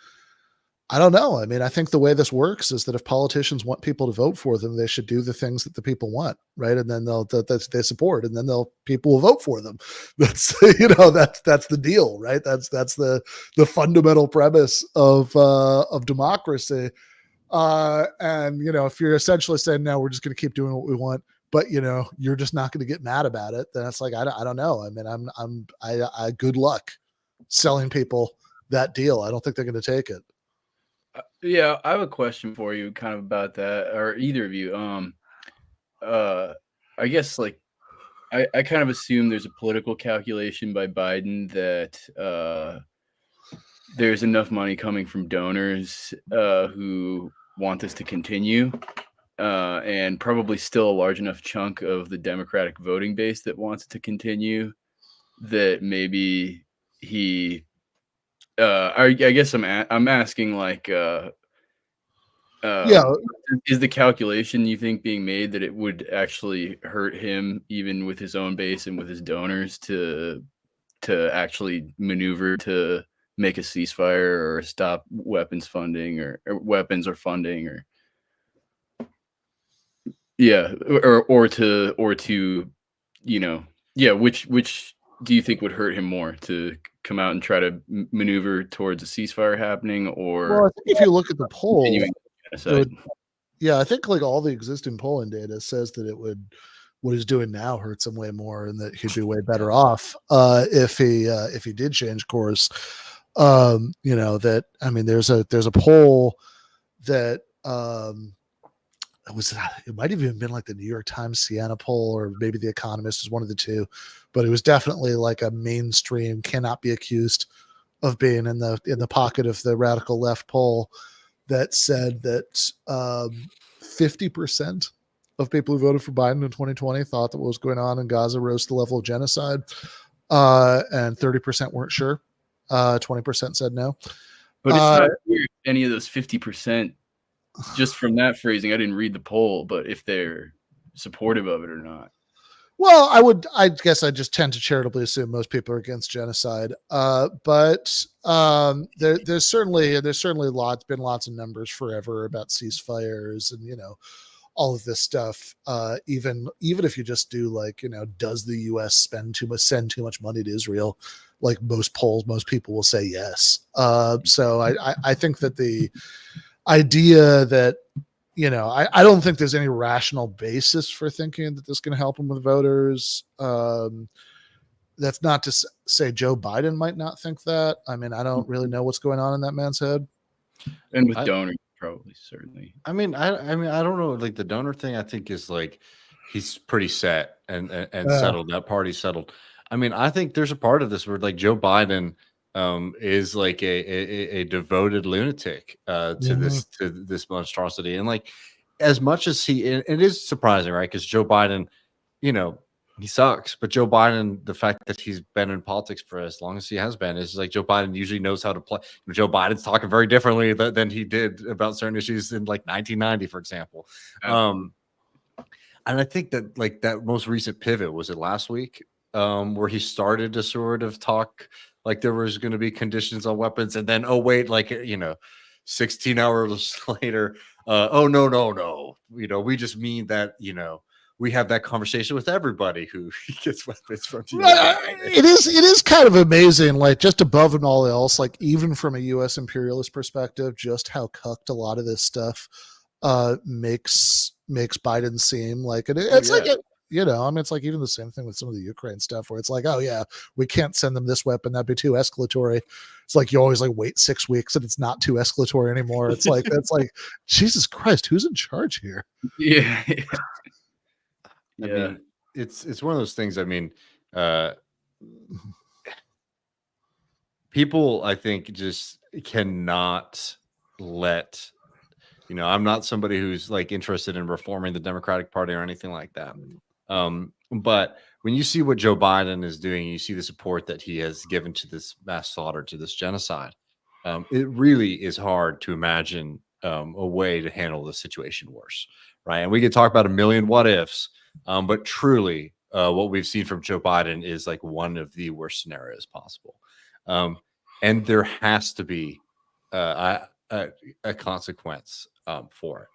I don't know. I mean, I think the way this works is that if politicians want people to vote for them, they should do the things that the people want, right? And then they support, and then people will vote for them. That's, you know, that's the deal, right? That's the fundamental premise of democracy. And, you know, if you're essentially saying, no, we're just going to keep doing what we want, but you're just not going to get mad about it, then it's like, I don't know. I mean, I good luck selling people that deal. I don't think they're going to take it. Yeah, I have a question for you kind of about that, or either of you. I guess like I kind of assume there's a political calculation by Biden that there's enough money coming from donors who want this to continue, and probably still a large enough chunk of the Democratic voting base that wants it to continue, that maybe he I guess I'm asking like is the calculation you think being made that it would actually hurt him even with his own base and with his donors to actually maneuver to make a ceasefire or stop weapons funding or weapons or funding or which do you think would hurt him more, to come out and try to maneuver towards a ceasefire happening, or Well, I think if you look at the poll, continuing genocide? I think like all the existing polling data says that what he's doing now hurts him way more, and that he'd be way better off if he did change course. That, I mean, there's a poll that it might have even been like the New York Times Siena poll, or maybe The Economist, is one of the two, but it was definitely like a mainstream, cannot be accused of being in the pocket of the radical left poll, that said that 50% of people who voted for Biden in 2020 thought that what was going on in Gaza rose to the level of genocide, and 30% weren't sure. 20% said no. But it's not clear if any of those 50%, just from that phrasing, I didn't read the poll, but if they're supportive of it or not. Well, I guess I just tend to charitably assume most people are against genocide. But there's certainly been lots of numbers forever about ceasefires and, all of this stuff. Even if you just do like, does the US send too much money to Israel? Like most polls, most people will say yes. So I think that the idea that, I don't think there's any rational basis for thinking that this is going to help him with voters. That's not to say Joe Biden might not think that. I mean, I don't really know what's going on in that man's head. And with donors, probably, certainly. I mean, I don't know. Like the donor thing, I think is like he's pretty set and settled. That party's settled. I mean, I think there's a part of this where like Joe Biden is like a devoted lunatic to this monstrosity, and like as much as it is surprising, right? Because Joe Biden, he sucks, but Joe Biden, the fact that he's been in politics for as long as he has been, is like Joe Biden usually knows how to play. Joe Biden's talking very differently than he did about certain issues in like 1990, for example. And I think that like that most recent pivot, was it last week, where he started to sort of talk like there was going to be conditions on weapons, and then, oh wait, like 16 hours later, no, we just mean that we have that conversation with everybody who gets weapons from the It is kind of amazing, like just above and all else, like even from a U.S. imperialist perspective, just how cucked a lot of this stuff makes Biden seem like it's like I mean, it's like even the same thing with some of the Ukraine stuff, where it's like, oh yeah, we can't send them this weapon, that'd be too escalatory. It's like you always like wait 6 weeks and it's not too escalatory anymore. It's like that's like, Jesus Christ, who's in charge here? Yeah. I mean, it's one of those things. I mean, people, I think, just cannot let, I'm not somebody who's like interested in reforming the Democratic Party or anything like that. But when you see what Joe Biden is doing, you see the support that he has given to this mass slaughter, to this genocide. It really is hard to imagine a way to handle the situation worse, right? And we could talk about a million what ifs, but truly, what we've seen from Joe Biden is like one of the worst scenarios possible. And there has to be a consequence for it.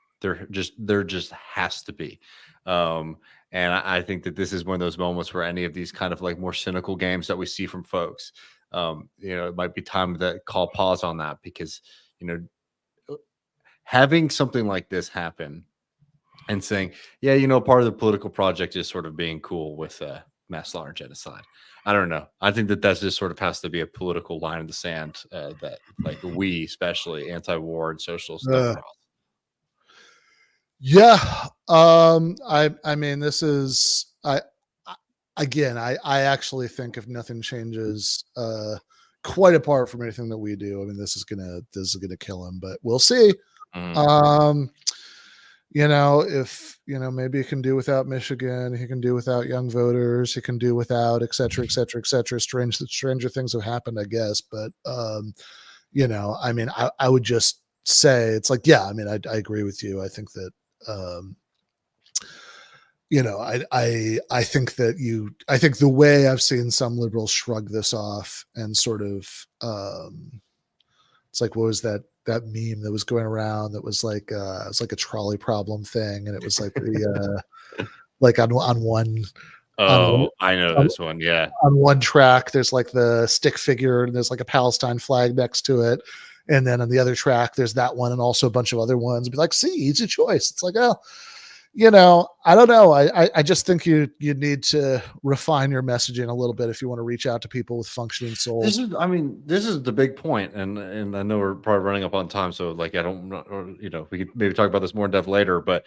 There just has to be. And I think that this is one of those moments where any of these kind of like more cynical games that we see from folks, it might be time to call pause on that, because, having something like this happen and saying, yeah, part of the political project is sort of being cool with mass slaughter and genocide. I don't know. I think that just sort of has to be a political line in the sand that, like, we, especially anti-war and socialists, don't cross. Yeah. I mean, this is, I actually think if nothing changes, quite apart from anything that we do, I mean, this is gonna kill him, but we'll see. If, maybe he can do without Michigan, he can do without young voters, he can do without, et cetera, et cetera, et cetera. Stranger things have happened, I guess. But, I mean, I would just say it's like, yeah, I mean, I agree with you. I think that, I think that I think the way I've seen some liberals shrug this off and sort of, it's like, what was that meme that was going around that was like, it was like a trolley problem thing. And it was like the, like on one. Oh, I know this one. Yeah. On one track, there's like the stick figure and there's like a Palestine flag next to it. And then on the other track, there's that one and also a bunch of other ones. Be like, see, easy choice. It's like, oh, I don't know. I just think you need to refine your messaging a little bit if you want to reach out to people with functioning souls. This is the big point, and I know we're probably running up on time, so like I don't, or, we could maybe talk about this more in depth later. But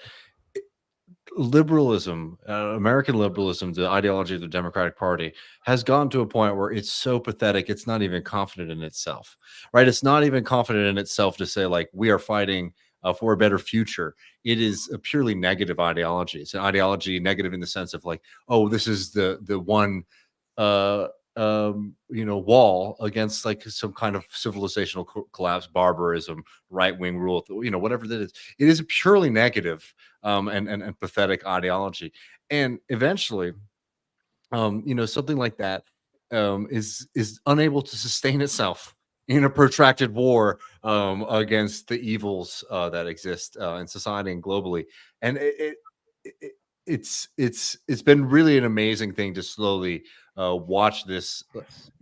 liberalism, American liberalism, the ideology of the Democratic Party, has gone to a point where it's so pathetic. It's not even confident in itself, right? It's not even confident in itself to say, like, we are fighting for a better future. It is a purely negative ideology. It's an ideology negative in the sense of like, oh, this is the one wall against like some kind of civilizational collapse, barbarism, right-wing rule, whatever that is. It is a purely negative and pathetic ideology. And eventually, something like that is unable to sustain itself in a protracted war against the evils that exist in society and globally. And it's been really an amazing thing to slowly watch this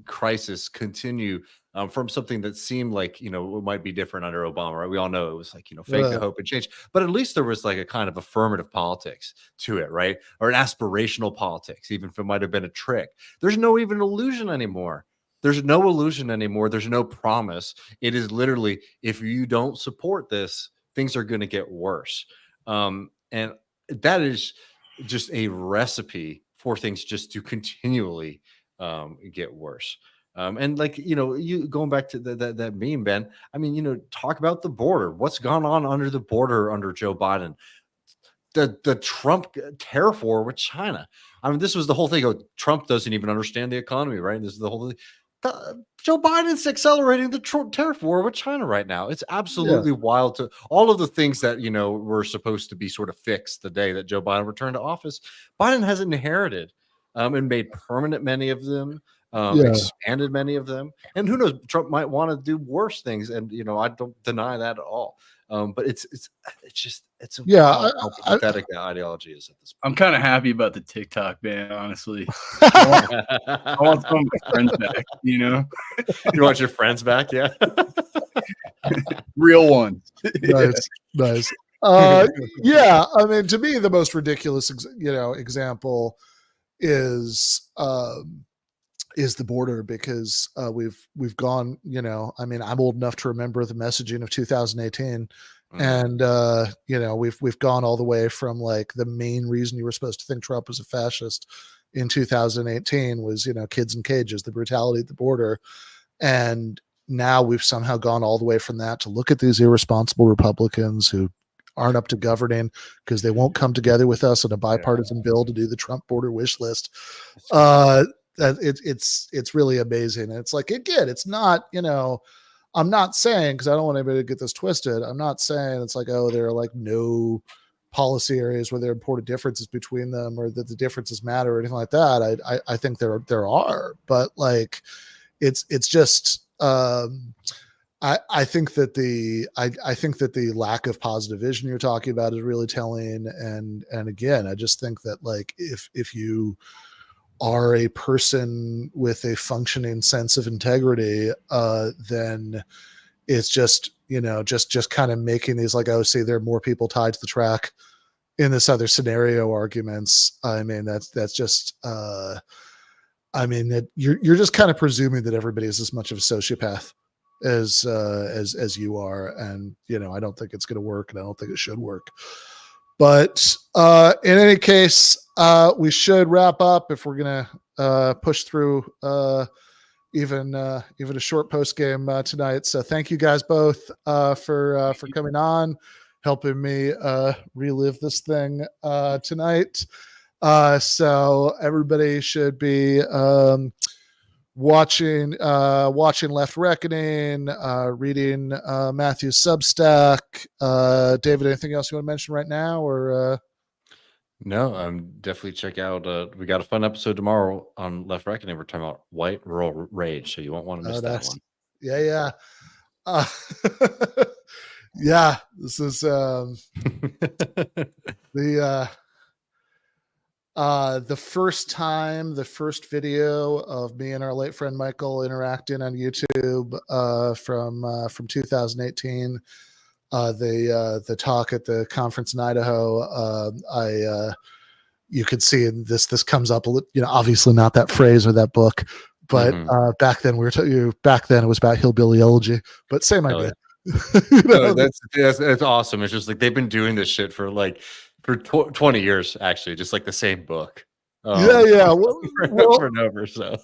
crisis continue from something that seemed like, it might be different under Obama, right? We all know it was like, fake the hope and change, but at least there was like a kind of affirmative politics to it, right? Or an aspirational politics, even if it might have been a trick. There's no even illusion anymore. There's no illusion anymore. There's no promise. It is literally, if you don't support this, things are going to get worse. And that is just a recipe for things just to continually get worse. And like, you going back to that meme, Ben, I mean, talk about the border. What's gone on under the border under Joe Biden? The Trump tariff war with China. I mean, this was the whole thing. Trump doesn't even understand the economy, right? And this is the whole thing. Joe Biden's accelerating the tariff war with China right now. It's absolutely wild to all of the things that, were supposed to be sort of fixed the day that Joe Biden returned to office. Biden has inherited and made permanent many of them, expanded many of them. And who knows, Trump might want to do worse things. And, I don't deny that at all. But it's how pathetic that ideology is at this point. I'm kind of happy about the TikTok ban, honestly. I want some of my friends back, You want your friends back? Yeah. Real ones. Nice. Yeah. I mean, to me, the most ridiculous, example is the border, because we've gone, I mean, I'm old enough to remember the messaging of 2018. And we've gone all the way from like the main reason you were supposed to think Trump was a fascist in 2018 was, kids in cages, the brutality at the border. And now we've somehow gone all the way from that to look at these irresponsible Republicans who aren't up to governing because they won't come together with us in a bipartisan bill to do the Trump border wish list. It's really amazing. And it's like, again, it's not, I'm not saying, because I don't want anybody to get this twisted, I'm not saying it's like, oh, there are like no policy areas where there are important differences between them or that the differences matter or anything like that. I think there are, but like it's just I think that the lack of positive vision you're talking about is really telling. And again, I just think that like if you are a person with a functioning sense of integrity, then it's just, just kind of making these like, oh, see, there are more people tied to the track in this other scenario arguments. I mean, that's just, I mean, that you're just kind of presuming that everybody is as much of a sociopath as you are. And, you know, I don't think it's going to work, and I don't think it should work. But in any case, we should wrap up if we're going to push through even a short post game tonight. So thank you guys both for coming on, helping me relive this thing tonight. So everybody should be watching Left Reckoning, reading Matthew's Substack. David, anything else you want to mention right now, or No, definitely check out. We got a fun episode tomorrow on Left Reckoning. We're talking about white rural rage, so you won't want to miss that one. Yeah. Yeah, this is the first video of me and our late friend Michael interacting on YouTube from 2018. The talk at the conference in Idaho. You could see in this comes up, you know, obviously not that phrase or that book, but back then back then it was about hillbilly elegy, but same idea. You know? That's awesome. It's just like they've been doing this shit for 20 years, actually, just like the same book. Yeah. Well, over and over. So,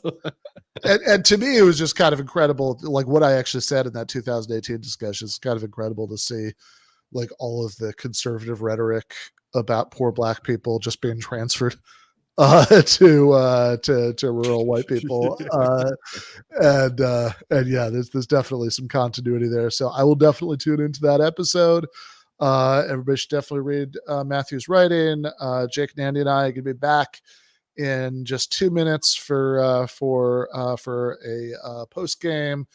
and to me, it was just kind of incredible. Like what I actually said in that 2018 discussion, it's kind of incredible to see like all of the conservative rhetoric about poor black people just being transferred to rural white people. And yeah, there's definitely some continuity there. So I will definitely tune into that episode. Everybody should definitely read Matthew's writing. Jake, Nandy, and I are going to be back in just 2 minutes for a post game.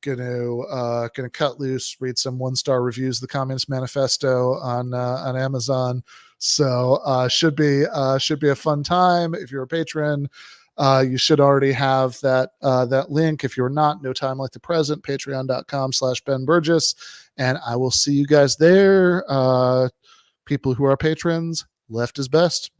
Gonna cut loose, read some 1-star reviews of the Communist Manifesto on Amazon. So should be a fun time. If you're a patron, you should already have that link. If you're not, No Time Like the Present, patreon.com/Ben Burgis. And I will see you guys there. People who are patrons, left is best.